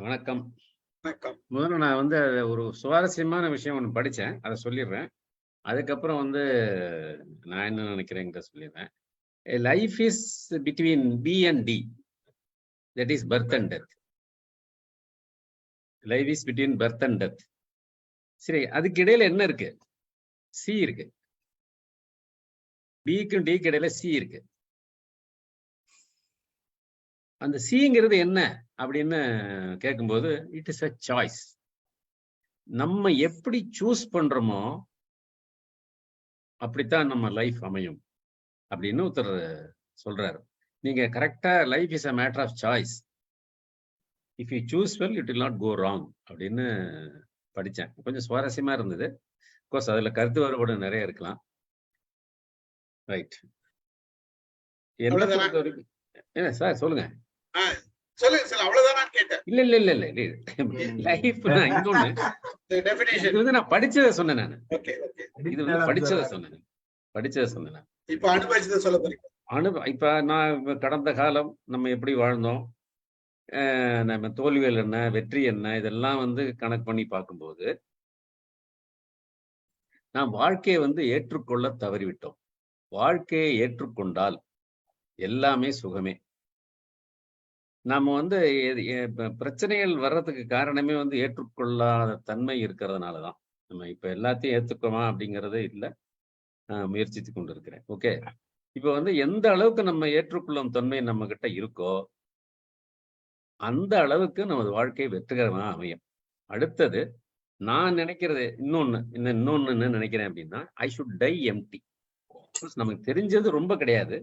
Speaker 4: வணக்கம்.
Speaker 1: வணக்கம்.
Speaker 4: முதல்ல நான் வந்து ஒரு சுவாரஸ்யமான விஷயம் ஒன்று படித்தேன், அதை சொல்லிடுறேன். அதுக்கப்புறம் வந்து நான் என்ன நினைக்கிறேங்கிறத சொல்லிடுறேன். Life is between B and D, that is birth and death. Life is between birth and death. சரி, அதுக்கு இடையில என்ன இருக்கு? சி இருக்கு. பிக்கும் டிக்கு இடையில சி இருக்கு. அந்த சிங்கிறது என்ன அப்படின்னு கேட்கும்போது இட் இஸ் அ சாய்ஸ். நம்ம எப்படி சூஸ் பண்றோமோ அப்படித்தான் நம்ம லைஃப் அமையும் அப்படின்னு ஒருத்தர் சொல்றாரு. நீங்க கரெக்டா life is a matter of choice. If you choose well it will not go wrong அப்படின்னு படித்தேன். கொஞ்சம் சுவாரஸ்யமா இருந்தது. கோர்ஸ் அதுல கருத்து வேறுபாடு நிறைய இருக்கலாம். ரைட். என்ன பொறுத்த வரைக்கும் என்ன சார் சொல்லுங்க.
Speaker 1: சொல்லுங்க சார். அவ்வளவுதான் கேட்டேன்.
Speaker 4: இல்ல இல்ல இல்ல இல்ல லைஃப் இன்னொன்னு இது வந்து நான் படிச்சதை சொன்னேன். நான் இது வந்து படிச்சதை சொன்னேன்.
Speaker 1: இப்ப அனுபவிச்சதை சொல்ல போறீங்க.
Speaker 4: இப்ப நான் கடந்த காலம் நம்ம எப்படி வாழ்ந்தோம், நம்ம தோல்விகள் என்ன, வெற்றி என்ன, இதெல்லாம் வந்து கணக்கு பண்ணி பார்க்கும்போது நாம் வாழ்க்கையை வந்து ஏற்றுக்கொள்ள தவறிவிட்டோம். வாழ்க்கையை ஏற்றுக்கொண்டால் எல்லாமே சுகமே. நாம வந்து பிரச்சனைகள் வர்றதுக்கு காரணமே வந்து ஏற்றுக்கொள்ளாத தன்மை இருக்கிறதுனாலதான். நம்ம இப்ப எல்லாத்தையும் ஏத்துக்கோமா அப்படிங்கறதே இல்லை. முயற்சித்து கொண்டு இருக்கிறேன். ஓகே, இப்ப வந்து எந்த அளவுக்கு நம்ம ஏற்றுக்கொள்ளும் தன்மை நம்ம கிட்ட இருக்கோ அந்த அளவுக்கு நமது வாழ்க்கை வெற்றிகரமாக அமையும். அடுத்தது நான் நினைக்கிறது இன்னொன்னு என்ன நினைக்கிறேன் அப்படின்னா, ஐ ஷுட் டை எம்டி. நமக்கு தெரிஞ்சது ரொம்ப கிடையாது,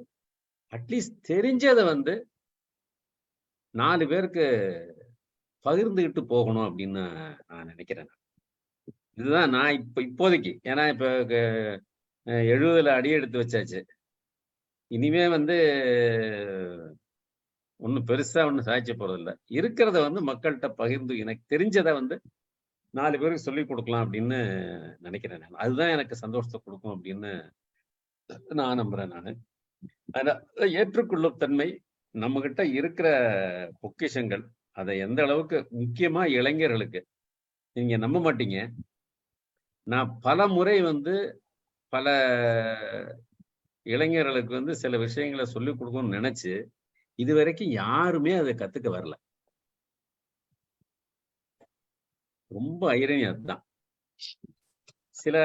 Speaker 4: அட்லீஸ்ட் தெரிஞ்சதை வந்து 4 பேருக்கு பகிர்ந்துகிட்டு போகணும் அப்படின்னு நான் நினைக்கிறேன். இதுதான் நான் இப்போதைக்கு, ஏன்னா இப்ப 70ல அடி எடுத்து வச்சாச்சு. இனிமே வந்து ஒன்னும் பெருசா ஒன்னும் சாதிச்ச போறதில்லை. இருக்கிறத வந்து மக்கள்கிட்ட பகிர்ந்து எனக்கு தெரிஞ்சதை வந்து 4 பேருக்கு சொல்லி கொடுக்கலாம் அப்படின்னு நினைக்கிறேன். நான் அதுதான் எனக்கு சந்தோஷத்தை கொடுக்கும் அப்படின்னு நான் நம்புறேன். நான் ஏற்றுக்கொள்ளும் தன்மை நம்ம கிட்ட இருக்கிற பொக்கிஷங்கள், அதை எந்த அளவுக்கு முக்கியமா இளைஞர்களுக்கு, நீங்க நம்ப மாட்டீங்க, நான் பல முறை வந்து பல இளைஞர்களுக்கு வந்து சில விஷயங்களை சொல்லிக் கொடுக்கணும்னு நினைச்சு இது வரைக்கும் யாருமே அதை கத்துக்க வரல. ரொம்ப ஐரணி அதுதான். சில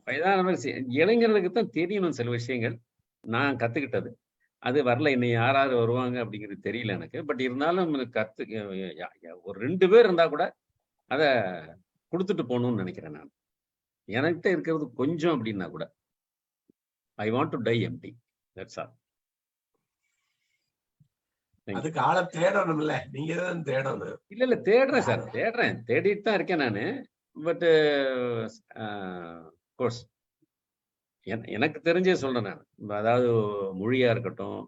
Speaker 4: வயதானவர் இளைஞர்களுக்கு தான் தெரியணும் சில விஷயங்கள். நான் கத்துக்கிட்டது அது வரல. இன்னும் யாராவது வருவாங்க அப்படிங்கிறது தெரியல எனக்கு. பட் இருந்தாலும் ஒரு 2 பேர் இருந்தா கூட அதை கொடுத்துட்டு போகணும்னு நினைக்கிறேன். நான் என்கிட்ட இருக்கிறது கொஞ்சம் அப்படின்னா கூட I want to die empty. That's all.
Speaker 2: அதுக்கு ஆளை தேடணும்ல, நீங்க தான் தேடணும்.
Speaker 4: இல்ல தேடுறேன் சார், தேடிட்டு தான் இருக்கேன் நானு. பட் கோர்ஸ் எனக்கு தெரிஞ்சே சொல்றேன் நான். அதாவது மொழியா இருக்கட்டும்,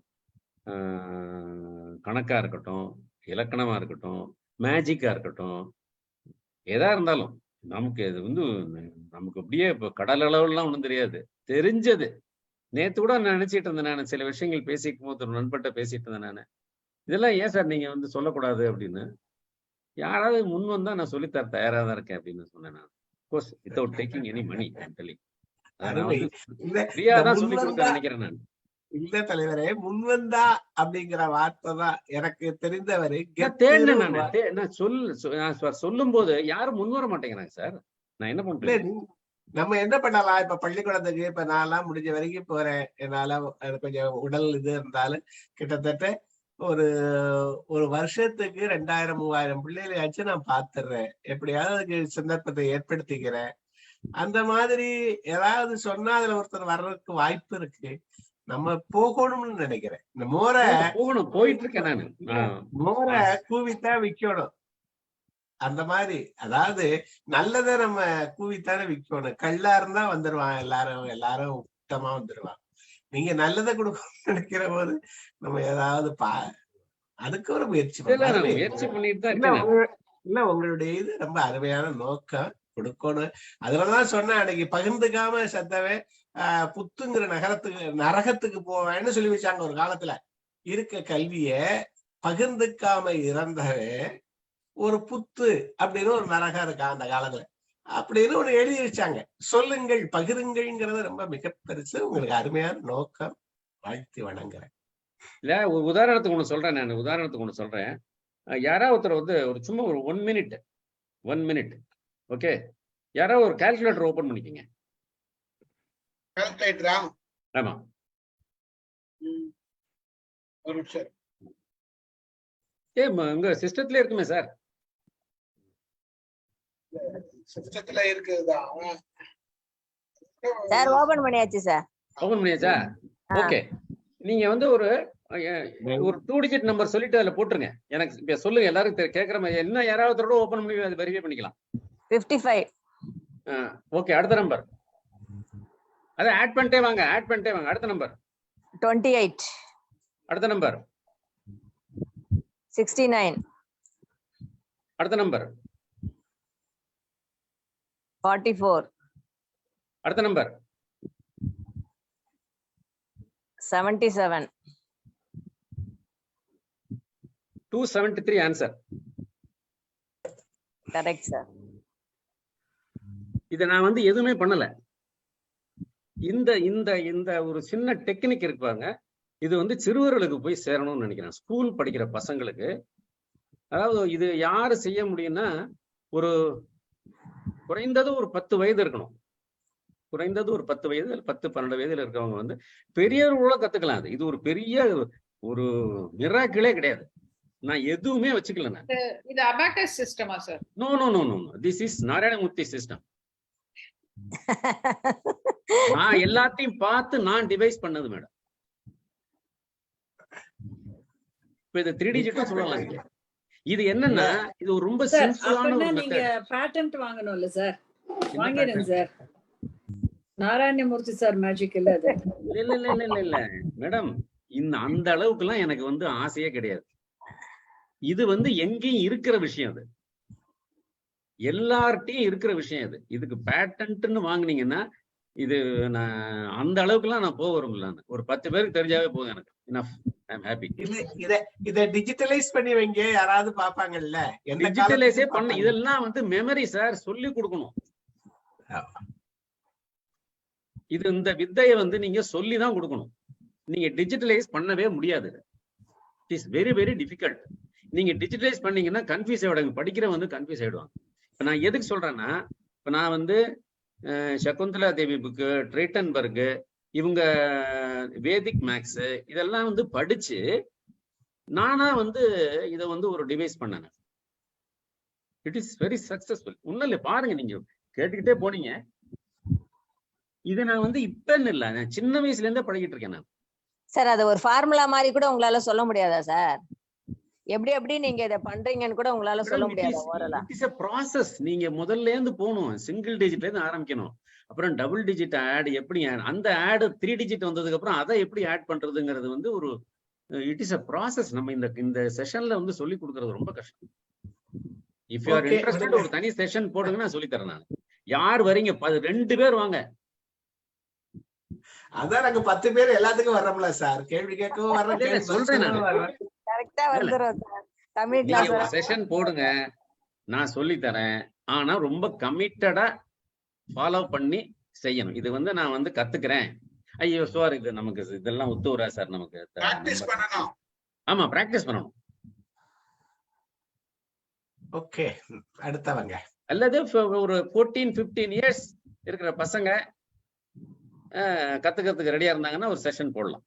Speaker 4: கணக்கா இருக்கட்டும், இலக்கணமா இருக்கட்டும், மேஜிக்கா இருக்கட்டும், எதா இருந்தாலும் நமக்கு இது வந்து நமக்கு அப்படியே இப்போ கடல் அளவுலாம் ஒன்றும் தெரியாது. தெரிஞ்சது நேத்து கூட நான் நினைச்சிட்டு இருந்தேன். நான் சில விஷயங்கள் பேசிக்கும் போது ஒரு நண்பர்கிட்ட பேசிட்டு இருந்தேன். நான் இதெல்லாம் ஏன் சார் நீங்க வந்து சொல்லக்கூடாது அப்படின்னு, யாராவது முன் வந்தா நான் சொல்லித்தர தயாரா தான் இருக்கேன் அப்படின்னு சொன்னேன். நான் course without taking any money telling சொல்லி கொடுக்க நினைக்கிறேன். நான்
Speaker 2: இல்ல தலைவரே, முன்வந்தா அப்படிங்கிற வார்த்தை தான் எனக்கு தெரிந்தவரை
Speaker 4: நான் சொல்லும் போது யாரும் முன் வர மாட்டேங்கிறாங்க சார். நான் என்ன பண்றேன்,
Speaker 2: நம்ம என்ன பண்ணலாம்? இப்ப பள்ளிக்கூடத்துக்கு இப்ப நான்லாம் முடிஞ்ச வரைக்கும் போறேன். என்னால கொஞ்சம் உடல் இது இருந்தாலும் கிட்டத்தட்ட ஒரு வருஷத்துக்கு 2000-3000 பிள்ளைகளையாச்சும் நான் பாத்துடுறேன். எப்படியாவது அதுக்கு சந்தர்ப்பத்தை ஏற்படுத்திக்கிறேன். அந்த மாதிரி ஏதாவது சொன்னா அதுல ஒருத்தர் வர்றதுக்கு வாய்ப்பு இருக்கு. நம்ம போகணும்னு நினைக்கிறேன். இந்த
Speaker 4: போயிட்டு இருக்கேன்.
Speaker 2: மோரை கூவித்தான் விக்கணும். அந்த மாதிரி, அதாவது நல்லதை நம்ம கூவித்தானே விக்கணும். கல்லா இருந்தா வந்துருவான், எல்லாரும் உத்தமா வந்துருவான். நீங்க நல்லதை கொடுக்கணும்னு நினைக்கிற போது நம்ம ஏதாவது அதுக்கு ஒரு முயற்சி
Speaker 4: பண்ணிட்டு தான் இருக்கேன்.
Speaker 2: இல்ல உங்களுடைய இது ரொம்ப அருமையான நோக்கம் கொடுக்கணும். அதுலதான் சொன்னேன் அன்னைக்கு பகிர்ந்துக்காம சத்தவே புத்துங்கிற நரகத்துக்கு போவேன்னு சொல்லி வச்சாங்க ஒரு காலத்துல. இருக்க கல்விய பகிர்ந்துக்காம இறந்தவன் ஒரு புத்து அப்படின்னு ஒரு நரகம் இருக்கா அந்த காலத்துல அப்படின்னு ஒண்ணு எழுதி வச்சாங்க. சொல்லுங்கள், பகிருங்கள்ங்கிறது ரொம்ப மிக பெருசு. உங்களுக்கு அருமையான நோக்கம், வாழ்த்தி வணங்குறேன்.
Speaker 4: இல்ல ஒரு உதாரணத்துக்கு ஒண்ணு சொல்றேன். யாராவது ஒருத்தர் வந்து ஒரு சும்மா ஒரு 1 மினிட் ஓகே, யாராவது ஒரு கால்குலேட்டர் ஓபன் பண்ணிக்கங்க.
Speaker 1: கால்குலேட்டரா?
Speaker 4: ஆமா,
Speaker 1: ஒரு நிமிஷம்.
Speaker 4: உங்க சிஸ்டத்துல இருக்குமே சார்.
Speaker 1: சிஸ்டத்துல இருக்குதான்
Speaker 7: சார். ஓபன் பண்ணியாச்சு சார்.
Speaker 4: ஓபன் பண்ணியாச்சா? ஓகே, நீங்க வந்து ஒரு 2 டிஜிட் நம்பர் சொல்லிட்டு அதுல போட்டுருங்க. எனக்கு இப்ப சொல்லுங்க, எல்லாரும் கேக்குற மாதிரி. என்ன யாராவது ஓபன் பண்ணி அதை வெரிஃபை பண்ணிக்கலாம்.
Speaker 7: 55.
Speaker 4: ஓகே, அடுத்த நம்பர் அதை ஆட் பண்ணிட்டே வாங்க. அடுத்த நம்பர்
Speaker 7: 28.
Speaker 4: அடுத்த நம்பர்
Speaker 7: 69.
Speaker 4: அடுத்த நம்பர்
Speaker 7: 44.
Speaker 4: அடுத்த நம்பர்
Speaker 7: 77.
Speaker 4: 273 ஆன்சர்.
Speaker 7: Correct sir.
Speaker 4: இத நான் வந்து எதுவுமே பண்ணல. இந்த இந்த இந்த ஒரு சின்ன டெக்னிக் இருக்கு பாருங்க, இது வந்து சிறுவர்களுக்கு போய் சேரணும்னு நினைக்கிறேன். ஸ்கூல் படிக்கிற பசங்களுக்கு. அதாவது இது யாரு செய்ய முடியும்னா, ஒரு குறைந்தது ஒரு 10 வயது இருக்கணும். குறைந்தது ஒரு 10 வயது 10-12 வயதுல இருக்கவங்க வந்து பெரியவர்களோட கத்துக்கலாம். இது ஒரு பெரிய ஒரு மிராக்கிளே கிடையாது. நான் எதுவுமே வச்சுக்கல. நான்
Speaker 3: இது அபாகஸ் சிஸ்டமா sir?
Speaker 4: No no no no, this is Narayanamurthy system. நான் எல்லாத்தையும் பார்த்து நான் டிவைஸ் பண்ணது மேடம். இப்ப இது 3 டிஜிட்டும் சொல்லலாம். இது என்னன்னா, இது ஒரு ரொம்ப சிம்பிளான ஒரு
Speaker 8: நீங்க பேட்டன்ட் வாங்கணும்ல சார்? வாங்கிடுங்க சார். நாராயணமூர்த்தி சார் மேஜிக் இல்ல அது.
Speaker 4: இல்ல மேடம், அந்த அளவுக்கு எல்லாம் எனக்கு வந்து ஆசையே கிடையாது. இது வந்து எங்கேயும் இருக்கிற விஷயம். அது எல்லார்ட்டையும் இருக்கிற விஷயம். இது இதுக்கு பேட்டன்ட்னு வாங்குனீங்கன்னா, இது நான் அந்த அளவுக்கு எல்லாம் நான் போக வரும்ல. ஒரு 10 பேருக்கு தெரிஞ்சாவே போதும் எனக்கு. enough, I am happy.
Speaker 2: இத டிஜிட்டலைஸ் பண்ணி வைங்க, யாராவது பாப்பாங்கல்ல.
Speaker 4: டிஜிட்டலைஸே பண்ண, இதெல்லாம் வந்து மெமரி சார், சொல்லி கொடுக்கணும். இது இந்த வித்தையை வந்து நீங்க சொல்லிதான் கொடுக்கணும். நீங்க டிஜிட்டலைஸ் பண்ணவே முடியாது. It is very very difficult. நீங்க டிஜிட்டலைஸ் பண்ணீங்கன்னா கன்ஃபியூஸ் ஆயிடுவாங்க, படிக்கிறவங்க வந்து கன்ஃபியூஸ் ஆயிடுவாங்க. இப்ப நான் எதுக்கு சொல்றேன்னா, இப்ப நான் வந்து சகுந்தலா தேவி புக்கு, ட்ரைட்டன்பர்க், இவங்க வேதிக் மேக்ஸ், இதெல்லாம் வந்து படிச்சு நானா வந்து இதை வந்து ஒரு டிவைஸ் பண்ணேன். It is very successful. ஒன்னும் இல்லை, பாருங்க, நீங்க கேட்டுக்கிட்டே போனீங்க. இதை நான் வந்து இப்பன்னு இல்லை, நான் சின்ன வயசுல இருந்தே பழகிட்டு இருக்கேன் நான்.
Speaker 7: சார், அது ஒரு ஃபார்முலா மாதிரி கூட உங்களால சொல்ல முடியாதா சார்? எப்படி நீங்க இதை பண்றீங்கன்னு கூட உங்களால சொல்ல முடியாதா? ஓரலா
Speaker 4: இட் இஸ் a process. நீங்க முதல்ல இருந்து போகணும், சிங்கிள் டிஜிட்ல இருந்து ஆரம்பிக்கணும். அப்புறம் டபுள் டிஜிட் ஆட் எப்படி, அந்த ஆட் 3 டிஜிட் வந்ததுக்கு அப்புறம் அதை எப்படி ஆட் பண்றதுங்கிறது வந்து ஒரு இட் இஸ் a process. நம்ம இந்த செஷன்ல வந்து சொல்லி கொடுக்கறது ரொம்ப கஷ்டம். இஃப் யூ ஆர் இன்ட்ரெஸ்டட், ஒரு தனி செஷன் போடுங்க, நான் சொல்லி தரேன். நான் யார் வரீங்க? 2 பேர் வாங்க.
Speaker 2: அதான் நாங்க 10 பேர் எல்லாத்துக்கும் வர்றோம்ல சார், கேள்வி கேட்கவும் வர்றேன்.
Speaker 4: சொல்றேன் நான்.
Speaker 7: கரெக்ட்டா வந்துரும் சார். தமிழ் கிளாஸ்
Speaker 4: ஒரு செஷன் போடுங்க, நான் சொல்லி தரேன். ஆனா ரொம்ப கமிட்டடா ஃபாலோ பண்ணி செய்யணும். இது வந்து நான் வந்து கத்துக்கிறேன், ஐயோ சார் இது நமக்கு இதெல்லாம் ஒத்து வரா சார், நமக்கு
Speaker 1: பிராக்டிஸ் பண்ணணும்.
Speaker 4: ஆமா, பிராக்டிஸ் பண்ணணும்.
Speaker 2: ஓகே, அடுத்தவங்க.
Speaker 4: அல்லது ஒரு 14-15 இயர்ஸ் இருக்கிற பசங்க கத்துக்கிறதுக்கு ரெடியா இருந்தாங்கன்னா ஒரு செஷன் போடலாம்.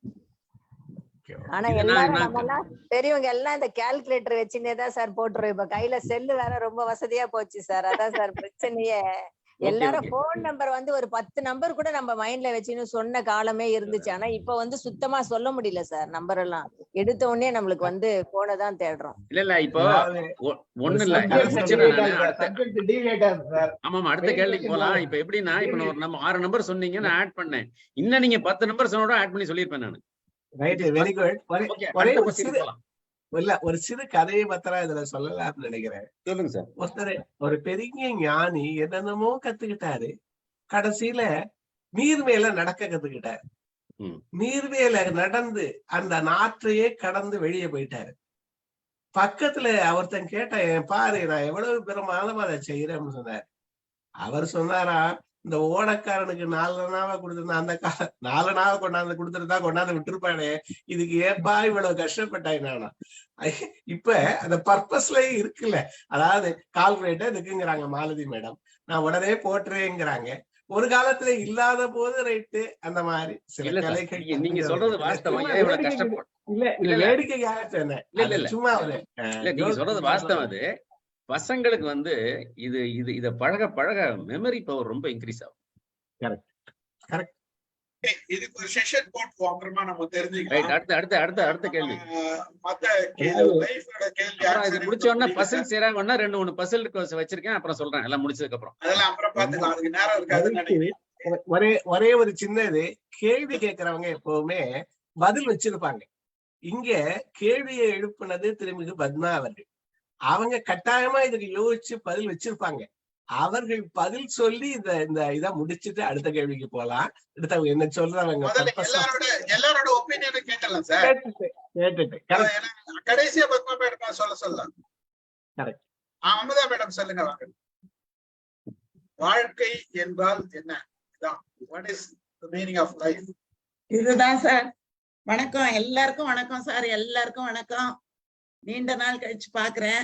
Speaker 7: ஆனா எல்லாரும் நம்ம எல்லாம் பெரியவங்க எல்லாம் இந்த கால்குலேட்டர் வச்சுன்னே தான் சார் போட்டுருவோம். இப்ப கையில செல்லு வேற ரொம்ப வசதியா போச்சு சார். அதான் சார் பிரச்சனையே. எல்லாரும் போன் நம்பர் வந்து ஒரு 10 நம்பர் கூட நம்ம மைண்ட்ல வச்சுன்னு சொன்ன காலமே இருந்துச்சு. ஆனா இப்ப வந்து சுத்தமா சொல்ல முடியல சார். நம்பர் எல்லாம் எடுத்த உடனே நம்மளுக்கு வந்து போனை தான் தேடுறோம்.
Speaker 4: இல்ல இப்போ ஒண்ணு இல்ல. ஆமா, அடுத்த கேள்விக்கு போலாம். இப்ப எப்படின்னா, இப்ப ஒரு நம்ம 6 நம்பர் சொன்னீங்க, நான் ஆட் பண்ணேன். இன்னும் நீங்க 10 நம்பர் சொன்னோட ஆட் பண்ணி சொல்லிருப்பேன் நான்.
Speaker 2: Right, very good. இல்ல ஒரு சிறு கதையை பத்திரம் இதுல சொல்லலாம்னு நினைக்கிறேன்.
Speaker 4: சொல்லுங்க சார்.
Speaker 2: ஒருத்தர் ஒரு பெரிய ஞானி என்னென்னமோ கத்துக்கிட்டாரு. கடைசியில நீர் மேல நடக்க கத்துக்கிட்டாரு. நீர் மேல நடந்து அந்த நாற்றையே கடந்து வெளியே போயிட்டாரு. பக்கத்துல ஒருத்தன் கேட்டேன், பாரு நான் எவ்வளவு பிரமாதமா அதை செய்யறேன்னு சொன்னாரு. அவர் சொன்னாரா, இந்த ஓடக்காரனுக்கு 4 நாவா கொடுத்திருந்தா அந்த 4 நாவா கொண்டாந்து கொடுத்துருந்தா கொண்டாந்து விட்டுருப்பானே, இதுக்கு ஏப்பா இவ்வளவு கஷ்டப்பட்டாய் நானா. இப்ப அந்த பர்பஸ்ல இருக்குல்ல, அதாவது கால்குலேட்டர் இருக்குங்கிறாங்க மாலதி மேடம், நான் உடனே போட்டுறேங்கிறாங்க. ஒரு காலத்துல இல்லாத போது ரைட்டு அந்த மாதிரி சில கலைகள்.
Speaker 4: நீங்க சொல்றது வாஸ்தவம்.
Speaker 2: இல்ல வேடிக்கையாக சொன்னேன். சும்மா
Speaker 4: நீங்க சொல்றது வாஸ்தவம். அது பசங்களுக்கு வந்து இத பழக பழக மெமரி பவர் ரொம்ப இன்க்ரீஸ் ஆகும்.
Speaker 2: Correct correct.
Speaker 1: இதுக்கு ஒரு செஷன் போட்டுவோம், அப்புறமா நம்ம தெரிஞ்சுக்கலாம்.
Speaker 4: அடுத்த கேள்வி.
Speaker 1: மத்த லைஃபோட கேள்வி
Speaker 4: இது முடிச்ச உடனே பசில் செய்றாங்கன்னா 2-3 பசில் வச்சிருக்கேன், அப்புறம் சொல்றேன் எல்லாம் முடிச்சதுக்கு அப்புறம்.
Speaker 1: அதெல்லாம் அப்புறம் பாத்துக்கலாம், அதுக்கு நேரம் இருக்காதுன்னு நினைக்கிறேன்.
Speaker 2: ஒரே ஒரு சின்ன இது, கேள்வி கேட்கறவங்க எப்பவுமே பதில் வச்சிருப்பாங்க. இங்க கேள்வியை எழுப்புனது திருமிகு பத்மா அவர்கள். அவங்க கட்டாயமா இதுக்கு யோசிச்சு பதில் வச்சிருப்பாங்க. அவர்கள் பதில் சொல்லி இத முடிச்சுட்டு அடுத்த கேள்விக்கு போலாம். அடுத்தவங்க என்ன சொல்றாங்க
Speaker 1: எல்லாரோட ஒப்பீனியனை கேட்கலாம் சார்.
Speaker 2: கேட்டுட்டு
Speaker 1: கடைசியா பத்மா மேடம் சொல்ல சொல்லலாம்.
Speaker 2: கரெக்ட்.
Speaker 1: அமுதா மேடம் சொல்லுங்க. வாங்க. வாழ்க்கை என்றால் என்ன? What is the meaning of life?
Speaker 9: இதுதான் சார். வணக்கம் எல்லாருக்கும். வணக்கம் சார், எல்லாருக்கும் வணக்கம். நீண்ட நாள் கழிச்சு பாக்குறேன்.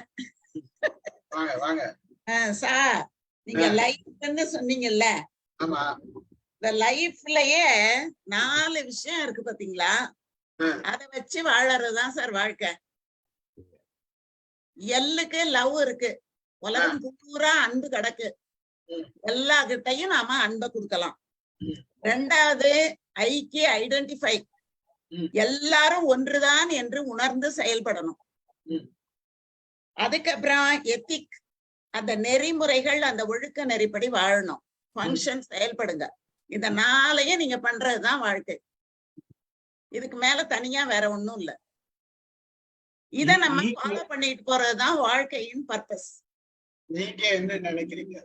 Speaker 1: வாங்க வாங்க.
Speaker 9: சார், நீங்க லைஃப்னு சொன்னீங்கல்ல,
Speaker 1: ஆமா.
Speaker 9: இந்த லைஃப்லயே 4 விஷயம் இருக்கு பாத்தீங்களா, அத வச்சு வாழறதுதான் சார் வாழ்க்கை. எல்லுக்கு லவ் இருக்கு, உலகம் பூரா அன்பு கிடக்கு, எல்லா கிட்டையும் நாம அன்பை கொடுக்கலாம். 2வது ஐக்கிய ஐடென்டிஃபை, எல்லாரும் ஒன்றுதான் என்று உணர்ந்து செயல்படணும். அதுக்கப்புறம் எத்திக், அந்த நெறிமுறைகள், அந்த ஒழுக்க நெறிப்படி வாழணும், ஃபங்க்ஷன் செயல்படுங்க. இந்த 4ஐயும் நீங்க பண்றதுதான் வாழ்க்கை. இதுக்கு மேல தனியா வேற ஒண்ணும் இல்ல. இத நம்ம ஃபாலோ பண்ணிட்டு போறதுதான் வாழ்க்கையின் பர்பஸ்.
Speaker 1: நீங்க என்ன நினைக்கிறீங்க?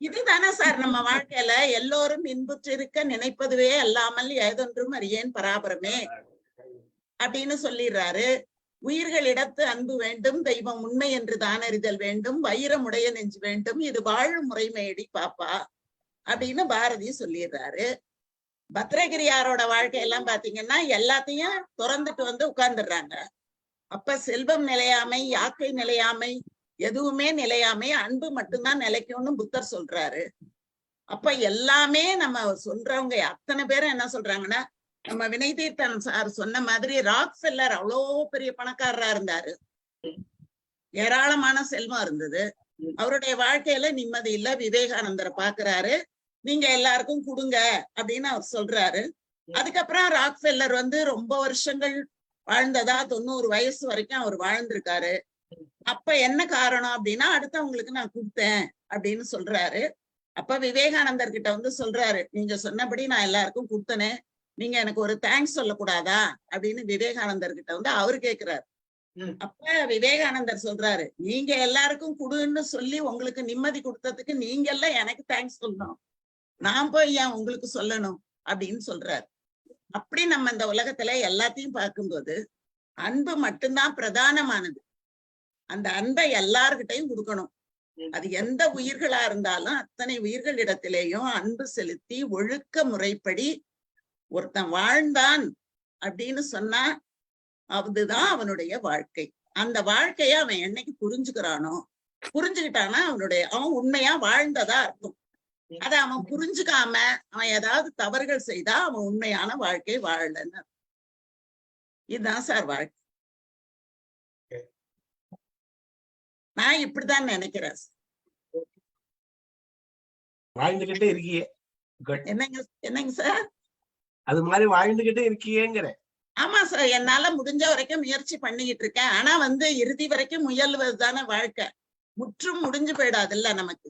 Speaker 9: இதுதானே சார் நம்ம வாழ்க்கையில எல்லோரும் இன்புற்றிருக்க நினைப்பதுவே அல்லாமல் ஏதொன்றும் அறியேன் பராபரமே அப்படின்னு சொல்லிடுறாரு. உயிர்களிடத்து அன்பு வேண்டும், தெய்வம் உண்மை என்று தானறிதல் வேண்டும், வைரமுடைய நெஞ்சு வேண்டும், இது வாழும் முறைமையடி பாப்பா அப்படின்னு பாரதி சொல்லிடுறாரு. பத்ரகிரியாரோட வாழ்க்கையெல்லாம் பாத்தீங்கன்னா எல்லாத்தையும் திறந்துட்டு வந்து உட்கார்ந்துடுறாங்க. அப்ப செல்வம் நிலையாமை, யாக்கை நிலையாமை, எதுவுமே நிலையாமை, அன்பு மட்டும்தான் நிலைக்கும்னு புத்தர் சொல்றாரு. அப்ப எல்லாமே நம்ம சொல்றவங்க அத்தனை பேரும் என்ன சொல்றாங்கன்னா, நம்ம வினய் தீர்த்தன் சார் சொன்ன மாதிரி ராக்ஃபெல்லர் அவ்வளோ பெரிய பணக்காரரா இருந்தாரு, ஏராளமான செல்வம் இருந்தது, அவருடைய வாழ்க்கையில நிம்மதி இல்ல. விவேகானந்தரை பாக்குறாரு, நீங்க எல்லாருக்கும் கொடுங்க அப்படின்னு அவர் சொல்றாரு. அதுக்கப்புறம் ராக்ஃபெல்லர் வந்து ரொம்ப வருஷங்கள் வாழ்ந்ததா, 90 வயசு வரைக்கும் அவர் வாழ்ந்திருக்காரு. அப்ப என்ன காரணம் அப்படின்னா, அடுத்தவங்களுக்கு நான் கொடுத்தேன் அப்படின்னு சொல்றாரு. அப்ப விவேகானந்தர் கிட்ட வந்து சொல்றாரு, நீங்க சொன்னபடி நான் எல்லாருக்கும் கொடுத்தனே, நீங்க எனக்கு ஒரு தேங்க்ஸ் சொல்லக்கூடாதா அப்படின்னு விவேகானந்தர் கிட்ட வந்து அவரு கேக்குறாரு. அப்ப விவேகானந்தர் சொல்றாரு, நீங்க எல்லாருக்கும் கொடுன்னு சொல்லி உங்களுக்கு நிம்மதி கொடுத்ததுக்கு நீங்க எல்லாம் எனக்கு தேங்க்ஸ் சொல்லணும், நான் போய் ஏன் உங்களுக்கு சொல்லணும் அப்படின்னு சொல்றாரு. அப்படி நம்ம இந்த உலகத்துல எல்லாத்தையும் பார்க்கும்போது அன்பு மட்டும்தான் பிரதானமானது. அந்த அன்பை எல்லார்கிட்டையும் கொடுக்கணும். அது எந்த உயிர்களா இருந்தாலும் அத்தனை உயிர்களிடத்திலேயும் அன்பு செலுத்தி ஒழுக்க முறைப்படி ஒருத்தன் வாழ்ந்தான் அப்படின்னு சொன்னா அதுதான் அவனுடைய வாழ்க்கை. அந்த வாழ்க்கைய அவன் என்னைக்கு புரிஞ்சுக்கிறானோ, புரிஞ்சுக்கிட்டானா அவன் உண்மையா வாழ்ந்ததா அர்த்தம். அத அவன் புரிஞ்சுக்காம அவன் ஏதாவது தவறுகள் செய்தா அவன் உண்மையான வாழ்க்கை வாழலன்னு. இதுதான் சார் வாழ்க்கை. நான் இப்படிதான் நினைக்கிறேன்.
Speaker 2: வாழ்ந்துகிட்டே இருக்கியே.
Speaker 9: என்னங்க சார்?
Speaker 2: அது மாதிரி வாழ்ந்துகிட்டே இருக்கியேங்கிற.
Speaker 9: ஆமா சார், என்னால முடிஞ்ச வரைக்கும் முயற்சி பண்ணிக்கிட்டு இருக்கேன். ஆனா வந்து இறுதி வரைக்கும் முயல்வது தானே வாழ்க்கை. முற்றும் முடிஞ்சு போயிடாதுல்ல நமக்கு.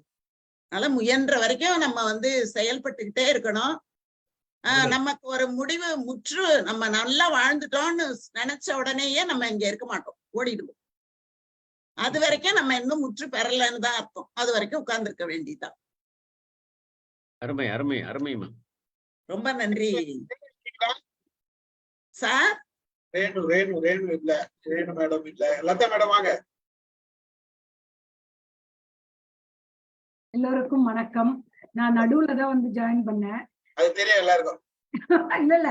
Speaker 9: அதனால முயன்ற வரைக்கும் நம்ம வந்து செயல்பட்டுக்கிட்டே இருக்கணும். நமக்கு ஒரு முடிவு முற்று நம்ம நல்லா வாழ்ந்துட்டோம்னு நினைச்ச உடனேயே நம்ம இங்க இருக்க மாட்டோம், ஓடிடுவோம். அது வரைக்கும் நம்ம இன்னும் முற்று பெறலன்னு தான் அர்த்தம். அது வரைக்கும் உட்கார்ந்து இருக்க வேண்டியதுதான்.
Speaker 4: அருமை அருமை அருமைமா.
Speaker 9: ரொம்ப நன்றி சார்.
Speaker 1: ரேணு ரேணு ரேணு இல்ல, ரேணு மேடம் இல்ல, லதா மேடம் வாங்க.
Speaker 10: எல்லோருக்கும் வணக்கம். நான் நடுவுல தான் வந்து ஜாயின் பண்ணேன்.
Speaker 1: அது தெரியும் எல்லாருக்கும்.
Speaker 10: இல்ல இல்ல,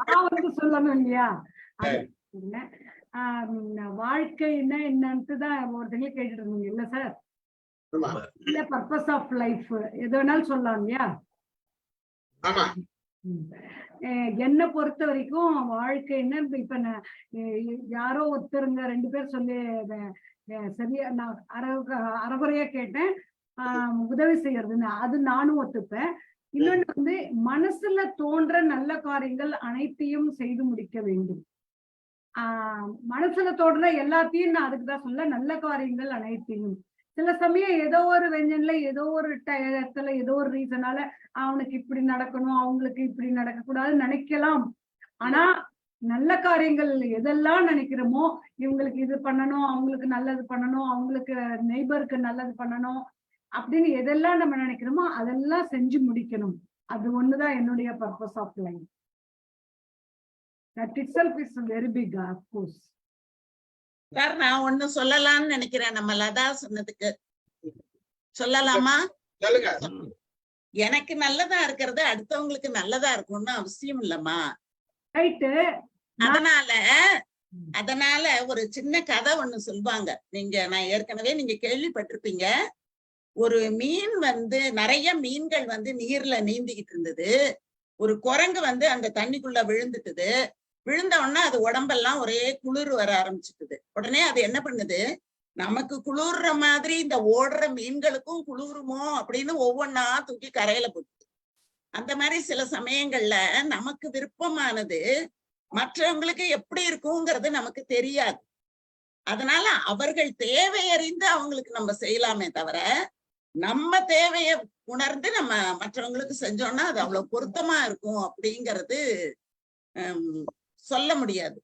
Speaker 10: நான் வந்து சொல்லணும் இல்லையா, வாழ்க்கைன்னா என்னன்ட்டு தான் ஒருத்தங்க கேட்டுட்டு இருந்தீங்க இல்ல சார்? இல்ல பர்பஸ் ஆஃப் லைஃப் எது வேணாலும் சொல்லலாம் இல்லையா? என்னை பொறுத்த வரைக்கும் வாழ்க்கைன்னா இப்ப யாரோ ஒருத்தருங்க 2 பேர் சொல்லி சரியா நான் அறகுறையா கேட்டேன், உதவி செய்யறதுன்னு. அது நானும் ஒத்துப்பேன். இன்னொன்னு வந்து மனசுல தோன்ற நல்ல காரியங்கள் அனைத்தையும் செய்து முடிக்க வேண்டும். மனசுல தோன்ற எல்லாத்தையும் நான் அதுக்குதான் சொல்ல, நல்ல காரியங்கள் அனைத்தையும். சில சமயம் ஏதோ ஒரு வெஞ்சன்ல ஏதோ ஒரு டயத்துல ஏதோ ஒரு ரீசனால அவனுக்கு இப்படி நடக்கணும், அவங்களுக்கு இப்படி நடக்க கூடாதுன்னு நினைக்கலாம். ஆனா நல்ல காரியங்கள் எதெல்லாம் நினைக்கிறோமோ, இவங்களுக்கு இது பண்ணணும், அவங்களுக்கு நல்லது பண்ணணும், அவங்களுக்கு நெய்பருக்கு நல்லது பண்ணணும் அப்படின்னு எதெல்லாம் நம்ம நினைக்கிறோமோ அதெல்லாம் செஞ்சு முடிக்கணும். அது ஒண்ணுதான் என்னுடைய purpose of life. That itself is very big, of course.
Speaker 9: Sir நான் ஒண்ணு சொல்லலாம்னு நினைக்கிறேன். நம்ம லதா சொன்னதுக்கு சொல்லலாமா? எனக்கு நல்லதா இருக்கிறது அடுத்தவங்களுக்கு நல்லதா இருக்கும்னு அவசியம் இல்லம்மா. அதனால ஒரு சின்ன கதை ஒண்ணு சொல்லுவாங்க. நான் ஏற்கனவே நீங்க கேள்விப்பட்டிருப்பீங்க. ஒரு மீன் வந்து நிறைய மீன்கள் வந்து நீர்ல நீந்திக்கிட்டு இருந்தது. ஒரு குரங்கு வந்து அந்த தண்ணிக்குள்ள விழுந்துட்டுது. விழுந்த உடனே அது உடம்பெல்லாம் ஒரே குளிர் வர ஆரம்பிச்சுட்டுது. உடனே அது என்ன பண்ணுது, நமக்கு குளிர்ற மாதிரி இந்த ஓடுற மீன்களுக்கும் குளிருமோ அப்படின்னு ஒவ்வொன்னா தூக்கி கரையில போட்டு. அந்த மாதிரி சில சமயங்கள்ல நமக்கு விருப்பமானது மற்றவங்களுக்கு எப்படி இருக்குங்கிறது நமக்கு தெரியாது. அதனால அவர்கள் தேவையறிந்து அவங்களுக்கு நம்ம செய்யலாமே தவிர, நம்ம தேவையை உணர்ந்து நம்ம மற்றவங்களுக்கு செஞ்சோம்னா அது அவ்வளவு பொருத்தமா இருக்கும் அப்படிங்கிறது சொல்ல முடியாது.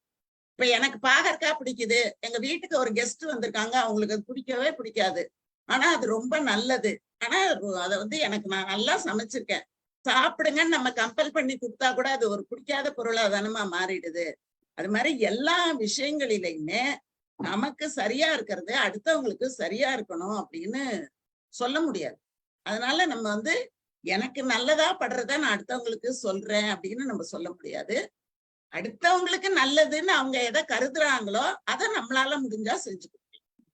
Speaker 9: இப்ப எனக்கு பாகற்காய் பிடிக்குது, எங்க வீட்டுக்கு ஒரு கெஸ்ட் வந்திருக்காங்க, அவங்களுக்கு அது பிடிக்கவே பிடிக்காது. ஆனா அது ரொம்ப நல்லது. ஆனா அதை வந்து எனக்கு நான் நல்லா சமைச்சிருக்கேன், சாப்பிடுங்கன்னு நம்ம கம்பல் பண்ணி கொடுத்தா கூட அது ஒரு பிடிக்காத பொருளா தானமா மாறிடுது. அது மாதிரி எல்லா விஷயங்களிலையுமே நமக்கு சரியா இருக்கிறது அடுத்தவங்களுக்கு சரியா இருக்கணும் அப்படின்னு சொல்ல முடியாது. அதனால நம்ம வந்து எனக்கு நல்லதா படுறத நான் அடுத்தவங்களுக்கு சொல்றேன் அப்படின்னு நம்ம சொல்ல முடியாது. அடுத்தவங்களுக்கு நல்லதுன்னு அவங்க எதை கருதுறாங்களோ அதை நம்மளால முடிஞ்சா செஞ்சு கொடுக்கணும்.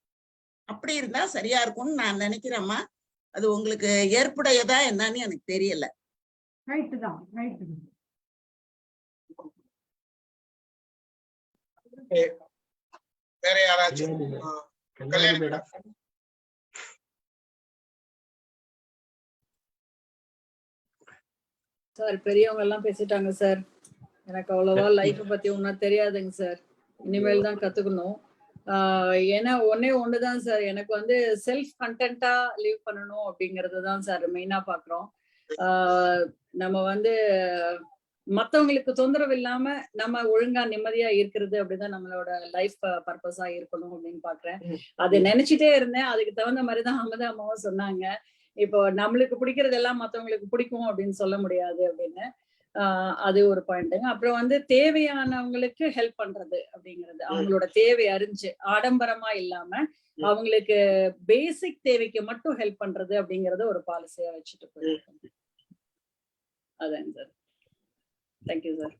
Speaker 9: அப்படி இருந்தா சரியா இருக்கும்னு நான் நினைக்கிறேம்மா. அது உங்களுக்கு ஏற்புடையதா என்னன்னு எனக்கு தெரியல.
Speaker 1: வேற யாராச்சும்?
Speaker 8: சார் பெரியவங்க எல்லாம் பேசிட்டாங்க சார். எனக்கு அவ்வளவா லைஃப் பத்தி ஒன்னும் தெரியாதுங்க சார். இனிமேல் தான் கத்துக்கணும். ஏன்னா ஒண்ணுதான் சார், எனக்கு வந்து செல்ஃப் கண்டென்ட்டா லீவ் பண்ணணும் அப்படிங்கறது தான் சார் மெயினா பாக்குறோம். நம்ம வந்து மத்தவங்களுக்கு தொந்தரவு இல்லாம நம்ம ஒழுங்கா நிம்மதியா இருக்கிறது அப்படிதான் நம்மளோட லைஃப் பர்பஸா இருக்கணும் அப்படின்னு பாக்குறேன். அது நினைச்சிட்டே இருந்தேன். அதுக்கு தகுந்த மாதிரிதான் அமுதா அம்மாவும் சொன்னாங்க, இப்போ நம்மளுக்கு பிடிக்கிறது எல்லாம் மத்தவங்களுக்கு பிடிக்கும் அப்படின்னு சொல்ல முடியாது அப்படின்னு. அது ஒரு பாயிண்ட்டுங்க. அப்புறம் வந்து தேவையானவங்களுக்கு ஹெல்ப் பண்றது அப்படிங்கிறது, அவங்களோட தேவை அறிஞ்சு ஆடம்பரமா இல்லாம அவங்களுக்கு பேசிக் தேவைக்கு மட்டும் ஹெல்ப் பண்றது அப்படிங்கறத ஒரு பாலிசியா வச்சுட்டு போயிருக்கோம். அதாங்க சார். Thank you sir.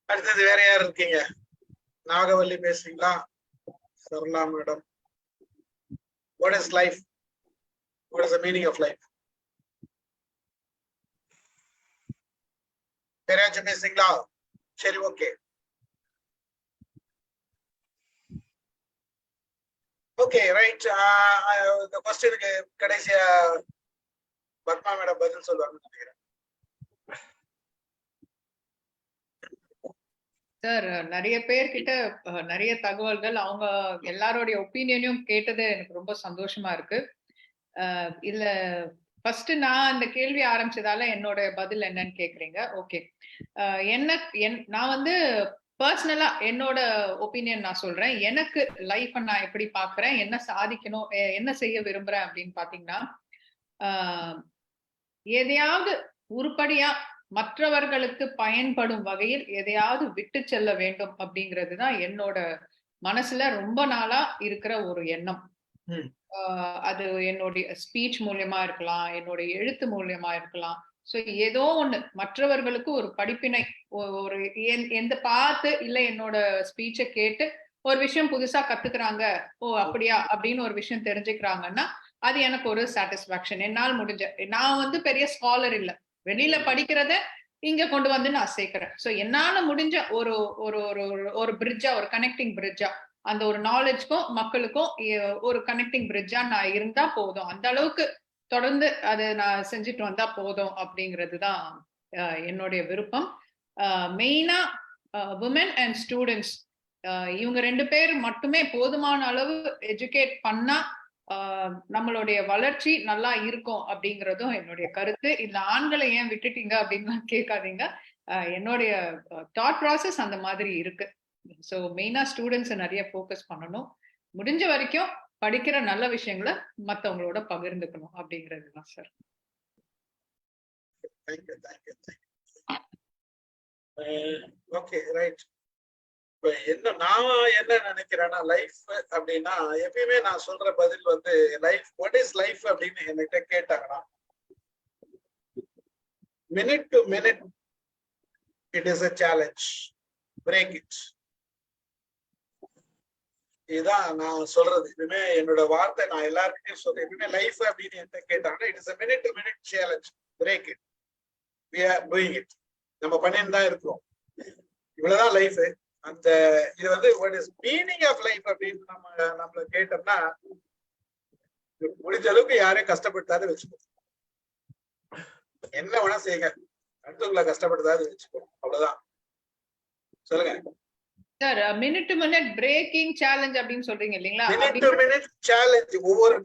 Speaker 1: அடுத்தது வேற யார் இருக்கீங்க? நாகவல்லி பேசுறீங்களா? Sarala madam. What is life? What is the meaning of life? வேறாச்சும் பேசுறீங்களா? சரி, ஓகே ஓகே ரைட். இந்த क्वेश्चनக்கு கடைசியா பத்மா மேடம் பதில் சொல்வாங்கன்னு நினைக்கிறேன்.
Speaker 3: சார் நிறைய பேர்கிட்ட நிறைய தகவல்கள், அவங்க எல்லாரோடைய ஒப்பீனியனையும் கேட்டது எனக்கு ரொம்ப சந்தோஷமா இருக்கு. இதுல ஃபர்ஸ்ட் நான் அந்த கேள்வி ஆரம்பிச்சதால என்னோட பதில் என்னன்னு கேக்குறீங்க. ஓகே, நான் வந்து பர்சனலா என்னோட ஒப்பீனியன் நான் சொல்றேன். எனக்கு லைஃப் நான் எப்படி பாக்குறேன், என்ன சாதிக்கணும், என்ன செய்ய விரும்புறேன் அப்படின்னு பாத்தீங்கன்னா, எதையாவது உருப்படியா மற்றவர்களுக்கு பயன்படும் வகையில் எதையாவது விட்டு செல்ல வேண்டும் அப்படிங்கிறது தான் என்னோட மனசுல ரொம்ப நாளா இருக்கிற ஒரு எண்ணம். அது என்னுடைய ஸ்பீச் மூலியமா இருக்கலாம், என்னுடைய எழுத்து மூலியமா இருக்கலாம். சோ ஏதோ ஒண்ணு மற்றவர்களுக்கு ஒரு படிப்பினை, ஒரு எந்த பார்த்து இல்ல என்னோட ஸ்பீச்சை கேட்டு ஒரு விஷயம் புதுசா கத்துக்கிறாங்க, ஓ அப்படியா அப்படின்னு ஒரு விஷயம் தெரிஞ்சுக்கிறாங்கன்னா அது எனக்கு ஒரு சாட்டிஸ்பாக்சன். என்னால் முடிஞ்ச, நான் வந்து பெரிய ஸ்காலர் இல்ல, வெளியில படிக்கிறத இங்க கொண்டு வந்து நான் சேர்க்கிறேன். சோ என்னால முடிஞ்ச ஒரு ஒரு ஒரு பிரிட்ஜா, ஒரு கனெக்டிங் பிரிட்ஜா, அந்த ஒரு நாலேஜ்க்கும் மக்களுக்கும் ஒரு கனெக்டிங் பிரிட்ஜா நான் இருந்தா போதும். அந்த அளவுக்கு தொடர்ந்து அதை நான் செஞ்சுட்டு வந்தா போதும் அப்படிங்கிறதுதான் என்னுடைய விருப்பம். மெயினா விமன் அண்ட் ஸ்டூடெண்ட்ஸ், இவங்க 2 பேர் மட்டுமே போதுமான அளவு எஜுகேட் பண்ணா நம்மளுடைய வளர்ச்சி நல்லா இருக்கும் அப்படிங்கறதும் என்னுடைய கருத்து. இந்த ஆண்களை ஏன் விட்டுட்டீங்க அப்படின்னு கேட்காதீங்க, என்னுடைய தாட் ப்ராசஸ் அந்த மாதிரி இருக்கு. ஸோ மெயினா ஸ்டூடெண்ட்ஸ் நிறைய ஃபோக்கஸ் பண்ணணும், முடிஞ்ச வரைக்கும் படிக்கிற நல்ல விஷயங்களை மற்றவங்களோட பகிர்ந்துக்கணும் அப்படிங்கிறது தான் சார்.
Speaker 1: Okay, right. நான் என்ன நினைக்கிறேன்னா, லைஃப் அப்படின்னா எப்பயுமே நான் சொல்ற பதில் வந்து லைஃப், வாட் இஸ் லைஃப் அப்படின்னு என்கிட்ட கேட்டாங்கன்னா, minute to minute it is a challenge, break it. இதுதான் நான் சொல்றது. எப்பவுமே என்னோட வார்த்தை நான் எல்லாருக்கிட்டையும் சொல்றேன். எப்பவுமே லைஃப் அப்படின்னு என்கிட்ட கேட்டாங்கன்னா, it is a minute to minute challenge, break it, we are doing it. நம்ம பண்ணிட்டு தான் இருக்கிறோம், இவ்வளவுதான் லைஃப். அந்த இது வந்து what is meaning of life அப்படின்னு நம்மள கேட்டோம்னா, முடிஞ்ச அளவுக்கு யாரையும் கஷ்டப்படுத்தாத வச்சுக்கணும். என்ன வேணா செய்யுங்க, அடுத்தவங்களை கஷ்டப்படுத்தாத வச்சுக்கணும், அவ்வளவுதான். சொல்லுங்க
Speaker 3: sir. Minute to minute breaking challenge அப்படின்னு சொல்றீங்க இல்லீங்களா?
Speaker 1: மினிட் டு மினிட் சேலஞ்ச், ஒவ்வொரு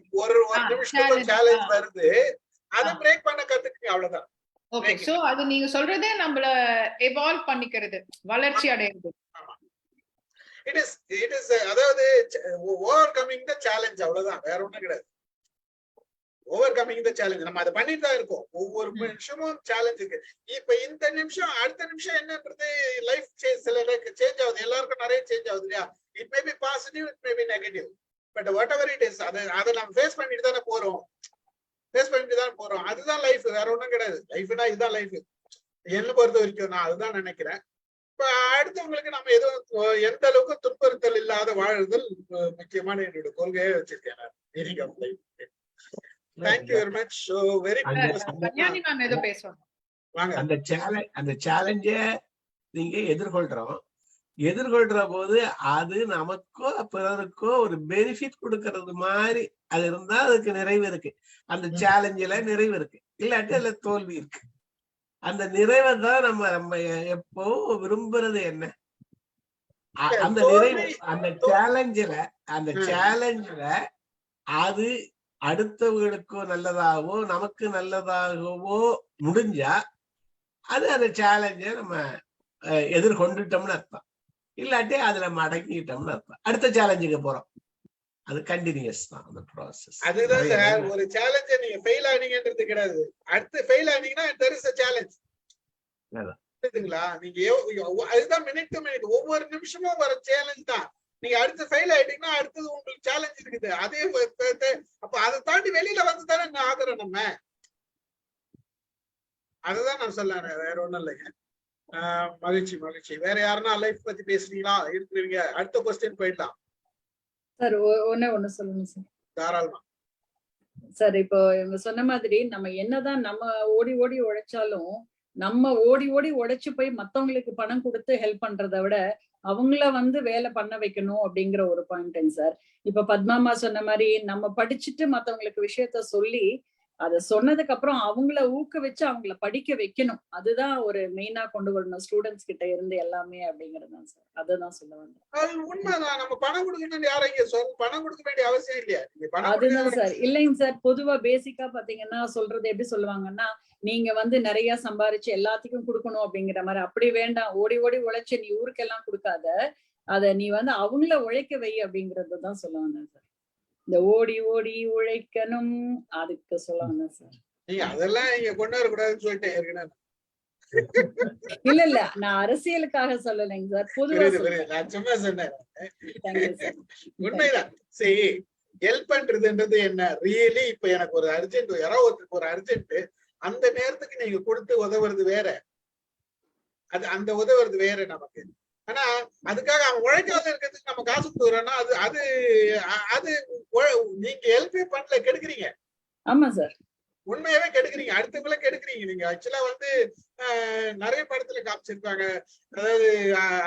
Speaker 1: நிமிஷத்துக்கும் சேலஞ்ச் வருது, அதை பிரேக் பண்ண கத்துக்குங்க, அவ்வளவுதான்.
Speaker 3: ஓகே, சோ அது நீங்க சொல்றதே நம்மள எவால்வ் பண்ணிக்கிறது, வளர்ச்சி அடையிறது.
Speaker 1: இட் இஸ் அதாவது ஓவர் கமிங் த சேலஞ்ச், அவ்வளவுதான், வேற ஒண்ணும் கிடையாது. ஓவர் கமிங் த சேலஞ்ச் நம்ம அதை பண்ணிட்டு தான் இருக்கோம். ஒவ்வொரு நிமிஷமும் சேலஞ்ச் இருக்கு. இப்ப இந்த நிமிஷம் அடுத்த நிமிஷம் என்னன்றது லைஃப் சில சேஞ்ச் ஆகுது, எல்லாருக்கும் நிறைய சேஞ்ச் ஆகுது இல்லையா? It may be positive, it may be negative, but what ever it is, அதை நம்ம ஃபேஸ் பண்ணிட்டு தானே போறோம், அதுதான் லைஃப், வேற ஒண்ணும் கிடையாது. லைஃப்னா இதுதான் லைஃப் என்ன பொறுத்த வரைக்கும், நான் அதுதான் நினைக்கிறேன். இப்ப அடுத்தவங்களுக்கு நம்ம எதுவும் எந்த அளவுக்கு துன்புறுத்தல் இல்லாத வாழுதல் முக்கியமான என்னோட கொள்கையை வச்சிருக்கேன் நான். Thank you very much. So very
Speaker 2: அந்த சேலஞ்ச நீங்க எதிர்கொள்ற போது அது நமக்கோ பிறருக்கோ ஒரு பெனிஃபிட் கொடுக்கறது மாதிரி அது இருந்தா அதுக்கு நிறைவு இருக்கு. அந்த சேலஞ்சில நிறைவு இருக்கு, இல்லாட்டி அதுல தோல்வி இருக்கு. அந்த நிறைவை தான் நம்ம எப்போ விரும்புறது என்ன, அந்த நிறைவு, அந்த சேலஞ்சில அது அடுத்தவர்களுக்கோ நல்லதாகவோ நமக்கு நல்லதாகவோ முடிஞ்சா அது அந்த சேலஞ்ச நம்ம எதிர்கொண்டுட்டோம்னு அர்த்தம், இல்லாட்டி அதுல நம்ம அடங்கிட்டோம்னு அர்த்தம். அடுத்த சேலஞ்சுக்கு போறோம், அது கண்டினியூஸ் தான் அந்த ப்ராசஸ்.
Speaker 1: அதுதான் சார், ஒரு சேலஞ்ச நீங்க ஃபெயில் ஆனீங்கன்றது கிடையாது, அடுத்து fail ஆனீங்கன்னா there is a challenge. புரியுதுங்களா? நீங்க அதுதான் மினிட் டு மினிட், ஒவ்வொரு நிமிஷமும் வர சேலஞ்ச் தான். நீங்க அடுத்து ஃபெயில் ஆயிட்டீங்கன்னா அடுத்தது உங்களுக்கு சேலஞ்ச் இருக்குது. அதே அப்ப அதை தாண்டி வெளியில வந்து தானே ஆகுறோம் நம்ம. அதுதான் நான் சொல்ல, வேற ஒண்ணும் இல்லைங்க. மகிழ்ச்சி. வேற யாருன்னா லைஃப் பத்தி பேசுறீங்களா? இருக்கிறீங்க, அடுத்த கொஸ்டின் போயிடலாம்
Speaker 8: சார். ஒண்ணு சொல்லுங்க சார்.
Speaker 1: தாராளமா
Speaker 8: சார். இப்போ இவங்க சொன்ன மாதிரி நம்ம என்னதான் நம்ம ஓடி ஓடி உழைச்சாலும், நம்ம ஓடி ஓடி உழைச்சு போய் மத்தவங்களுக்கு பணம் கொடுத்து ஹெல்ப் பண்றதை விட அவங்கள வேலை பண்ண வைக்கணும் அப்படிங்கிற ஒரு பாயிண்ட் சார். இப்ப பத்மாமா சொன்ன மாதிரி நம்ம படிச்சுட்டு மத்தவங்களுக்கு விஷயத்த சொல்லி அத சொன்னதுக்கு அப்புறம் அவங்கள ஊக்குவிச்சு அவங்கள படிக்க வைக்கணும். அதுதான் ஒரு மெயினா கொண்டு வரணும் ஸ்டூடெண்ட்ஸ் கிட்ட இருந்து எல்லாமே அப்படிங்கறதுதான் சார். அதுதான் சொல்ல வந்தேன்.
Speaker 1: அது உண்மைதான். நம்ம பணம் கொடுக்கணும்னு யாரும் இங்க பணம் கொடுக்க வேண்டிய அவசியம் இல்லையா? நீங்க பணம்
Speaker 8: அதுதான் சார். இல்லைங்க சார், பொதுவா பேசிக்கா பாத்தீங்கன்னா சொல்றது எப்படி சொல்லுவாங்கன்னா, நீங்க வந்து நிறைய சம்பாரிச்சு எல்லாத்துக்கும் கொடுக்கணும் அப்படிங்கிற மாதிரி. அப்படி வேண்டாம், ஓடி ஓடி உழைச்சு நீ ஊருக்கெல்லாம் கொடுக்காத, அத நீ வந்து அவங்கள உழைக்க வை அப்படிங்கறதுதான் சொல்ல வந்தேன் சார். இந்த ஓடி ஓடி உழைக்கணும் அதுக்கு சொல்ல வந்தேன் சார்.
Speaker 1: நீங்க அதெல்லாம் இங்க கொண்டு வரக்கூடாதுன்னு சொல்லிட்டேன் ஏற்கனவே.
Speaker 8: இல்ல இல்ல, நான் அரசியலுக்காக சொல்லலைங்க சார், பொதுவா
Speaker 1: நான் சும்மா சொன்னேன்.
Speaker 8: சொல்றேன்.
Speaker 1: உண்மைதான். சரி, ஹெல்ப் பண்றதுன்றது என்ன? ரியலி இப்ப எனக்கு ஒரு அர்ஜென்ட், யாராவது ஒருத்தருக்கு ஒரு அர்ஜென்ட், அந்த நேரத்துக்கு நீங்க கொடுத்து உதவுறது வேற, அது அந்த உதவுறது வேற நமக்கு. ஆனா அதுக்காக அவன் உழைக்காத இருக்கிறதுக்கு நம்ம காசு கொடுக்குறோம்னா அது அது அது நீங்க ஹெல்ப்பே பண்ணல, கெடுக்குறீங்க.
Speaker 8: ஆமா சார்,
Speaker 1: உண்மையாவே கெடுக்குறீங்க, அடுத்தவங்கள கெடுக்குறீங்க. நீங்க ஆக்சுவலா வந்து நிறைய படத்துல காமிச்சிருப்பாங்க. அதாவது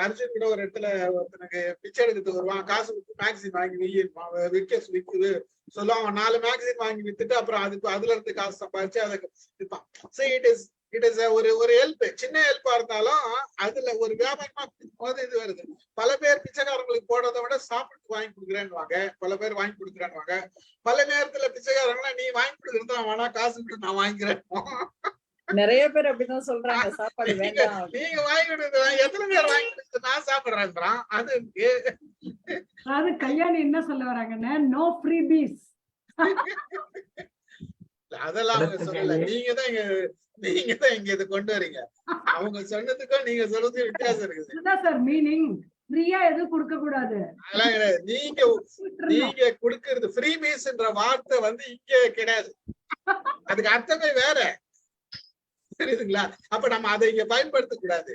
Speaker 1: அர்ஜுன் கூட ஒரு இடத்துல ஒருத்தனுக்கு பிச்சை எடுத்துட்டு வருவான், காசு கொடுத்து மேக்சின் வாங்கி விற்க சொல்லுவாங்க. 4 மேக்சின் வாங்கி வித்துட்டு அப்புறம் அதுல இருந்து காசு சம்பாதிச்சு அதை விற்பான். சோ இட் இஸ் ஒரு ஹெல்ப், சின்ன ஹெல்ப்பா இருந்தாலும் அதுல ஒரு வியாபாரமா இது வருது. பல பேர் பிச்சைக்காரங்களுக்கு போடுறதை விட சாப்பிட்டு வாங்கி கொடுக்குறேன்னுவாங்க, பல பேர் வாங்கி கொடுக்குறேன்னுவாங்க. பல நேரத்துல பிச்சைக்காரங்களா நீ வாங்கி கொடுக்குறதா வேணா, காசு விட்டு நான் வாங்கிக்கிறேன்.
Speaker 8: நிறைய பேர் அப்படிதான் சொல்றாங்க, சாப்பாடு வேண்டாம்.
Speaker 1: நீங்க வாங்கி கொடுக்குற எத்தனை பேர் வாங்கி கொடுத்து நான் சாப்பிடுறேன்றான்.
Speaker 10: அது கல்யாணி என்ன சொல்ல வராங்கன்னா, நோ ஃப்ரீபீஸ்.
Speaker 1: அதெல்லாம் அவங்க சொல்லல, நீங்க தான் இங்க இதை கொண்டு வரீங்க. அவங்க சொன்னதுக்கும் நீங்க சொல்றது வித்தியாசம் இருக்குது.
Speaker 10: இதுதான் சார் மீனிங். ஃப்ரீயா எதுவும் கொடுக்க கூடாது.
Speaker 1: அதெல்லாம் கிடையாது. நீங்க கொடுக்கறது ஃப்ரீபீஸ்ன்ற வார்த்தை வந்து இங்க கிடையாது, அதுக்கு அர்த்தமே வேற. தெரியுதுங்களா? அப்ப நம்ம அதை இங்க பயன்படுத்த கூடாது.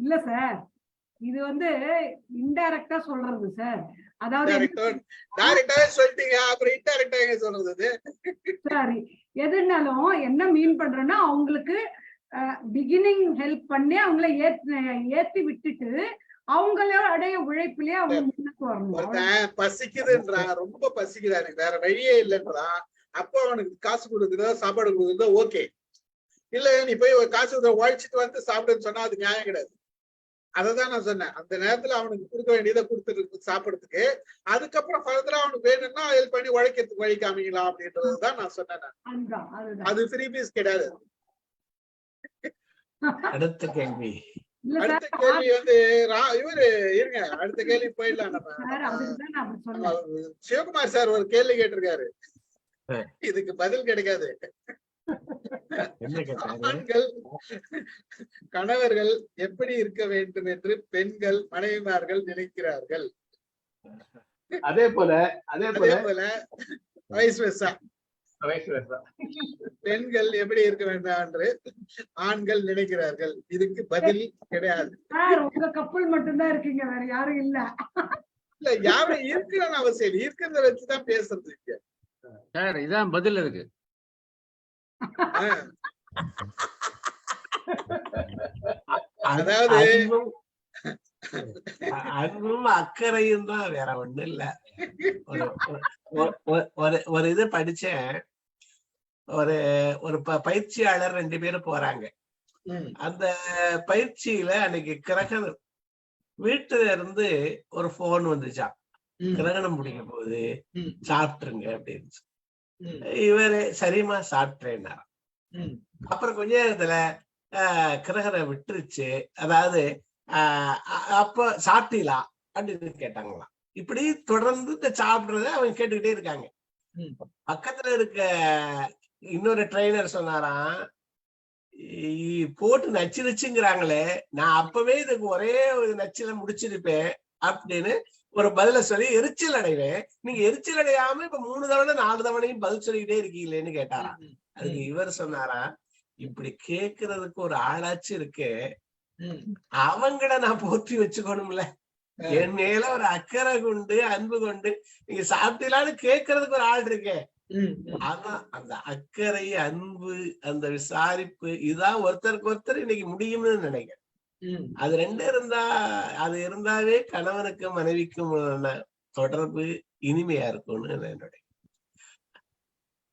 Speaker 10: இல்ல சார், இது வந்து இன்டைரக்டா சொல்றது சார். அதாவது
Speaker 1: டைரக்டாவே சொல்லிட்டீங்க, அப்புறம் இன்டைரக்டா எங்க சொல்றது?
Speaker 10: சரி, எதுனாலும் என்ன மீன் பண்றேன்னா, அவங்களுக்கு பிகினிங் ஹெல்ப் பண்ணி அவங்கள ஏத்தி விட்டுட்டு அவங்களோடைய உழைப்பிலேயே அவங்க முன்னுக்கு வரணும்.
Speaker 1: ஒருத்தன் பசிக்குதுன்றான், ரொம்ப பசிக்குதா, எனக்கு வேற வழியே இல்லைன்றான். அப்போ அவனுக்கு காசு கொடுக்குறதோ சாப்பாடு கொடுக்குறதோ ஓகே. இல்ல நீ போய் ஒரு காசு உழைச்சிட்டு வந்து சாப்பிடுன்னு சொன்னா அது நியாயம் கிடையாது. அததான் நான் சொன்னேன். அந்த நேரத்துல அவனுக்கு கொடுக்க வேண்டியதை கொடுத்துட்டு சாப்பிடுறதுக்கு, அதுக்கப்புறம் ஃபர்தரா அவனுக்கு வேணும்னா ஹெல்ப் பண்ணி உழைக்கிறதுக்கு வழி காமிக்கலாம் அப்படின்றதுதான் நான் சொன்னேன். அது ஃப்ரீபீஸ் கிடையாது.
Speaker 2: அடுத்த கேள்வி
Speaker 1: வந்து இவரு இருங்க, அடுத்த கேள்வி போயிடலாம் நம்ம. சிவகுமார் சார் ஒரு கேள்வி கேட்டிருக்காரு, இதுக்கு பதில் கிடைக்காது. ஆண்கள் கணவர்கள் எப்படி இருக்க வேண்டும் என்று பெண்கள் மனைவிமார்கள் நினைக்கிறார்கள்.
Speaker 5: அதே போல
Speaker 1: பெண்கள் எப்படி இருக்க வேண்டும் என்று ஆண்கள் நினைக்கிறார்கள். இதுக்கு பதில் கிடையாது.
Speaker 10: உங்க கப்பல் மட்டும்தான் இருக்கீங்க, வேற யாரும் இல்ல.
Speaker 1: இல்ல, யாரும் இருக்கிறன்னு அவசியம், இருக்கிறத வச்சுதான் பேசுறது இங்க.
Speaker 4: சார் இதான் பதில் இருக்கு.
Speaker 1: அதாவது
Speaker 2: அன்பும் அக்கறையும் தான், வேற ஒண்ணும் இல்ல. ஒரு இது படிச்சேன், ஒரு பயிற்சியாளர் 2 பேரும் போறாங்க. அந்த பயிற்சியில அன்னைக்கு கிரகணம், வீட்டுல இருந்து ஒரு போன் வந்துச்சான், கிரகணம் முடிக்கும் போது சாப்பிட்டுருங்க அப்படின்னு. இவரு சரிமா சாப்பிட்டேன்னாராம். அப்புறம் கொஞ்ச நேரத்துல கிரகணம் விட்டுருச்சு. அதாவது அப்ப சாப்பிட்டீங்களா அப்படின்னு கேட்டாங்களாம். இப்படி தொடர்ந்து இந்த சாப்பிடுறத அவங்க கேட்டுக்கிட்டே இருக்காங்க. பக்கத்துல இருக்க இன்னொரு ட்ரெயினர் சொன்னாராம், போட்டு நச்சுங்கிறாங்களே, நான் அப்பவே இதுக்கு ஒரே ஒரு நச்சுல முடிச்சிருப்பேன் அப்படின்னு ஒரு பதில சொல்லி எரிச்சல் அடைவேன். நீங்க எரிச்சல் அடையாம இப்ப 3 தவணை 4 தவணையும் பதில் சொல்லிக்கிட்டே இருக்கீங்களேன்னு கேட்டாராம். அதுக்கு இவர் சொன்னாரா, இப்படி கேக்குறதுக்கு ஒரு ஆளாச்சு இருக்கு, அவங்கள நான் போற்றி வச்சுக்கணும்ல. என் மேல ஒரு அக்கறை கொண்டு அன்பு கொண்டு நீங்க சாப்பிட்டீங்களான்னு கேட்கறதுக்கு ஒரு ஆள் இருக்கேன். அதான் அந்த அக்கறை, அன்பு, அந்த விசாரிப்பு, இதான் ஒருத்தருக்கு ஒருத்தர் இன்னைக்கு முடியும்னு நினைக்கிறேன். அது 2 இருந்தாவே கணவனுக்கும் மனைவிக்கும் தொடர்பு இனிமையா இருக்கும்னு என்னுடைய.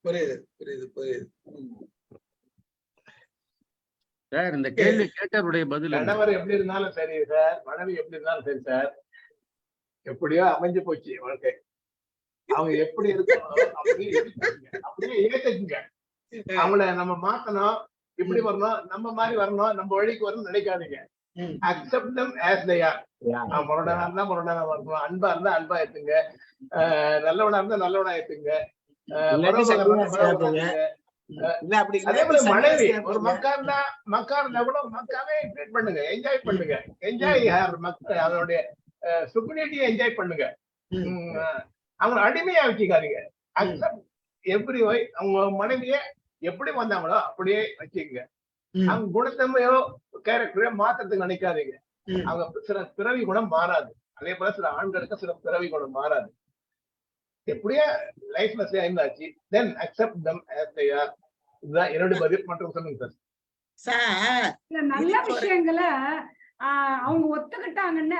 Speaker 1: புரியுது புரியுது புரியுது.
Speaker 4: சார் இந்த கேள்வி கேட்டவருடைய பதில் என்ன?
Speaker 5: கணவர் எப்படி இருந்தாலும் சரி சார், மனைவி எப்படி இருந்தாலும் சரி சார், எப்படியோ அமைஞ்சு போச்சு வாழ்க்கை. அவங்க எப்படி இருக்கணும் அப்படியே ஏத்துக்குங்க. அவங்கள நம்ம மாத்தணும், இப்படி வரணும், நம்ம மாதிரி வரணும், நம்ம வழிக்கு வரணும் நினைக்காதீங்க. Accept them as they are. முரடனா இருந்தா முரடனா வரணும், அன்பா இருந்தா அன்பா ஏத்துங்க, நல்லவனா இருந்தா நல்லவனா ஏத்துங்க. அதே போல மனைவி ஒரு மக்கா இருந்தா கூட மக்காவே ட்ரீட் பண்ணுங்க, என்ஜாய் பண்ணுங்க, என்ஜாய் அதனுடைய ஸ்டூபிடிட்டியை என்ஜாய் பண்ணுங்க. அவங்க அடிமையா வச்சுக்காதீங்க. அக்செப்ட் எவ்ரி வை. அவங்க மனைவிய எப்படி வந்தாங்களோ அப்படியே வச்சுக்கோங்க. அவங்க குணத்தன்மையோ கேரக்டரையோ மாற்றத்துக்கு நினைக்காதீங்க. அவங்க சில பிறவி குணம் மாறாது. அதே போல சில ஆண்களுக்கு சில பிறவி குணம் மாறாது. எப்படியா லைஃப்ல சேர்ந்தாச்சு, தென் accept them as they are. இதுதான் என்னுடைய பதில். மற்றும் சொல்லுங்க சார்.
Speaker 10: நல்ல விஷயங்களை அவங்க ஒத்துக்கிட்டாங்கன்னா,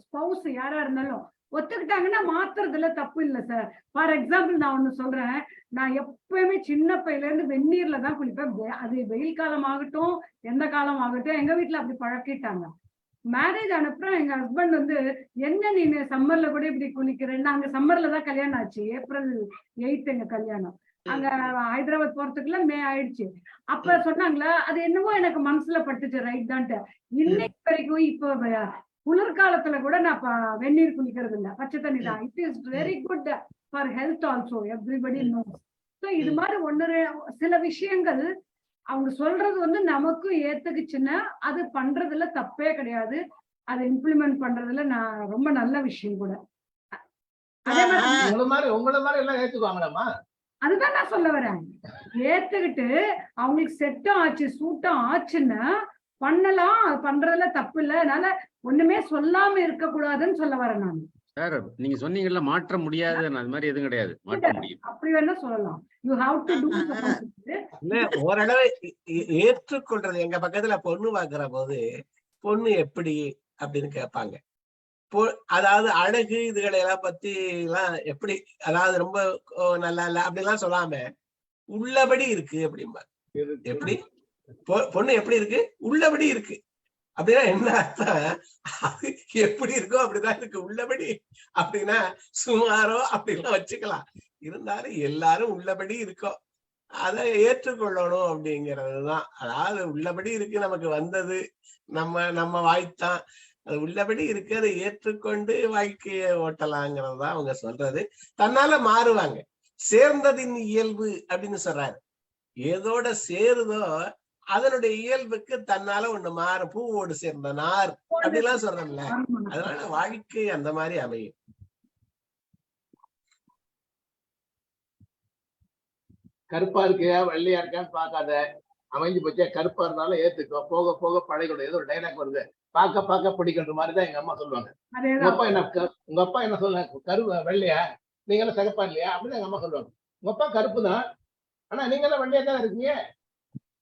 Speaker 10: ஸ்பௌஸ் யாரா இருந்தாலும் ஒத்துக்கிட்டாங்கன்னா மாத்துறதுல தப்பு இல்லை சார். ஃபார் எக்ஸாம்பிள் நான் ஒண்ணு சொல்றேன். நான் எப்பயுமே சின்ன பையில இருந்து வெந்நீர்ல தான் குளிப்பேன். அது வெயில் காலம் ஆகட்டும் எந்த காலம் ஆகட்டும், எங்க வீட்டுல அப்படி பழக்கிட்டாங்க. மேரேஜ் அனுப்புறோம், எங்க ஹஸ்பண்ட் வந்து என்ன நீ சம்மர்ல கூட இப்படி குளிக்கிறேன். நாங்க சம்மர்ல தான் கல்யாணம் ஆச்சு. April 8 எங்க கல்யாணம். அங்க ஹைதராபாத் போறதுக்குள்ள மே ஆயிடுச்சு. அப்ப சொன்னாங்களா, அது என்னவோ எனக்கு மனசுல பட்டுச்சு, ரைட் தான்ட்டு. இன்னைக்கு வரைக்கும் இப்ப குளிர்காலத்துல கூட நான் வெந்நீர் குளிக்கிறது இல்ல, பச்சை தண்ணி தான். It is very good for health also, everybody knows. So இது மாதிரி சில விஷயங்கள் அவங்க சொல்றது வந்து நமக்கு ஏத்துக்குச்சுன்னா அது பண்றதுல தப்பே கிடையாது. அதை இம்ப்ளிமெண்ட் பண்றதுல நான் ரொம்ப நல்ல விஷயம் கூட. அதே மாதிரி
Speaker 5: உங்களை மாதிரி எல்லாம் ஏத்துக்குவாங்களாமா?
Speaker 10: அதுதான் நான் சொல்ல வரேன். ஏத்துக்கிட்டு அவங்களுக்கு செட்டும் ஆச்சு சூட்டம் ஆச்சுன்னா பண்ணலாம், பண்றதுல தப்பு இல்லை. அதனால ஒண்ணுமே சொல்லாம இருக்க கூடாதுன்னு சொல்ல வரேன் நான்.
Speaker 4: சார் நீங்க சொன்னீங்கல்ல மாற்ற முடியாது, அது மாதிரி எதுவும் கிடையாது, மாற்ற முடியும்.
Speaker 10: அப்படி வேணா சொல்லலாம். யூ ஹேவ் டு டு
Speaker 2: ஓரளவு ஏற்றுக்கொள்றது. எங்க பக்கத்துல பொண்ணு பாக்குற போது பொண்ணு எப்படி அப்படின்னு கேட்பாங்க. அதாவது அழகு இதுகளை எல்லாம் பத்தி எல்லாம் எப்படி, அதாவது ரொம்ப நல்லா இல்ல அப்படிலாம் சொல்லாம உள்ளபடி இருக்கு அப்படிம்பா. எப்படி பொண்ணு எப்படி இருக்கு, உள்ளபடி இருக்கு அப்படின்னா என்ன அர்த்தம்? எப்படி இருக்கோ அப்படிதான் இருக்கு. உள்ளபடி அப்படின்னா சுமாரோ அப்படிலாம் வச்சுக்கலாம். இருந்தாலும் எல்லாரும் உள்ளபடி இருக்கோம், அதை ஏற்றுக்கொள்ளணும் அப்படிங்கிறதுதான். அதாவது உள்ளபடி இருக்கு, நமக்கு வந்தது நம்ம வாய்த்தான், அது உள்ளபடி இருக்கு, அதை ஏற்றுக்கொண்டு வாழ்க்கையை ஓட்டலாங்கிறது தான் அவங்க சொல்றது. தன்னால மாறுவாங்க. சேர்ந்ததின் இயல்பு அப்படின்னு சொல்றாரு. ஏதோட சேருதோ அதனுடைய இயல்புக்கு தன்னால ஒண்ணு மாறும். பூவோடு சேர்ந்த நார் அப்படிலாம் சொல்றோம்ல, அதனால வாழ்க்கை அந்த மாதிரி அமையும்.
Speaker 5: கருப்பா இருக்கியா வெள்ளையா இருக்கான்னு பாக்காத, அமைஞ்சு போச்சா கருப்பா இருந்தாலும் ஏத்துக்கோ, போக போக பழகணும். ஏதோ ஒரு டைலாக் வருது, பார்க்க பார்க்க பிடிக்கின்ற மாதிரிதான் எங்க அம்மா சொல்லுவாங்க. உங்க அப்பா என்ன சொல்லுவாங்க, வெள்ளையா நீங்க எல்லாம் சிகப்பா இல்லையா அப்படின்னு எங்க அம்மா சொல்லுவாங்க. உங்க அப்பா கருப்பு தான், ஆனா நீங்க எல்லாம் வெள்ளையா தான் இருக்கீங்க,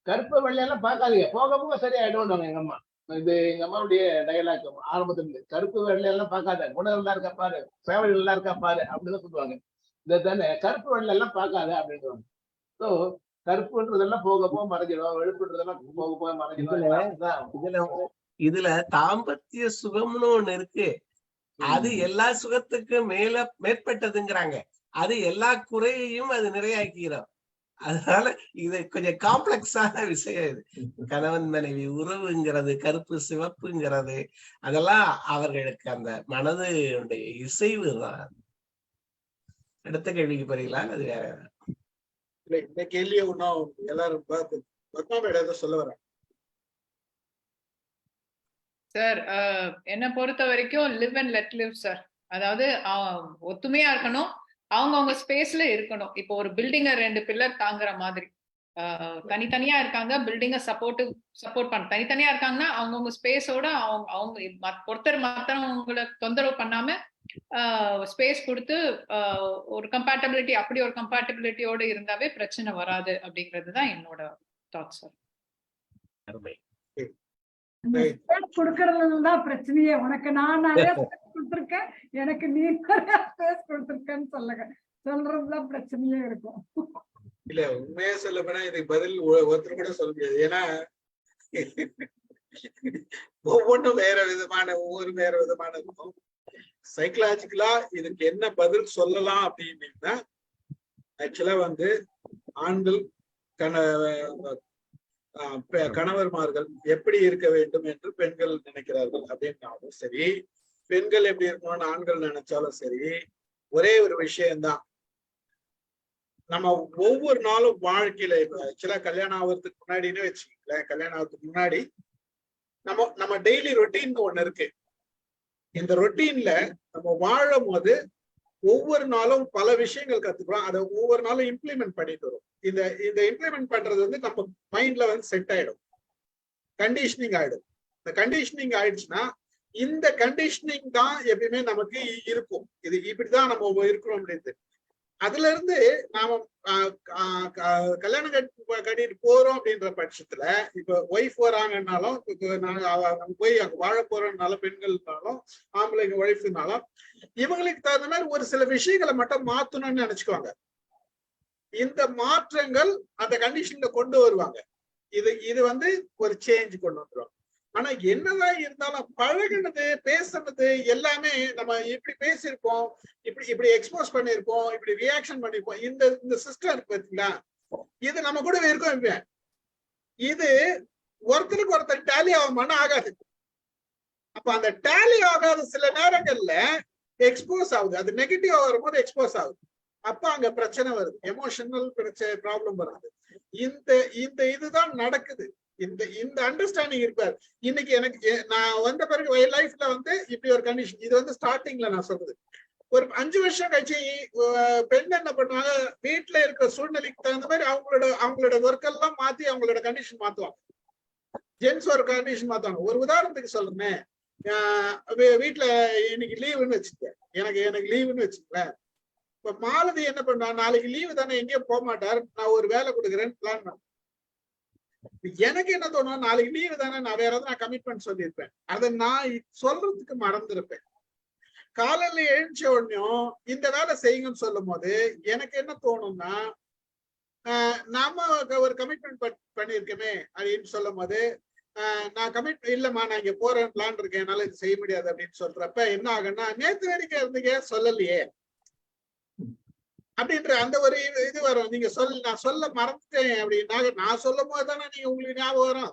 Speaker 5: கருப்பு வெள்ளையெல்லாம் பார்க்காதீங்க, போக போக சரியாயிடுவாங்க எங்க அம்மா. இது எங்க அம்மாவுடைய டைலாக் ஆரம்பத்துல. கருப்பு வெள்ளையெல்லாம் பார்க்காத, குணம் நல்லா இருக்கா பாரு, சேவை நல்லா இருக்கா பாரு அப்படின்னு சொல்லுவாங்க. இதை தானே கருப்பு வெள்ளையெல்லாம் பார்க்காத அப்படின்றாங்க. ஸோ கருப்புன்றதெல்லாம் போக போக மறைஞ்சிடும், வெளுப்புன்றதெல்லாம் போக போக மறைஞ்சிடும்.
Speaker 2: இதுல தாம்பத்திய சுகம்னு ஒண்ணு இருக்கு. அது எல்லா சுகத்துக்கும் மேற்பட்டதுங்கிறாங்க. அது எல்லா குறையையும் அது நிறையாக்கிறோம். அதனால இது கொஞ்சம் காம்ப்ளெக்ஸான விஷயம். இது கணவன் மனைவி உறவுங்கிறது, கருப்பு சிவப்புங்கிறது, அதெல்லாம் அவர்களுக்கு அந்த மனது இசைவு தான். அடுத்த கேள்விக்கு போறீங்களா? அது வேற
Speaker 1: இந்த கேள்வியை ஒன்னும் எல்லாரும் சொல்ல வரேன்
Speaker 3: சார். என்னை பொறுத்த வரைக்கும் live and let live sir. அதாவது ஒத்துமையா இருக்கணும், அவங்க ஸ்பேஸ்ல இருக்கணும். இப்போ ஒரு பில்டிங்க 2 பில்லர் தாங்குற மாதிரி. தனித்தனியா இருக்காங்க, பில்டிங்க சப்போர்ட் பண்ண தனித்தனியா இருக்காங்கன்னா அவங்கவுங்க ஸ்பேஸோட அவங்க ஒருத்தர் மத்தவங்களை தொந்தரவு பண்ணாம ஸ்பேஸ் கொடுத்து ஒரு கம்பேட்டபிலிட்டி, அப்படி ஒரு கம்பேட்டபிலிட்டியோட இருந்தாவே பிரச்சனை வராது அப்படிங்கிறது தான் என்னோட தாட் சார்.
Speaker 10: கொடுக்கறதுதான் பிரச்சனையே. உனக்கு நான் நிறைய ஸ்பேஸ் கொடுத்துருக்கேன், எனக்கு நீ நிறைய ஸ்பேஸ் கொடுத்துருக்கேன்னு சொல்றதுதான் பிரச்சனையே இருக்கும்.
Speaker 1: இல்ல உண்மையா சொல்ல போனா இதுக்கு பதில் ஒருத்தர் கூட சொல்ல முடியாது. ஏன்னா ஒவ்வொன்றும் ஒவ்வொரு வேற விதமான இருக்கும். சைக்கலாஜிக்கலா இதுக்கு என்ன பதில் சொல்லலாம் அப்படின்னா, ஆக்சுவலா வந்து ஆண்கள் கணவர்மார்கள் எப்படி இருக்க வேண்டும் என்று பெண்கள் நினைக்கிறார்கள் அப்படின்னாலும் சரி, பெண்கள் எப்படி இருக்கணும்னு ஆண்கள் நினைச்சாலும் சரி, ஒரே ஒரு விஷயம்தான். நம்ம ஒவ்வொரு நாளும் வாழ்க்கையில ஆக்சுவலா கல்யாணம் ஆகிறதுக்கு முன்னாடின்னு வச்சுக்கல, கல்யாணம் ஆகிறதுக்கு முன்னாடி நம்ம டெய்லி ரொட்டீன் ஒண்ணு இருக்கு. இந்த ரொட்டீன்ல நம்ம வாழும் போது ஒவ்வொரு நாளும் பல விஷயங்கள் கத்துக்கிறோம். அதை ஒவ்வொரு நாளும் இம்ப்ளிமெண்ட் பண்ணிட்டு வரும். இந்த இம்ப்ளிமெண்ட் பண்றது வந்து நம்ம மைண்ட்ல வந்து செட் ஆயிடும், கண்டிஷனிங் ஆயிடும். இந்த கண்டிஷனிங் ஆயிடுச்சுன்னா இந்த கண்டிஷனிங் தான் எப்பயுமே நமக்கு இருக்கும். இது இப்படிதான் நம்ம இருக்கிறோம் அப்படின்னு. அதுல இருந்து நாம கல்யாணம் கட்டிட்டு போறோம் அப்படின்ற பட்சத்துல, இப்ப ஒய்ஃப் வராங்கன்னாலும், நாங்க போய் அங்க வாழ போறோம்னாலும், பெண்கள்னாலும் ஆம்பளைங்க ஒய்ஃப்னாலும், இவங்களுக்கு தகுந்த மாதிரி ஒரு சில விஷயங்களை மட்டும் மாத்தணும்னு நினைச்சுக்குவாங்க. இந்த மாற்றங்கள் அந்த கண்டிஷன்ல கொண்டு வருவாங்க. இது வந்து ஒரு சேஞ்ச் கொண்டு வந்துருவாங்க. ஆனா என்னதான் இருந்தாலும் பழகினது, பேசுறது எல்லாமே நம்ம இப்படி பேசியிருப்போம், இப்படி எக்ஸ்போஸ் பண்ணிருப்போம், இப்படி ரியாக்ஷன் பண்ணிருப்போம். இந்த சிஸ்டம் இருக்கு பாத்தீங்களா, இது நம்ம கூட இருக்கும். இப்ப இது ஒருத்தருக்கு ஒருத்தர் டேலி ஆகுமானா ஆகாது. அப்ப அந்த டேலி ஆகாத சில நேரங்கள்ல எக்ஸ்போஸ் ஆகுது. அது நெகட்டிவா வரும்போது எக்ஸ்போஸ் ஆகுது. அப்ப அங்க பிரச்சனை வருது, எமோஷனல் ப்ராப்ளம் வருது. இதுதான் நடக்குது. இந்த அண்டர்ஸ்டாண்டிங் இருப்பார். இன்னைக்கு எனக்கு நான் வந்த பிறகு லைஃப்ல வந்து இப்படி ஒரு கண்டிஷன். இது வந்து ஸ்டார்டிங்ல நான் சொல்றது. ஒரு 5 வருஷம் கழிச்சு பெண் என்ன பண்ணுவாங்க, வீட்டுல இருக்கிற சூழ்நிலைக்கு தகுந்த மாதிரி அவங்களோட ஒர்க் எல்லாம் மாத்தி அவங்களோட கண்டிஷன் மாத்துவாங்க. ஜென்ஸ் ஒரு கண்டிஷன் மாத்துவாங்க. ஒரு உதாரணத்துக்கு சொல்றேன், வீட்டுல இன்னைக்கு லீவுன்னு வச்சுக்கேன், எனக்கு லீவுன்னு வச்சுக்கேன். இப்ப மாலதி என்ன பண்ணா, நாளைக்கு லீவு தானே, எங்கேயும் போக மாட்டார், நான் ஒரு வேலை கொடுக்குறேன்னு பிளான் பண்ணேன். எனக்கு என்ன தோணும், நாளைக்கு லீவு தானே, நான் வேற ஏதாவது கமிட்மெண்ட் சொல்லியிருப்பேன். அதை நான் சொல்றதுக்கு மறந்துருப்பேன். காலையில எழுந்த உடனேயும் இந்த வேலை செய்யுங்கன்னு சொல்லும் போது எனக்கு என்ன தோணும்னா, நாம ஒரு கமிட்மெண்ட் பண்ணிருக்கோமே அப்படின்னு சொல்லும் போது, நான் இல்லம்மா நான் இங்க போறேன், பிளான் இருக்கேன், என்னால இது செய்ய முடியாது அப்படின்னு சொல்றப்ப என்ன ஆகுன்னா, நேத்து வரைக்கும் இருந்தீங்க சொல்லலையே அப்படின்ற அந்த ஒரு இது வரும். நீங்க நான் சொல்ல மறந்துட்டேன் அப்படின்னா, நான் சொல்லும் போது தானே நீங்க உங்களுக்கு ஞாபகம் வரும்.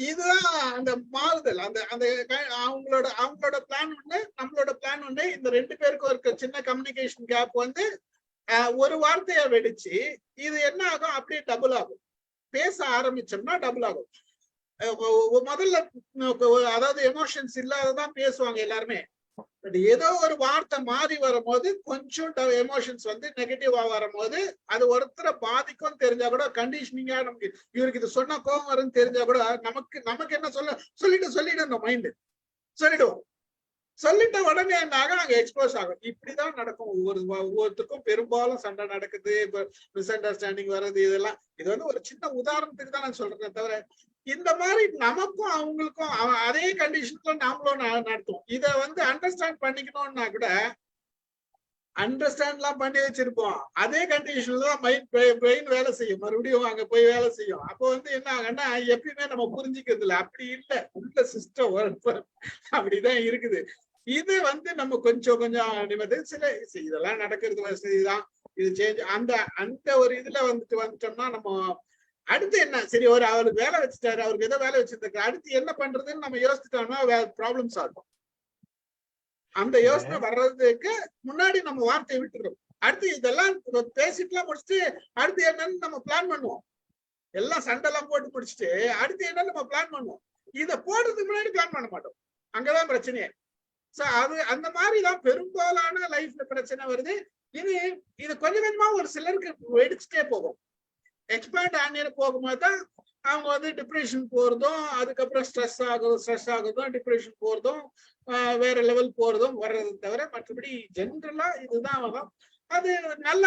Speaker 1: இதுதான் அந்த மாறுதல். அவங்களோட பிளான் ஒண்ணு, நம்மளோட பிளான் ஒண்ணு. இந்த 2 பேருக்கும் இருக்க சின்ன கம்யூனிகேஷன் கேப் வந்து ஒரு வார்த்தையா வெடிச்சு இது என்ன ஆகும், அப்படியே டபுள் ஆகும். பேச ஆரம்பிச்சோம்னா டபுள் ஆகும். முதல்ல அதாவது எமோஷன்ஸ் இல்லாததான் பேசுவாங்க எல்லாருமே. பட் ஏதோ ஒரு வார்த்தை மாறி வரும்போது, கொஞ்சம் எமோஷன்ஸ் வந்து நெகட்டிவா வரும்போது, அது ஒருத்தரை பாதிக்கும் தெரிஞ்சா கூட, கண்டிஷனிங்கா நமக்கு இவருக்கு இது சொன்னா கோபம் வரும்னு தெரிஞ்சா கூட, நமக்கு என்ன சொல்லிடும் மைண்ட் சொல்லிடுவோம். சொல்லிட்ட உடனே என்னாக அங்க எக்ஸ்போஸ் ஆகும். இப்படிதான் நடக்கும். ஒவ்வொருத்தருக்கும் பெரும்பாலும் சண்டை நடக்குது, மிஸ் அண்டர்ஸ்டாண்டிங் வர்றது, இதெல்லாம் இது வந்து ஒரு சின்ன உதாரணத்துக்கு தான் நான் சொல்றேன். தவிர இந்த மாதிரி நமக்கும் அவங்களுக்கும் அதே கண்டிஷன்ல நாமளும் நடத்துவோம். இத வந்து அண்டர்ஸ்டாண்ட் பண்ணிக்கணும்னா கூட அண்டர்ஸ்டாண்ட் எல்லாம் பண்ணி வச்சிருப்போம். அதே கண்டிஷன்ல தான் பிரெயின் வேலை செய்யும், மறுபடியும் அங்க போய் வேலை செய்யும். அப்போ வந்து என்ன ஆகுன்னா, எப்பயுமே நம்ம புரிஞ்சுக்கிறது இல்லை. அப்படி இல்லை, உள்ள சிஸ்டம் அப்படிதான் இருக்குது. இது வந்து நம்ம கொஞ்சம் நிமிடம் இதெல்லாம் நடக்கிறது வசதிதான். இது சேஞ்ச் அந்த ஒரு இதுல வந்துட்டோம்னா, நம்ம அடுத்து என்ன, சரி அவருக்கு வேலை வச்சுட்டாரு, அவருக்கு ஏதோ வேலை வச்சிருக்காரு, அடுத்து என்ன பண்றதுன்னு நம்ம யோசிச்சுட்டோம்னா ப்ராப்ளம்ஸ் ஆகும். அந்த யோசனை வர்றதுக்கு முன்னாடி நம்ம வார்த்தையை விட்டுறோம். அடுத்து இதெல்லாம் பேசிட்டுலாம் முடிச்சுட்டு அடுத்து என்னன்னு நம்ம பிளான் பண்ணுவோம். எல்லாம் சண்டை எல்லாம் போட்டு முடிச்சுட்டு அடுத்து என்னன்னு நம்ம பிளான் பண்ணுவோம். இதை போடுறதுக்கு முன்னாடி பிளான் பண்ண மாட்டோம். அங்கதான் பிரச்சனையே. அது அந்த மாதிரிதான் பெரும்பாலான லைஃப்ல பிரச்சனை வருது. இது கொஞ்சம் கொஞ்சமா ஒரு சிலருக்கு வெடிச்சுட்டே போகும். எக்ஸ்பேண்ட் ஆனியர் போகும்போது தான் அவங்க வந்து டிப்ரெஷன் போறதும், அதுக்கப்புறம் ஸ்ட்ரெஸ் ஆகுறதும், டிப்ரெஷன் போறதும், வேற லெவல் போறதும் வர்றது தவிர மற்றபடி ஜென்ரலா இதுதான் வரும். அது நல்ல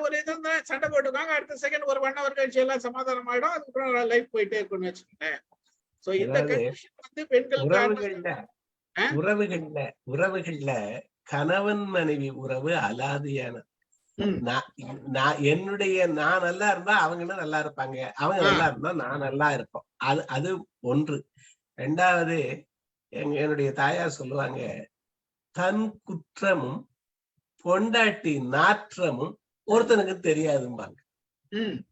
Speaker 1: ஒரு இது சண்டை போட்டுக்காங்க, அடுத்த செகண்ட் ஒரு 1 hour கழிச்சு எல்லாம் சமாதானம் ஆயிடும். அதுக்கப்புறம் லைஃப் போயிட்டே இருக்குன்னு வச்சுக்கோங்களேன். சோ இந்த கண்டிஷன் வந்து பெண்களுக்கு
Speaker 2: உறவுகள்ல கணவன் மனைவி உறவு அலாதியான நான் என்னுடைய நான் நல்லா இருந்தா அவங்களும் நல்லா இருப்பாங்க, அவங்க நல்லா இருந்தா நான் நல்லா இருப்போம். அது ஒன்று. ரெண்டாவது, என்னுடைய தாயார் சொல்லுவாங்க, தன் குற்றமும் பொண்டாட்டி நாற்றமும் ஒருத்தனுக்கு தெரியாதும்பாங்க.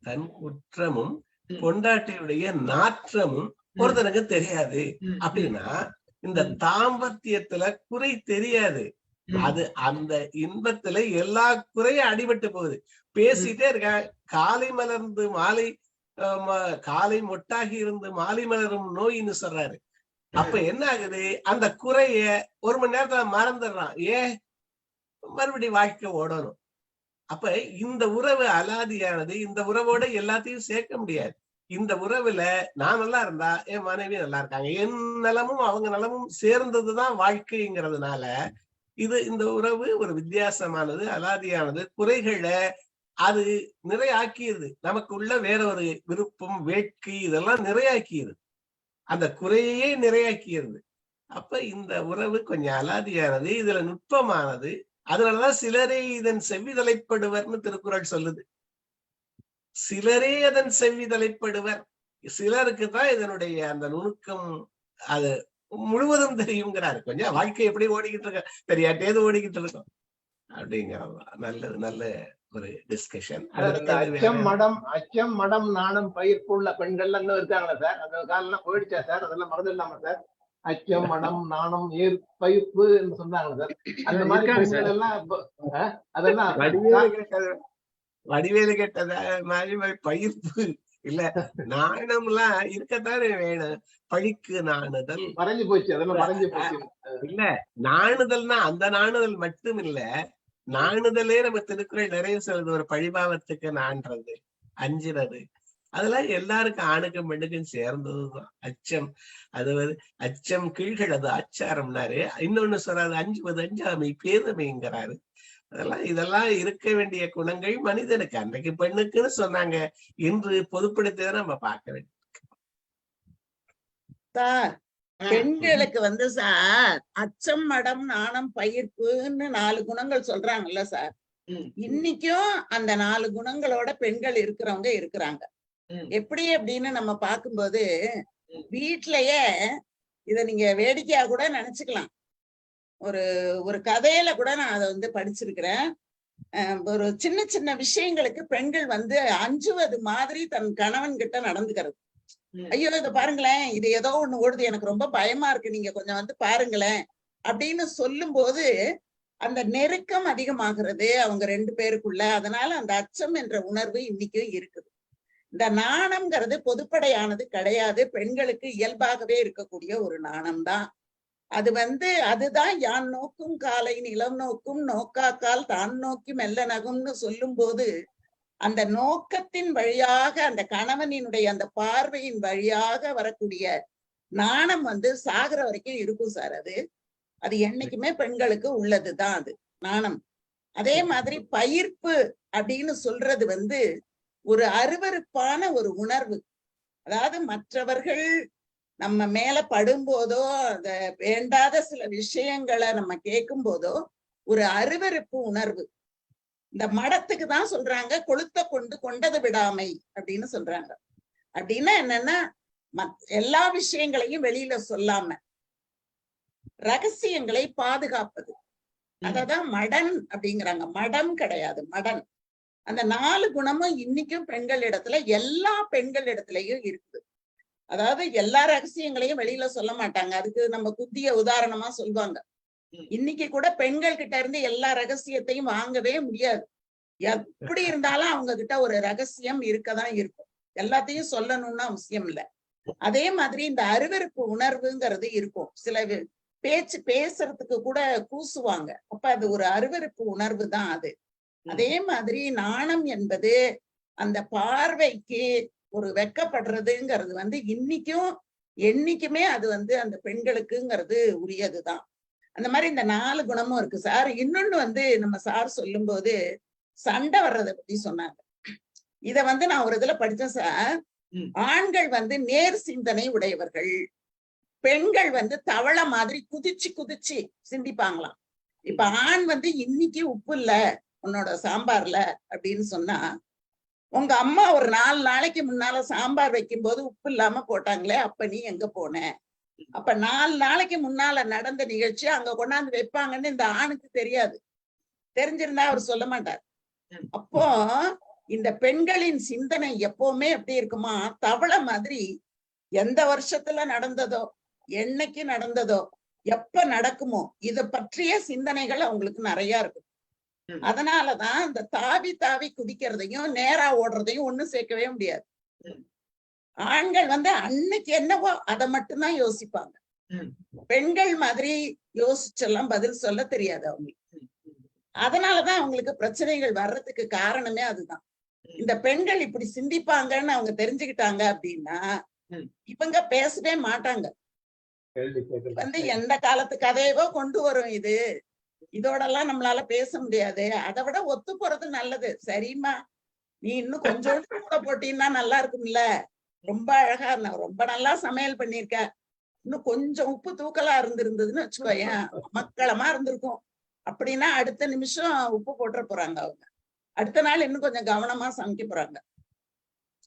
Speaker 2: தன் குற்றமும் பொண்டாட்டியுடைய நாற்றமும் ஒருத்தனுக்கு தெரியாது. அப்படின்னா இந்த தாம்பத்தியத்துல குறை தெரியாது, அது அந்த இன்பத்துல எல்லா குறையும் அடிபட்டு போகுது. பேசிட்டே இருக்க, காலை மலர்ந்து மாலை காலை மொட்டாகி இருந்து மாலை மலரும் நோயின்னு சொல்றாரு. அப்ப என்ன ஆகுது, அந்த குறைய ஒரு மணி நேரத்துல மறந்துடுறான். மறுபடி வாழ்க்கை ஓடணும். அப்ப இந்த உறவு அலாதியானது. இந்த உறவோட எல்லாத்தையும் சேர்க்க முடியாது. இந்த உறவுல நான் நல்லா இருந்தா என் மனைவி நல்லா இருக்காங்க, என் நலமும் அவங்க நலமும் சேர்ந்ததுதான் வாழ்க்கைங்கிறதுனால இந்த உறவு ஒரு வித்தியாசமானது, அலாதியானது. குறைகளை அது நிறையாக்கியது. நமக்கு உள்ள வேற ஒரு விருப்பம், வேட்கை இதெல்லாம் நிறையாக்கியது, அந்த குறையே நிறையாக்கியது. அப்ப இந்த உறவு கொஞ்சம் அலாதியானது, இதுல நுட்பமானது. அதனாலதான் சிலரே இதன் செவ்விதலைப்படுவர்னு திருக்குறள் சொல்லுது. சிலரே அதன் செவ்விதலைப்படுவர். சிலருக்கு தான் இதனுடைய அந்த நுணுக்கம் அது முழுவதும் தெரியுங்கிறாரு. கொஞ்சம் வாழ்க்கை எப்படி ஓடிக்கிட்டு இருக்க தெரியாட்டேது ஓடிக்கிட்டு இருக்கோம் அப்படிங்கிறது நல்லது. நல்ல ஒரு டிஸ்கஷன்.
Speaker 5: அச்சம் மடம் நாணம் பயிர்ப்புள்ள பெண்கள் இருக்காங்களா சார்? அந்த காலம் போயிடுச்சா சார்? அதெல்லாம் மறந்துடலாமா சார்? அச்சம் மடம் நாணம் பயிர்ப்பு சொன்னாங்க சார். அந்த மாதிரி பெண்கள் எல்லாம் அதெல்லாம்
Speaker 2: வடிவேலு கேட்டதா மாதிரி பயிர்ப்பு இல்ல, நாணம் எல்லாம் இருக்கத்தானே வேணும். பழிக்கு நாணுதல்
Speaker 5: மறைஞ்சு போச்சு, அதெல்லாம் மறைஞ்சு போச்சு.
Speaker 2: இல்ல, நாணுதல்னா அந்த நாணுதல் மட்டும் இல்ல, நாணுதலே நம்ம திருக்குறள் நிறைய சொல்லுது. ஒரு பழிபாவத்துக்கு நான்றது, அஞ்சுறது, அதெல்லாம் எல்லாருக்கும் ஆணுக்கும் பெண்ணுக்கும் சேர்ந்ததுதான் அச்சம். அது அச்சம் கீழ்கள், அது ஆச்சாரம்னாரு. இன்னொன்னு சொல்றாரு, அஞ்சுவது அஞ்சாமை பேதமைங்கிறாரு. இதெல்லாம் இருக்க வேண்டிய குணங்கள் மனிதனுக்கு. அன்றைக்கு பெண்ணுக்குன்னு சொன்னாங்க, இன்று பொதுப்படுத்த நம்ம பார்க்க வேண்டும்.
Speaker 9: சார், பெண்களுக்கு சார் அச்சம் மடம் நாணம் பயிர்ப்புன்னு 4 குணங்கள் சொல்றாங்கல்ல சார். இன்னைக்கும் அந்த 4 குணங்களோட பெண்கள் இருக்கிறவங்க இருக்கிறாங்க. எப்படி அப்படின்னு நம்ம பார்க்கும்போது, வீட்லயே இத நீங்க வேடிக்கையா கூட நினைச்சுக்கலாம். ஒரு கதையில கூட நான் அதை படிச்சிருக்கிறேன். ஒரு சின்ன சின்ன விஷயங்களுக்கு பெண்கள் அஞ்சுவது மாதிரி தன் கணவன் கிட்ட நடந்துக்கிறது. ஐயோ இத பாருங்களேன், இது ஏதோ ஒண்ணு ஓடுது, எனக்கு ரொம்ப பயமா இருக்கு, நீங்க கொஞ்சம் பாருங்களேன் அப்படின்னு சொல்லும் போது அந்த நெருக்கம் அதிகமாகிறது அவங்க 2 பேருக்குள்ள. அதனால அந்த அச்சம் என்ற உணர்வு இன்னைக்கும் இருக்குது. இந்த நாணம்ங்கிறது பொதுப்படையானது கிடையாது, பெண்களுக்கு இயல்பாகவே இருக்கக்கூடிய ஒரு நாணம் தான் அது. அதுதான் யான் நோக்கும் காலை நிலம் நோக்கும் நோக்காக்கால் தான் நோக்கி மெல்ல நகும்னு சொல்லும் போது, அந்த நோக்கத்தின் வழியாக அந்த கணவனினுடைய அந்த பார்வையின் வழியாக வரக்கூடிய நாணம் சாகிற வரைக்கும் இருக்கும் சார். அது என்னைக்குமே பெண்களுக்கு உள்ளதுதான் அது நாணம். அதே மாதிரி பயிர்ப்பு அப்படின்னு சொல்றது ஒரு அருவருப்பான ஒரு உணர்வு. அதாவது மற்றவர்கள் நம்ம மேல படும்போதோ, அத வேண்டாத சில விஷயங்களை நம்ம கேட்கும் போதோ ஒரு அருவருப்பு உணர்வு. இந்த மடத்துக்கு தான் சொல்றாங்க கொளுத்த கொண்டு கொண்டது விடாமை அப்படின்னு சொல்றாங்க. அப்படின்னா என்னன்னா, எல்லா விஷயங்களையும் வெளியில சொல்லாம ரகசியங்களை பாதுகாப்பது, அததான் மடன் அப்படிங்கிறாங்க. மடம் கிடையாது, மடன். அந்த 4 குணமும் இன்னைக்கும் பெண்கள் இடத்துல, எல்லா பெண்கள் இடத்துலயும் இருக்குது. அதாவது எல்லா ரகசியங்களையும் வெளியில சொல்ல மாட்டாங்க. அதுக்கு நம்ம குத்திய உதாரணமா சொல்லுவாங்க. இன்னைக்கு கூட பெண்கள் கிட்ட இருந்து எல்லா ரகசியத்தையும் வாங்கவே முடியாது. எப்படி இருந்தாலும் அவங்க கிட்ட ஒரு ரகசியம் இருக்கதான் இருக்கும். எல்லாத்தையும் சொல்லணும்னு அவசியம் இல்லை. அதே மாதிரி இந்த அருவருப்பு உணர்வுங்கிறது இருக்கும். சில பேச்சு பேசுறதுக்கு கூட கூசுவாங்க. அப்ப அது ஒரு அருவருப்பு உணர்வு தான் அது. அதே மாதிரி நாணம் என்பது அந்த பார்வைக்கு ஒரு வெக்கப்படுறதுங்கிறது இன்னைக்கும் என்னைக்குமே அது அந்த பெண்களுக்குங்கிறது உரியதுதான். அந்த மாதிரி இந்த 4 குணமும் இருக்கு சார். இன்னொன்னு நம்ம சார் சொல்லும் போது சண்டை வர்றதை பத்தி சொன்னாங்க. இத நான் ஒரு இதுல படிச்சேன் சார். ஆண்கள் நேர் சிந்தனை உடையவர்கள், பெண்கள் தவளை மாதிரி குதிச்சு குதிச்சு சிந்திப்பாங்களாம். இப்ப ஆண் இன்னைக்கு உப்பு இல்ல உன்னோட சாம்பார்ல அப்படின்னு சொன்னா, உங்க அம்மா ஒரு 4 நாளைக்கு முன்னால சாம்பார் வைக்கும் போது உப்பு இல்லாம போட்டாங்களே, அப்ப நீ எங்க போன? அப்ப 4 நாளைக்கு முன்னால நடந்த நிகழ்ச்சி அங்க கொண்டாந்து வைப்பாங்கன்னு இந்த ஆணுக்கு தெரியாது. தெரிஞ்சிருந்தா அவர் சொல்ல மாட்டார். அப்போ இந்த பெண்களின் சிந்தனை எப்பவுமே எப்படி இருக்குமா, தவளை மாதிரி எந்த வருஷத்துல நடந்ததோ, என்னைக்கு நடந்ததோ, எப்ப நடக்குமோ இத பற்றிய சிந்தனைகள் அவங்களுக்கு நிறைய இருக்கும். அதனாலதான் இந்த தாவி தாவி குதிக்கிறதையும் நேரா ஓடுறதையும் ஒண்ணும் சேர்க்கவே முடியாது. ஆண்கள் அன்னைக்கு என்னவோ அதை மட்டும்தான் யோசிப்பாங்க. பெண்கள் மாதிரி யோசிச்செல்லாம் பதில் சொல்ல தெரியாது அவங்களுக்கு. அதனாலதான் அவங்களுக்கு பிரச்சனைகள் வர்றதுக்கு காரணமே அதுதான். இந்த பெண்கள் இப்படி சிந்திப்பாங்கன்னு அவங்க தெரிஞ்சுக்கிட்டாங்க அப்படின்னா இவங்க பேசவே மாட்டாங்க. எந்த காலத்து கதையவோ கொண்டு வரும் இது, இதோடலாம் நம்மளால பேச முடியாது, அதை விட ஒத்து போறது நல்லது. சரிம்மா, நீ இன்னும் கொஞ்சோண்டு கூட போட்டீங்கன்னா நல்லா இருக்கும்ல, ரொம்ப அழகா இருந்தா, ரொம்ப நல்லா சமையல் பண்ணிருக்க, இன்னும் கொஞ்சம் உப்பு தூக்கலா இருந்திருந்ததுன்னு வச்சுக்கோயேன், மக்களமா இருந்திருக்கும் அப்படின்னா அடுத்த நிமிஷம் உப்பு போட்டுற போறாங்க அவங்க. அடுத்த நாள் இன்னும் கொஞ்சம் கவனமா சமைக்க போறாங்க.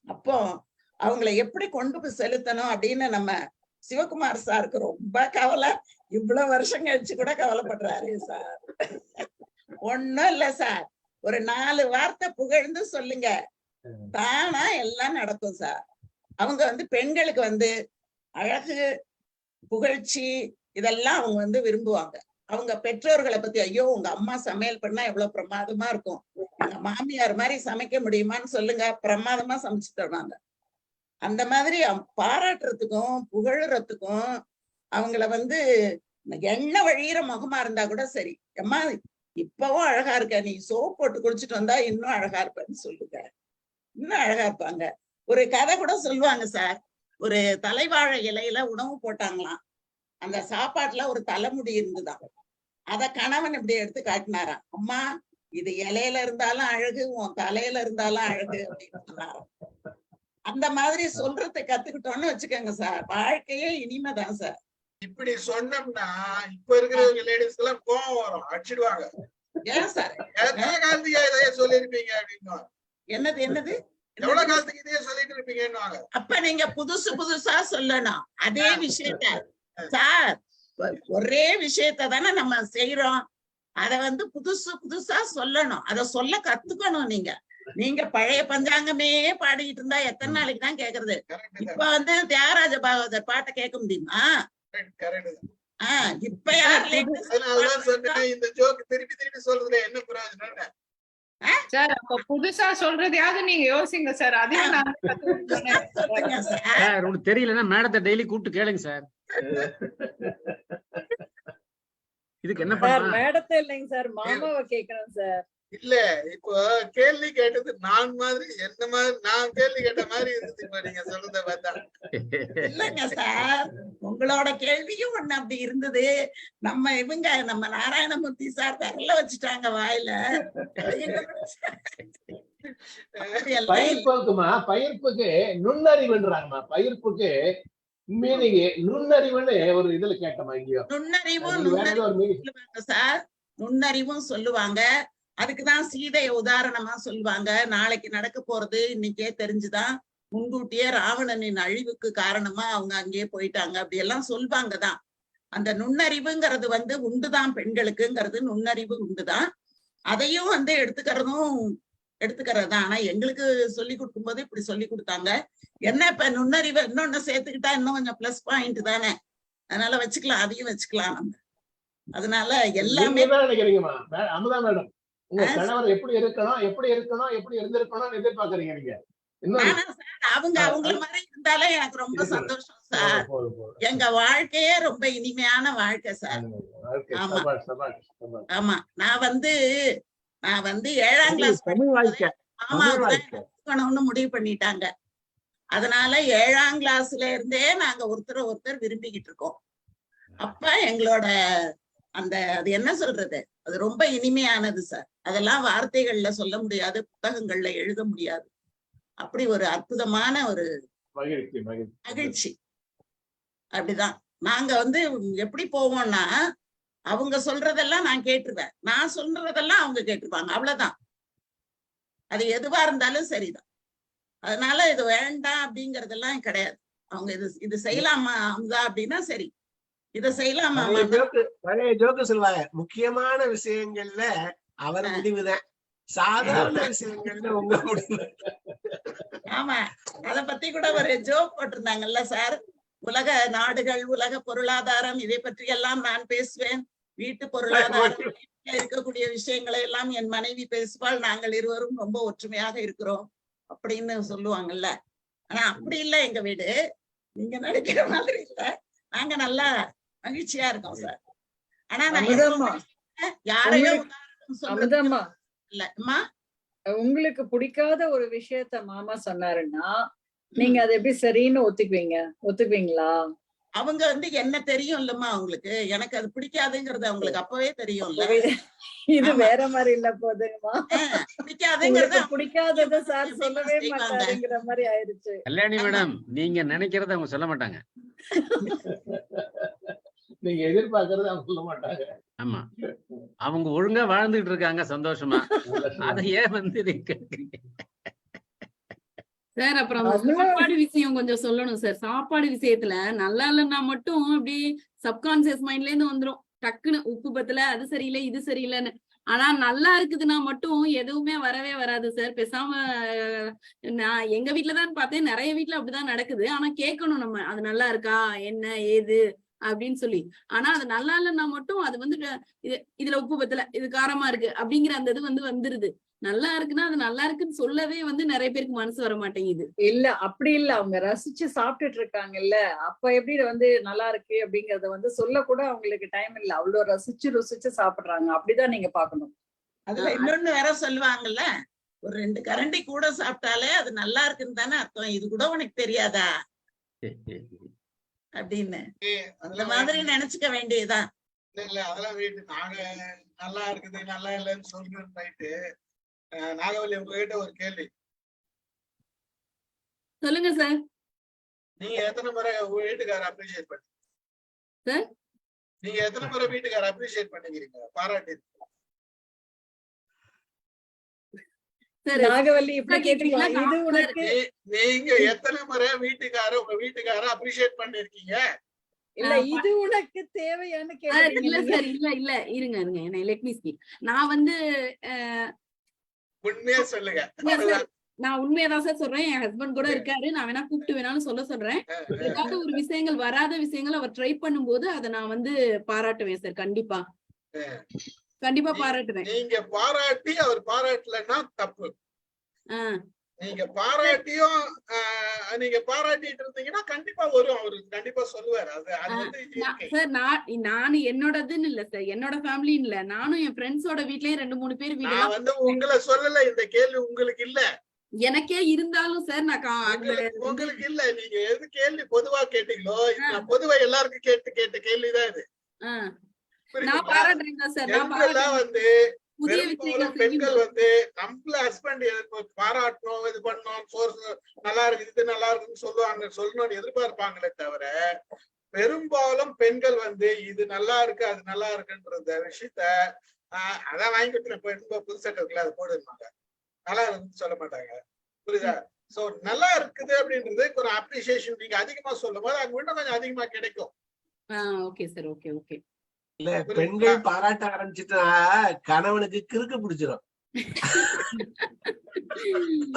Speaker 9: அப்போ அவங்களை எப்படி கொண்டு போய் செலுத்தணும் அப்படின்னு நம்ம சிவகுமார் சாருக்கு ரொம்ப கவலை. இவ்வளவு வருஷம் கழிச்சு கூட கவலைப்படுறாரு சார். ஒண்ணும் இல்ல சார், ஒரு 4 வார்த்தை புகழ்ந்து சொல்லுங்க, தானா எல்லாம் நடக்கும் சார். அவங்க பெண்களுக்கு அழகு, புகழ்ச்சி இதெல்லாம் அவங்க விரும்புவாங்க. அவங்க பெற்றோர்களை பத்தி, ஐயோ உங்க அம்மா சமையல் பண்ணா எவ்வளவு பிரமாதமா இருக்கும், எங்க மாமியார் மாதிரி சமைக்க முடியுமான்னு சொல்லுங்க, பிரமாதமா சமைச்சு தருவாங்க. அந்த மாதிரி பாராட்டுறதுக்கும் புகழறதுக்கும் அவங்கள எண்ணெய் வழியிற முகமா இருந்தா கூட சரி, அம்மா இப்பவும் அழகா இருக்க, நீ சோப் போட்டு குளிச்சுட்டு வந்தா இன்னும் அழகா இருப்பேன்னு சொல்லுங்க, இன்னும் அழகா இருப்பாங்க. ஒரு கதை கூட சொல்லுவாங்க சார். ஒரு தலைவாழை இலையில உணவு போட்டாங்களாம், அந்த சாப்பாட்டுல ஒரு தலைமுடி இருந்துதான். அத கணவன் இப்படி எடுத்து காட்டினாராம், அம்மா இது இலையில இருந்தாலும் அழகு, உன் தலையில இருந்தாலும் அழகு அப்படின்னு சொன்னாராம். அந்த மாதிரி சொல்றதை கத்துக்கிட்டோம்னு வச்சுக்கோங்க சார், வாழ்க்கையே இனிமைதான் சார்.
Speaker 1: இப்படி சொன்னோம்னா இப்ப இருக்கிற லேடிஸ்க்கு எல்லாம் கோவம் வரும், அடிச்சிடுவாங்க.
Speaker 9: ஏன் சார்
Speaker 1: காலத்துக்கு இதையே சொல்லிருப்பீங்க அப்படின்னு.
Speaker 9: என்னது என்னது
Speaker 1: எவ்வளவு காலத்துக்கு இதையே சொல்லிட்டு இருப்பீங்கன்னு.
Speaker 9: அப்ப நீங்க புதுசு புதுசா சொல்லணும் அதே விஷயத்த சார். ஒரே விஷயத்த தானே நம்ம செய்யறோம், அத புதுசு புதுசா சொல்லணும், அத சொல்ல கத்துக்கணும். நீங்க பழைய பஞ்சாங்கமே பாடிட்டு இருந்தா எத்தனை நாளைக்கு தான் கேக்குறது? இப்ப தியாகராஜ பாகவதர் பாட்டை கேட்க முடியுமா? இப்ப யாரு
Speaker 1: இந்த ஜோக் திருப்பி திருப்பி சொல்றதுல என்ன பிரயோஜனம்
Speaker 3: சார்? அப்ப புதுசா சொல்றதையாவது நீங்க யோசிங்க சார். அதையும்
Speaker 4: நான் தெரியலன்னா மேடத்தை டெய்லி கூப்பிட்டு கேளுங்க சார். இதுக்கு என்ன பண்ணலாம்?
Speaker 8: மேடத்தை இல்லைங்க சார், மாமாவை கேட்கணும் சார்.
Speaker 1: இல்ல, இப்போ கேள்வி கேட்டது நான் மாதிரி, என்ன மாதிரி நான் கேள்வி கேட்ட மாதிரி இருந்துச்சு இப்ப நீங்க சொல்றத பார்த்தா.
Speaker 9: இல்லங்க சார், உங்களோட கேள்வியும் ஒண்ணு அப்படி இருந்தது. நம்ம நாராயணமூர்த்தி சார் விரல வச்சுட்டாங்க வாயில.
Speaker 5: பயிர்ப்புக்குமா, பயிர்ப்புக்கு நுண்ணறிவுன்றாங்கம்மா. பயிர்ப்புக்கு மீனிங் நுண்ணறிவுன்னு ஒரு இதுல கேட்டமா இங்கேயோ.
Speaker 9: நுண்ணறிவும் சார், நுண்ணறிவும் சொல்லுவாங்க. அதுக்குதான் சீதைய உதாரணமா சொல்லுவாங்க. நாளைக்கு நடக்க போறது இன்னைக்கே தெரிஞ்சுதான், முன்கூட்டியே ராவணனின் அழிவுக்கு காரணமா அவங்க அங்கேயே போயிட்டாங்க, அப்படி எல்லாம் சொல்லுவாங்கதான். அந்த நுண்ணறிவுங்கிறது உண்டுதான், பெண்களுக்குங்கிறது நுண்ணறிவு உண்டுதான். அதையும் எடுத்துக்கிறது தான். ஆனா எங்களுக்கு சொல்லி கொடுக்கும் போது இப்படி சொல்லி கொடுத்தாங்க. என்ன இப்ப நுண்ணறிவு இன்னொன்னு சேர்த்துக்கிட்டா இன்னும் கொஞ்சம் பிளஸ் பாயிண்ட் தானே, அதனால வச்சுக்கலாம், அதையும் வச்சுக்கலாம் நம்ம. அதனால எல்லாமே
Speaker 5: நினைக்கிறீங்கம்மா அமுதா மேடம், உங்க கணவர் எப்படி இருக்கணும், எப்படி இருந்திருக்கணும்னு எதிர்பார்க்கறீங்க நீங்க?
Speaker 9: அவங்க அவங்கள மாதிரி இருந்தாலே எனக்கு ரொம்ப சந்தோஷம் சார். எங்க வாழ்க்கையே ரொம்ப இனிமையான வாழ்க்கை சார். ஆமா ஆமா, நான் 7ஆம் கிளாஸ் மாமாவுக்கு முடிவு பண்ணிட்டாங்க. அதனால 7ஆம் கிளாஸ்ல இருந்தே நாங்க ஒருத்தர் விரும்பிக்கிட்டு இருக்கோம். அப்ப எங்களோட அது என்ன சொல்றது, அது ரொம்ப இனிமையானது சார். அதெல்லாம் வார்த்தைகள்ல சொல்ல முடியாது, புத்தகங்கள்ல எழுத முடியாது. அப்படி ஒரு அற்புதமான ஒரு மகிழ்ச்சி. அப்படிதான் நாங்க எப்படி போவோம்னா, அவங்க சொல்றதெல்லாம் நான் கேட்டுருவேன், நான் சொல்றதெல்லாம் அவங்க கேட்டுருவாங்க, அவ்வளவுதான். அது எதுவா இருந்தாலும் சரிதான். அதனால இது வேண்டாம் அப்படிங்கறதெல்லாம் கிடையாது. அவங்க இது செய்யலாமா அமுதா அப்படின்னா சரி, இதை செய்யலாமா.
Speaker 2: பழைய ஜோக்கு சொல்லுவாங்க, முக்கியமான விஷயங்கள்ல அவர் முடிவுதான், சாதாரண விஷயங்கள்ல உங்க முடிவு.
Speaker 9: ஆமா, அத பத்தி கூட ஒரு ஜோக் போட்டிருந்தாங்கல்ல சார். உலக நாடுகள், உலக பொருளாதாரம், இதை பற்றி எல்லாம் நான் பேசுவேன், வீட்டு பொருளாதாரம் இருக்கக்கூடிய விஷயங்களை எல்லாம் என் மனைவி பேசுவாள், நாங்கள் இருவரும் ரொம்ப ஒற்றுமையாக இருக்கிறோம் அப்படின்னு சொல்லுவாங்கல்ல. ஆனா அப்படி இல்லை எங்க வீடு, நீங்க நினைக்கிற மாதிரி இல்ல, நாங்க நல்லா மகிழ்ச்சியா இருக்கோம் சார். ஆனா நான் யாரையும்
Speaker 8: அமுதம்மா,
Speaker 9: இல்லம்மா,
Speaker 8: உங்களுக்கு பிடிக்காத ஒரு விஷயத்த மாமா சொன்னாருன்னா நீங்க அதை எப்படி சரின்னு ஒத்துக்குவீங்களா?
Speaker 9: அவங்க என்ன தெரியும் இல்லம்மா அவங்களுக்கு, எனக்கு அது பிடிக்காதுங்கிறது அவங்களுக்கு அப்பவே தெரியும்ல.
Speaker 8: இது வேற மாதிரி இல்ல போதுங்கம்மா,
Speaker 9: பிடிக்காதுங்கிறது
Speaker 8: பிடிக்காதத சார் சொல்லவே மாட்டாருங்கிற மாதிரி ஆயிடுச்சு.
Speaker 4: கல்யாணி மேடம், நீங்க நினைக்கிறத அவங்க சொல்ல மாட்டாங்க.
Speaker 5: நீங்க எதிர்பார்க்கறது அவங்க சொல்ல மாட்டாங்க.
Speaker 4: ஆமா, அவங்க ஒழுங்கா வாழ்ந்துட்டு இருக்காங்க சந்தோஷமா, அதை ஏன் கேட்கறீங்க
Speaker 11: சார்? அப்புறம் சாப்பாடு விஷயம் கொஞ்சம் சொல்லணும் சார். சாப்பாடு விஷயத்துல நல்லா இல்லைன்னா மட்டும் அப்படி சப்கான்சியஸ் மைண்ட்ல இருந்து வந்துரும் டக்குன்னு, உப்பு பத்தல, அது சரியில்லை, இது சரியில்லைன்னு. ஆனா நல்லா இருக்குதுன்னா மட்டும் எதுவுமே வரவே வராது சார். பேசாம நான் எங்க வீட்டுலதான் பார்த்தேன், நிறைய வீட்டுல அப்படிதான் நடக்குது. ஆனா கேட்கணும் நம்ம, அது நல்லா இருக்கா, என்ன ஏது அப்படின்னு சொல்லி. ஆனா அது நல்லா இல்லைன்னா மட்டும் அது இதுல உப்பு பத்தல, இது காரமா இருக்கு அப்படிங்கிற அந்த இது வந்துருது. நல்லா இருக்குன்னா அது நல்லா இருக்குன்னு சொல்லவே நிறைய பேருக்கு மனசு வர மாட்டேங்குது.
Speaker 8: இல்ல அப்படி இல்ல, அவங்க ரசிச்சு சாப்பிட்டுட்டு இருக்காங்கல்ல, அப்ப எப்படி நல்லா இருக்கு அப்படிங்கறத சொல்ல கூட அவங்களுக்கு டைம் இல்ல, அவ்வளவு ருசிச்சு சாப்பிடுறாங்க. அப்படிதான் நீங்க பாக்கணும்.
Speaker 9: அதுல இன்னொன்னு வேற சொல்லுவாங்கல்ல, ஒரு 2 கரண்டி கூட சாப்பிட்டாலே அது நல்லா இருக்குன்னு தானே அர்த்தம், இது கூட உனக்கு தெரியாதா அப்படின்னு அந்த மாதிரி நினைச்சுக்க வேண்டியதுதான்.
Speaker 1: இல்ல அதெல்லாம் வீட்டு நாங்க நல்லா இருக்குது நல்லா இல்லைன்னு சொல்றேன்னு போயிட்டு. நாகவல்லி, உங்ககிட்ட ஒரு கேள்வி.
Speaker 11: சொல்லுங்க சார்.
Speaker 1: நீங்க எத்தனை முறை வீட்டுக்கார அப்ரிஷியேட் பண்ணீங்க
Speaker 11: சார்?
Speaker 1: நீங்க எத்தனை முறை வீட்டுக்கார அப்ரிஷியேட் பண்ணிக்கிறீங்க, பாராட்டி?
Speaker 8: நாகவல்லி இப்படி கேட்டீங்களா? இது உனக்கு
Speaker 1: நீங்க எத்தனை முறை உங்க வீட்டுக்கார அப்ரிஷியேட் பண்ணிருக்கீங்க?
Speaker 8: இல்ல இது உனக்கு தேவையான்னு கேட்டீங்க.
Speaker 11: இல்ல சார், இல்ல இருங்க லெட் மீ ஸ்பீக். நான்
Speaker 1: உண்மையா சொல்லுங்க.
Speaker 11: நான் உண்மையதான் சார் சொல்றேன். என் ஹஸ்பண்ட் கூட இருக்காரு, நான் வேணா கூப்பிட்டு வேணாலும் சொல்றேன். ஏதாவது ஒரு விஷயங்கள், வராத விஷயங்கள் அவர் ட்ரை பண்ணும்போது அதை நான் பாராட்டுவேன் சார். கண்டிப்பா பாராட்டுவேன்.
Speaker 1: நீங்க பாராட்டி அவர் பாராட்டலன்னா தப்பு. நீங்க பாராட்டியும் நீங்க பாராட்டிட்டு இருந்தீங்கன்னா கண்டிப்பா வரும், அவரு கண்டிப்பா சொல்லுவாரு.
Speaker 11: சார் நான் என்னோடதுன்னு இல்ல சார், என்னோட ஃபேமிலி இல்ல, நானும் என் ஃப்ரெண்ட்ஸோட வீட்லயே 2-3 பேர் வீடு.
Speaker 1: உங்களை சொல்லல, இந்த கேள்வி உங்களுக்கு இல்ல,
Speaker 11: எனக்கே இருந்தாலும் சார் நான்
Speaker 1: உங்களுக்கு இல்ல. நீங்க எது கேள்வி பொதுவா கேட்டீங்களோ, பொதுவா எல்லாருக்கும் கேட்ட கேள்விதான் இது.
Speaker 11: நான் பாராட்டுறேன் சார்.
Speaker 1: பெண்கள் நம்மள ஹஸ்பண்ட் பாராட்டணும், இது பண்ணணும், நல்லா இருக்கு, இது நல்லா இருக்குன்னு சொல்லணும்னு எதிர்பார்ப்பாங்களே தவிர, பெரும்பாலும் பெண்கள் இது நல்லா இருக்கு, அது நல்லா இருக்குன்ற விஷயத்த அதான் வாங்கி கொடுத்துருப்ப புது சட்டை இருக்குல்ல, அது போடுவாங்க, நல்லா இருக்குன்னு சொல்ல மாட்டாங்க. புரியுதா? சோ நல்லா இருக்குது அப்படின்றது ஒரு அப்ரிசியேஷன் நீங்க அதிகமா சொல்லும் போது அங்க இன்னும் கொஞ்சம் அதிகமா கிடைக்கும்.
Speaker 11: Okay sir, okay.
Speaker 2: இல்ல, பெண்கள் பாராட்ட ஆரம்பிச்சுட்டா கணவனுக்கு கிறுக்கு பிடிச்சிடும்,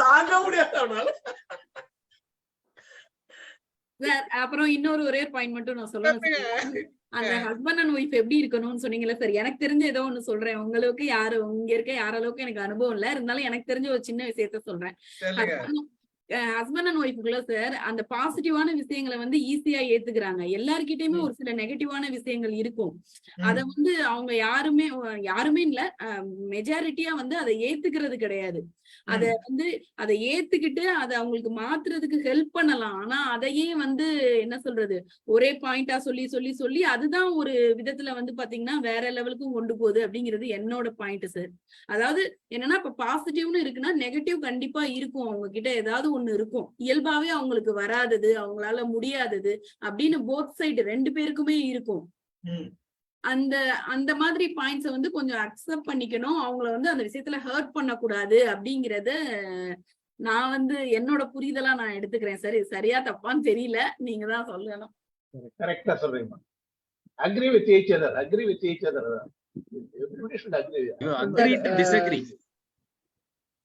Speaker 2: தாங்க முடியாதனால.
Speaker 11: அப்புறம் இன்னொரு ஒரே பாயிண்ட் மட்டும் நான் சொல்லணும். அந்த ஹஸ்பண்ட் அண்ட் ஒய்ஃப் எப்படி இருக்கணும்னு சொன்னீங்கல்ல சார், எனக்கு தெரிஞ்ச ஏதோ ஒண்ணு சொல்றேன். உங்களுக்கு இங்க இருக்க யாரளவுக்கு எனக்கு அனுபவம் இல்ல, இருந்தாலும் எனக்கு தெரிஞ்ச ஒரு சின்ன விஷயத்த சொல்றேன். ஹஸ்பண்ட் அண்ட் ஒய்ஃபுக்குள்ள சார் அந்த பாசிட்டிவான விஷயங்களை ஈஸியா ஏத்துக்கிறாங்க. எல்லார்கிட்டயுமே ஒரு சில நெகட்டிவான விஷயங்கள் இருக்கும். அத அவங்க யாருமே இல்ல, மெஜாரிட்டியா அதை ஏத்துக்கிறது கிடையாது. அதை ஏத்துக்கிட்டு அதை அவங்களுக்கு மாத்துறதுக்கு ஹெல்ப் பண்ணலாம். ஆனா அதையே என்ன சொல்றது, ஒரே பாயிண்டா சொல்லி அதுதான் ஒரு விதத்துல பாத்தீங்கன்னா வேற லெவலுக்கும் கொண்டு போகுது அப்படிங்கிறது என்னோட பாயிண்ட் சார். அதாவது என்னன்னா, இப்ப பாசிட்டிவ்னு இருக்குன்னா நெகட்டிவ் கண்டிப்பா இருக்கும். அவங்க கிட்ட ஏதாவது ஒண்ணு இருக்கும், இயல்பாவே அவங்களுக்கு வராதது, அவங்களால முடியாதது அப்படின்னு போத் சைடு 2 பேருக்குமே இருக்கும். அந்த அந்த மாதிரி பாயிண்ட்ஸை வந்து கொஞ்சம் அக்செப்ட் பண்ணிக்கணும். அவங்கள வந்து அந்த விஷயத்துல ஹர்ட் பண்ணக்கூடாது அப்படிங்கறத நான் வந்து என்னோட புரிதலா நான் எடுத்துக்கிறேன். சரி, சரியா தப்பான்னு தெரியல, நீங்க தான் சொல்லணும்.
Speaker 5: கரெக்டா சொல்றீங்க. Agree with each other, agree with each other.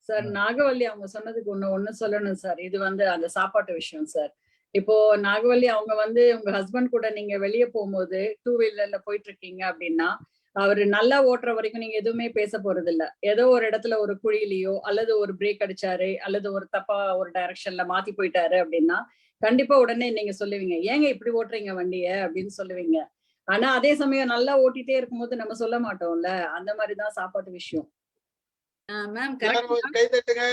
Speaker 8: Sir Nagavalli அவங்க சொன்னதுக்கு ஒண்ணு சொல்லணும் சார். இது வந்து அந்த சாப்பாட்டு விஷயம் சார். இப்போ நாகவல்லி அவங்க வந்து உங்க ஹஸ்பண்ட் கூட நீங்க வெளியே போகும்போது 2 வீலர்ல போயிட்டு இருக்கீங்க அப்படின்னா, அவரு நல்லா ஓட்டுற வரைக்கும் நீங்க எதுவுமே பேச போறது இல்ல. ஏதோ ஒரு இடத்துல ஒரு குழியிலயோ அல்லது ஒரு பிரேக் அடிச்சாரு அல்லது ஒரு தப்பா ஒரு டைரக்ஷன்ல மாத்தி போயிட்டாரு அப்படின்னா கண்டிப்பா உடனே நீங்க சொல்லுவீங்க, ஏங்க இப்படி ஓட்டுறீங்க வண்டிய அப்படின்னு சொல்லுவீங்க. ஆனா அதே சமயம் நல்லா ஓட்டிட்டே இருக்கும்போது நம்ம சொல்ல மாட்டோம்ல. அந்த மாதிரிதான் சாப்பாட்டு விஷயம்.
Speaker 11: மேம்
Speaker 1: கை தட்டுங்க.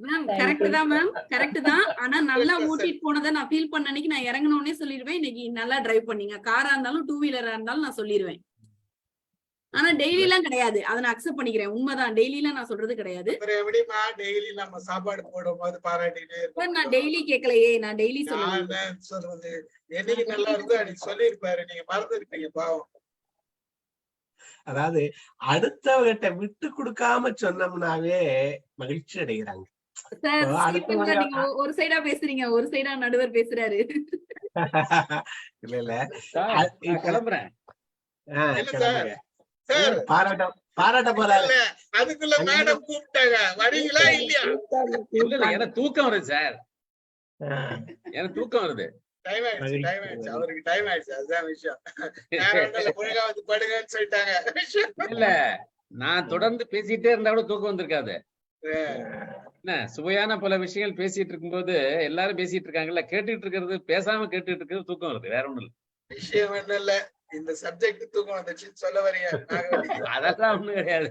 Speaker 11: மேம் கரெக்ட் தான் மேம், கரெக்ட் தான். ஆனா நல்லா ஓட்டிட்டு போனதை நான் ஃபீல் பண்ண அன்னைக்கு நான் இறங்கணும்னே சொல்லிடுவேன், இன்னைக்கு நல்லா டிரைவ் பண்ணீங்க. காரா இருந்தாலும் 2 வீலரா இருந்தாலும் நான் சொல்லிடுவேன். ஆனா டெய்லி எல்லாம் கிடையாது, அதை நான் அக்செப்ட் பண்ணிக்கிறேன். உண்மைதான், டெய்லி எல்லாம் நான் சொல்றது கிடையாது.
Speaker 1: எப்படிமா டெய்லி நம்ம சாப்பாடு போடும்போது பாராட்டிட்டே இருக்கோம்?
Speaker 11: நான் டெய்லி கேட்கலையே, நான் டெய்லி சொல்லுவேன்.
Speaker 1: சொல்றது என்னைக்கு நல்லா இருந்தா அன்னைக்கு சொல்லிருப்பாரு, நீங்க மறந்துருப்பீங்க பாவம்.
Speaker 2: அதாவது அடுத்தவங்கிட்ட விட்டு கொடுக்காம சொன்னோம்னாவே மகிழ்ச்சி அடைகிறாங்க.
Speaker 11: நீங்க ஒரு சைடா பேசுறீங்க, ஒரு சைடா நடுவர் பேசுறாரு.
Speaker 2: இல்ல இல்ல
Speaker 4: கிளம்புறேன்.
Speaker 2: பாராட்ட போறாரு.
Speaker 1: அதுக்குள்ள மேடம் கூப்பிட்டாங்க, வரீங்களா இல்லையா?
Speaker 4: இல்ல எனக்கு தூக்கம் வருது சார், எனக்கு தூக்கம் வருது.
Speaker 1: டைம் ஆயிடுச்சு, அவருக்கு டைம் ஆயிடுச்சு, அதுதான் விஷயம். ஒழுங்கா வந்து படுங்கன்னு சொல்லிட்டாங்க.
Speaker 4: இல்ல நான் தொடர்ந்து பேசிட்டே இருந்தா கூட தூக்கம் வந்திருக்காது. என்ன சுவையான பல விஷயங்கள் பேசிட்டு இருக்கும்போது எல்லாரும் பேசிட்டு இருக்காங்கல்ல, கேட்டுட்டு இருக்கிறது, பேசாம கேட்டுட்டு இருக்கிறது தூக்கம் வருது, வேற ஒண்ணும் இல்ல.
Speaker 1: விஷயம் என்ன இல்ல, இந்த சப்ஜெக்ட் தூக்கம் வந்துச்சுன்னு சொல்ல வரீங்க?
Speaker 4: அதெல்லாம் ஒண்ணும் கிடையாது,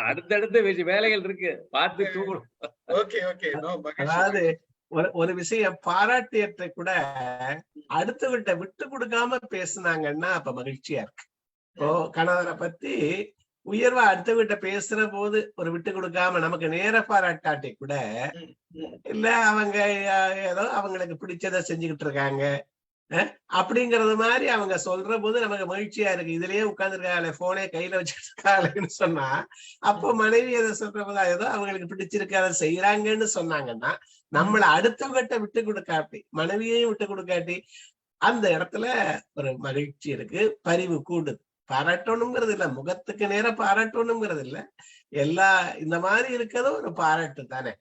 Speaker 4: அடுத்தடுத்த வேலைகள் இருக்கு, பார்த்து தூங்கணும்.
Speaker 1: Okay okay.
Speaker 2: அதாவது ஒரு விஷயம் பாராட்டியத்தை கூட அடுத்தவர்கிட்ட விட்டு கொடுக்காம பேசுனாங்கன்னா அப்ப மகிழ்ச்சியா இருக்கு. இப்போ கணவரை பத்தி உயர்வா அடுத்தவர்கிட்ட பேசுற போது ஒரு விட்டு கொடுக்காம நமக்கு நேர பாராட்டாட்டி கூட இல்ல அவங்க ஏதோ அவங்களுக்கு பிடிச்சதை செஞ்சுக்கிட்டு இருக்காங்க அப்படிங்கறது மாதிரி அவங்க சொல்ற போது நமக்கு மகிழ்ச்சியா இருக்கு. இதுலயே உட்கார்ந்துருக்காங்க, போனே கையில வச்சுட்டு இருக்காங்கன்னு சொன்னா அப்போ மனைவி அதை சொல்ற போது ஏதோ அவங்களுக்கு பிடிச்சிருக்கு அதை செய்யறாங்கன்னு சொன்னாங்கன்னா நம்மள அடுத்தவங்கிட்ட விட்டு கொடுக்காட்டி, மனைவியையும் விட்டு கொடுக்காட்டி அந்த இடத்துல ஒரு மகிழ்ச்சி இருக்கு, பரிவு கூடுது. பாராட்டணுங்கிறது இல்ல, முகத்துக்கு நேரம் பாராட்டணுங்கிறது இல்ல, எல்லா இந்த மாதிரி இருக்கிறதும் ஒரு பாராட்டு தானே.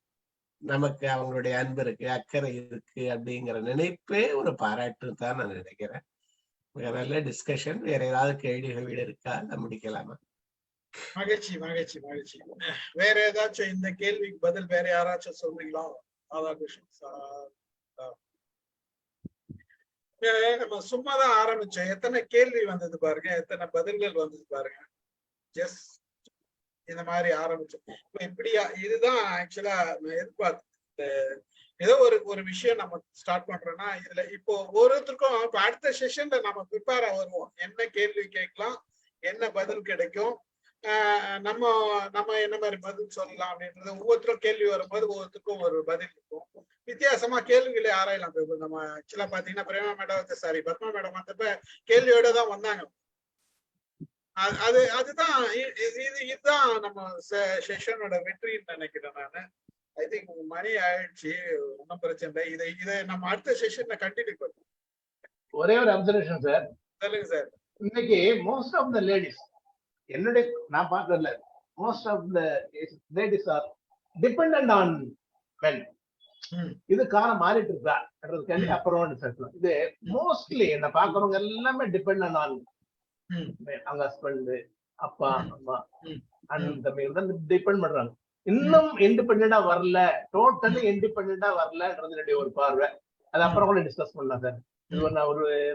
Speaker 2: நமக்கு அவங்களுடைய அன்பு இருக்கு, அக்கறை இருக்கு அப்படிங்கிற நினைப்பே ஒரு பாராட்டு தான் நான் நினைக்கிறேன். மிக நல்ல டிஸ்கஷன். வேற ஏதாவது கேள்விகள் இருக்கா? முடிக்கலாமா?
Speaker 1: மகிழ்ச்சி மகிழ்ச்சி மகிழ்ச்சி. வேற ஏதாச்சும் இந்த கேள்விக்கு பதில் வேற யாராச்சும் சொல்றீங்களா? ராதாகிருஷ்ணன் சார், நம்ம சும்மாதான் ஆரம்பிச்சோம், எத்தனை கேள்வி வந்தது பாருங்க, எத்தனை பதில்கள் வந்தது பாருங்க. ஜஸ்ட் இந்த மாதிரி ஆரம்பிச்சோம். இப்ப இப்படியா, இதுதான் ஆக்சுவலா எதிர்பார்த்து ஏதோ ஒரு விஷயம் நம்ம ஸ்டார்ட் பண்றோம்னா இதுல இப்போ ஒருத்தருக்கும் இப்ப அடுத்த செஷன்ல நம்ம ப்ரிப்பேரா வருவோம், என்ன கேள்வி கேட்கலாம், என்ன பதில் கிடைக்கும், நம்ம என்ன மாதிரி பதில் சொல்லலாம் அப்படின்றது. ஒவ்வொருத்தரும் கேள்வி வரும்போது ஒவ்வொருத்தருக்கும் ஒரு பதில் இருக்கும், வித்தியாசமா கேள்விகளை ஆராயலாம். நம்ம ஆக்சுவலா பாத்தீங்கன்னா Prema madam sorry Padma madam வந்தப்ப கேள்வியோட தான் வந்தாங்க. அதுதான் இதுதான் நம்ம செஷனோட வெற்றின்னு நினைக்கிறேன் நானு. ஐ திங்க் மணி ஆயிடுச்சு, ஒன்னும் பிரச்சனை இல்லை. இதை நம்ம அடுத்த செஷன்ல கண்டினியூ பண்ணுவோம்.
Speaker 5: ஒரே ஒரு அப்சர்வேஷன் சார்.
Speaker 1: சொல்லுங்க சார்.
Speaker 5: இன்னைக்கு மோஸ்ட் ஆஃப் த லேடிஸ், என்னுடைய நான் பார்த்ததுல most of the ladies are dependent on men. இது காலம் மாறிட்டு இருக்கா அப்புறம் இது மோஸ்ட்லி என்ன பாக்குறவங்க எல்லாமே டிபெண்டன்ட் ஆன் அவங்க ஹஸ்பண்ட், அப்பா, அம்மா, அண்ணன், தம்பி டிபெண்ட் பண்றாங்க. இன்னும் இண்டிபெண்டா வரல, டோட்டலி இண்டிபெண்டா வரலன்றது என்னுடைய ஒரு பார்வை. அது அப்புறம் கூட டிஸ்கஸ் பண்ணலாம் சார்.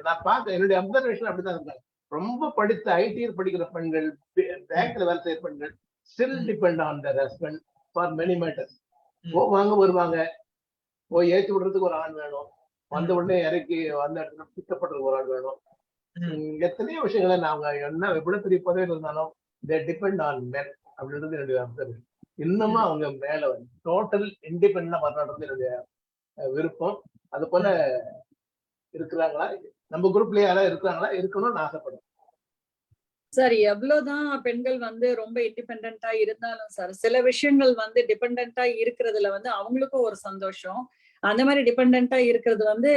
Speaker 5: நான் பார்த்த என்னுடைய அப்சர்வேஷன் அப்படிதான் இருந்தாங்க. ரொம்ப படித்த ஐடியில் படிக்கிற பெண்கள், பேங்க்ல வேலை செய்யற பெண்கள் still depend on their husband for many matters. போவாங்க வருவாங்க, போய் ஏற்றி விடுறதுக்கு ஒரு ஆண் வேணும், வந்த உடனே இறக்கி வந்த இடத்துல பிக்கப்படுறதுக்கு ஒரு ஆள் வேணும். எத்தனையோ விஷயங்களை நாங்க என்ன எவ்வளவு பெரிய பதவியில் இருந்தாலும் தே டிபெண்ட் ஆன் மென் அப்படின்றது என்னுடைய அப்சர்வேஷன். இன்னமும் அவங்க மேல வந்து டோட்டல் இண்டிபெண்டா வரணுன்றது என்னுடைய விருப்பம். அது போல இருக்கிறாங்களா, நம்ம குரூப்ல யாராவது இருக்கிறாங்களா, இருக்கணும்னு ஆசைப்படுறேன்.
Speaker 8: சார் எவ்வளவுதான் பெண்கள் வந்து ரொம்ப இண்டிபெண்டா இருந்தாலும் சார் சில விஷயங்கள் வந்து டிபெண்டா இருக்கிறதுல வந்து அவங்களுக்கும் ஒரு சந்தோஷம். அந்த மாதிரி டிபெண்டா இருக்கிறது வந்து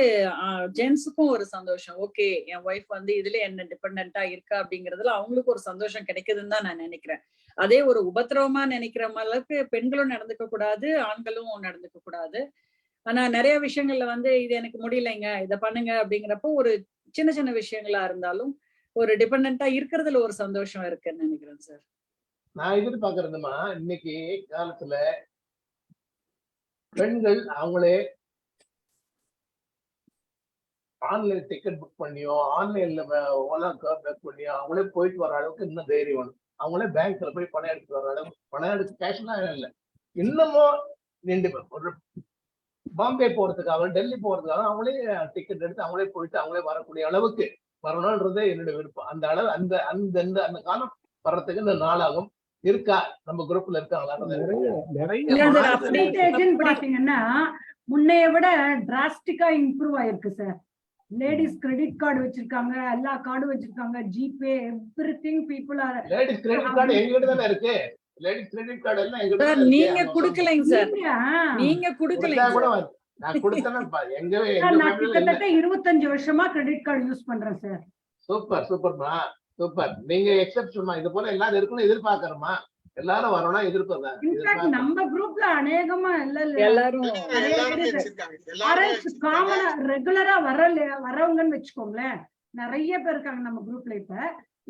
Speaker 8: ஜென்ஸுக்கும் ஒரு சந்தோஷம். ஓகே, என் ஒய்ஃப் வந்து இதுல என்ன டிபெண்டா இருக்கா அப்படிங்கறதுல அவங்களுக்கும் ஒரு சந்தோஷம் கிடைக்குதுன்னு தான் நான் நினைக்கிறேன். அதே ஒரு உபத்திரவமா நினைக்கிற அளவுக்கு பெண்களும் நடந்துக்க கூடாது, ஆண்களும் நடந்துக்க கூடாது. ஆனா நிறைய விஷயங்கள்ல வந்து இது எனக்கு முடியலைங்க, இதை பண்ணுங்க அப்படிங்கிறப்போ ஒரு சின்ன சின்ன விஷயங்களா இருந்தாலும் ஒரு டிபெண்டா இருக்கிறதுல ஒரு சந்தோஷம் இருக்குன்னு நினைக்கிறேன் சார்.
Speaker 5: நான் எதிர்பார்க்கறதுமா, இன்னைக்கு காலத்துல பெண்கள் அவங்களே ஆன்லைன் டிக்கெட் புக் பண்ணியோ, ஆன்லைன்ல ஓலா கார் புக் பண்ணியோ அவங்களே போயிட்டு வர அளவுக்கு இன்னும் தைரியம் வேணும். அவங்களே பேங்க்ல போய் பணம் எடுத்து வர அளவுக்கு, பணம் எடுத்து கேஷ்லாம் இல்லை, இன்னமும் ஒரு பாம்பே போறதுக்காக, டெல்லி போறதுக்காக அவங்களே டிக்கெட் எடுத்து அவங்களே போயிட்டு அவங்களே வரக்கூடிய அளவுக்கு வரணும்ன்றதே என்னோட விருப்பம். அந்த அளவு அந்த அந்த அந்த காலம் வர்றதுக்கு இந்த நாளாகும். இருக்கா நம்ம குரூப்ல இருக்காங்களா?
Speaker 10: பாத்தீங்கன்னா முன்னைய விட டிராஸ்டிக்கா இம்ப்ரூவ் ஆயிருக்கு சார். லேடிஸ் கிரெடிட் கார்டு வச்சிருக்காங்க, எல்லா கார்டும் வச்சிருக்காங்க, GPay, everything people are.
Speaker 5: Ladies credit card எங்ககிட்ட தானே இருக்கு. லேடிஸ் கிரெடிட் கார்டு எல்லாம் எங்ககிட்ட
Speaker 8: சார் நீங்க குடுக்கலைங்க சார், நீங்க குடுக்கலைங்க
Speaker 5: கூட
Speaker 8: சார்.
Speaker 5: நான் கொடுத்தேன்னா
Speaker 10: நான் கிட்டத்தட்ட 25 வருஷமா கிரெடிட் கார்டு யூஸ் பண்றேன் சார்.
Speaker 5: சூப்பர் சூப்பர்மா, சூப்பர். நீங்க எக்ஸெப்ஷன்மா, இது போல எல்லாரும் இருக்கணும் எதிர்பார்க்கறோமா, எல்லாரும் வரணும் எதிர்பார்க்கறேன்.
Speaker 10: இன்ஃபேக்ட் நம்ம குரூப்ல அநேகமா
Speaker 8: எல்லாரும்
Speaker 10: காமனா ரெகுலரா வரவங்கன்னு வச்சுக்கோங்களேன், நிறைய பேர் இருக்காங்க நம்ம குரூப்ல.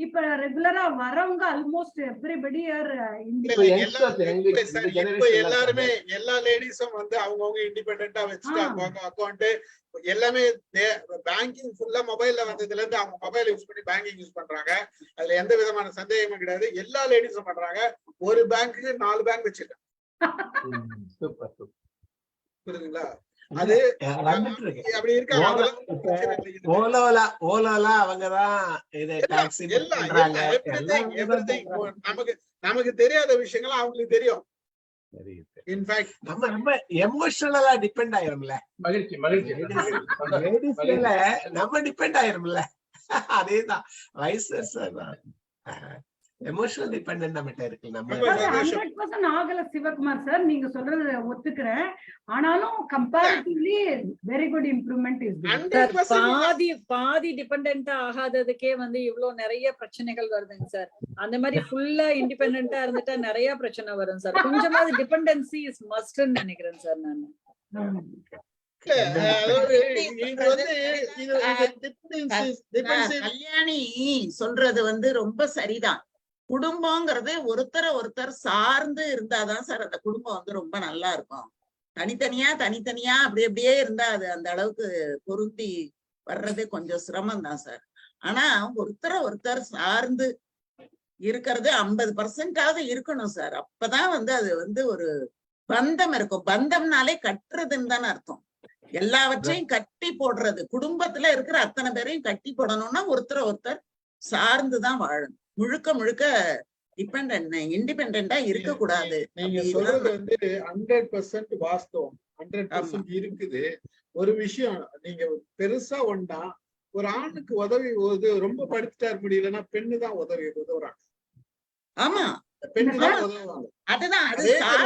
Speaker 10: இப்ப ரெகுலரா வரவங்க ஆல்மோஸ்ட் எவ்ரிபடி ஆர்
Speaker 1: எல்லாருமே, எல்லா லேடிஸும் வந்து அவங்கவுங்க இண்டிபெண்டா வச்சுட்டாங்க அக்கௌண்ட் எல்லாமே. பேங்கிங் ஃபுல்லா மொபைல்ல வந்ததுல இருந்து அவங்க மொபைல் யூஸ் பண்ணி பேங்கிங் யூஸ் பண்றாங்க. அதுல எந்த விதமான சந்தேகமும் கிடையாது. எல்லா லேடிஸும் பண்றாங்க. ஒரு பேங்க்குக்கு 4 பேங்க் வச்சிருக்காங்க. புரியுதுங்களா? அது அப்படி இருக்காங்க.
Speaker 2: ஓலோலா அவங்கதான் இது டாக்ஸி
Speaker 1: நமக்கு தெரியாத விஷயங்கள் அவங்களுக்கு தெரியும். இன்ஃபேக்ட்
Speaker 2: நம்ம ரொம்ப எமோஷனலா டிபெண்ட் ஆயிரும்ல.
Speaker 5: மகிழ்ச்சி மகிழ்ச்சி.
Speaker 2: நம்ம டிபெண்ட் ஆயிரும்ல. அதேதான் வயசு எமோஷனல் டிபெண்டன்ட் நம்மகிட்ட இருக்கு. நம்ம
Speaker 10: 100% ஆகல சிவகுமார் சார், நீங்க சொல்றது ஒத்துக்கிறேன். ஆனாலும் comparatively very good improvement is.
Speaker 8: பாதி டிபெண்டன்ட் ஆகாததுக்கே வந்து இவ்வளவு நிறைய பிரச்சனைகள் வருதுங்க சார். அந்த மாதிரி ஃபுல்லா இண்டிபெண்டன்ட்டா இருந்துட்டா நிறைய பிரச்சனை வரும் சார். கொஞ்சமாவது டிபெண்டன்சி இஸ் மஸ்ட்னு நினைக்கிறேன் சார் நான்.
Speaker 9: கல்யாணி சொல்றது வந்து ரொம்ப சரிதான். குடும்பங்கிறது ஒருத்தர் சார்ந்து இருந்தாதான் சார் அந்த குடும்பம் வந்து ரொம்ப நல்லா இருக்கும். தனித்தனியா அப்படியே இருந்தா அது அந்த அளவுக்கு பொருந்தி வர்றது கொஞ்சம் சிரமம் தான் சார். ஆனா ஒருத்தர் சார்ந்து இருக்கிறது 50% இருக்கணும் சார். அப்பதான் வந்து அது வந்து ஒரு பந்தம் இருக்கும். பந்தம்னாலே கட்டுறதுன்னு தானே அர்த்தம். எல்லாவற்றையும் கட்டி போடுறது, குடும்பத்துல இருக்கிற அத்தனை பேரையும் கட்டி போடணும்னா ஒருத்தர் சார்ந்துதான் வாழணும். முழுக்க இண்டிபெண்டா இருக்க கூடாது.
Speaker 1: நீங்க சொல்றது வந்து 100% வாஸ்தவம், 100% இருக்குது. ஒரு விஷயம் நீங்க பெருசா ஒண்ணா, ஒரு ஆணுக்கு உதவி ரொம்ப படிச்சுட்டாரு முடியலன்னா பெண்ணு தான் உதவுறாங்க.
Speaker 9: ஆமா,
Speaker 1: பெண்ணு தான் உதவுவாங்க.
Speaker 9: அதுதான்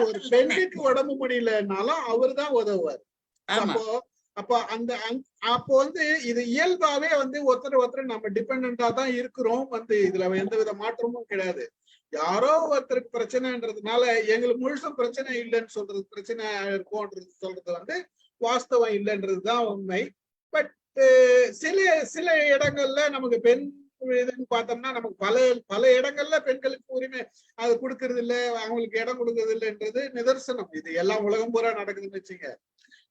Speaker 1: ஒரு பெண்ணுக்கு உடம்பு முடியலன்னாலும் அவரு தான் உதவுவாரு. அப்போ வந்து இது இயல்பாவே வந்து ஒருத்தர் நம்ம டிபெண்டா தான் இருக்கிறோம். வந்து இதுல எந்த வித மாற்றமும் கிடையாது. யாரோ ஒருத்தருக்கு பிரச்சனைன்றதுனால எங்களுக்கு முழுசும் பிரச்சனை இல்லைன்னு சொல்றது, பிரச்சனை இருக்கும்ன்றது சொல்றது வந்து வாஸ்தவம் இல்லைன்றதுதான் உண்மை. பட் சில இடங்கள்ல நமக்கு பெண் இதுன்னு பார்த்தோம்னா நமக்கு பல இடங்கள்ல பெண்களுக்கு உரிமை அது கொடுக்கறது இல்லை, அவங்களுக்கு இடம் கொடுக்கறது இல்லைன்றது நிதர்சனம். இது எல்லாம் உலகம் பூரா நடக்குதுன்னு வச்சுங்க.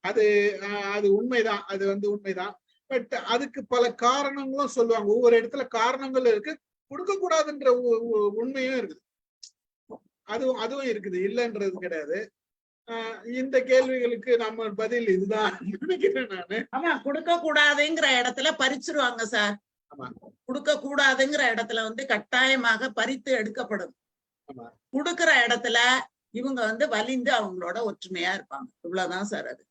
Speaker 1: அது உண்மைதான், அது வந்து உண்மைதான். பட் அதுக்கு பல காரணங்களும் சொல்லுவாங்க. ஒவ்வொரு இடத்துல காரணங்கள் இருக்கு, கொடுக்க கூடாதுன்ற உண்மையும் இருக்குது. அதுவும் இருக்குது, இல்லைன்றது கிடையாது. இந்த கேள்விகளுக்கு நம்ம பதில் இதுதான் நினைக்கிறேன் நானு.
Speaker 9: ஆமா, கொடுக்க கூடாதுங்கிற இடத்துல பறிச்சிருவாங்க சார். கொடுக்க கூடாதுங்கிற இடத்துல வந்து கட்டாயமாக பறித்து எடுக்கப்படும். கொடுக்கிற இடத்துல இவங்க வந்து வலிந்து அவங்களோட ஒற்றுமையா இருப்பாங்க. இவ்வளவுதான் சார் அது.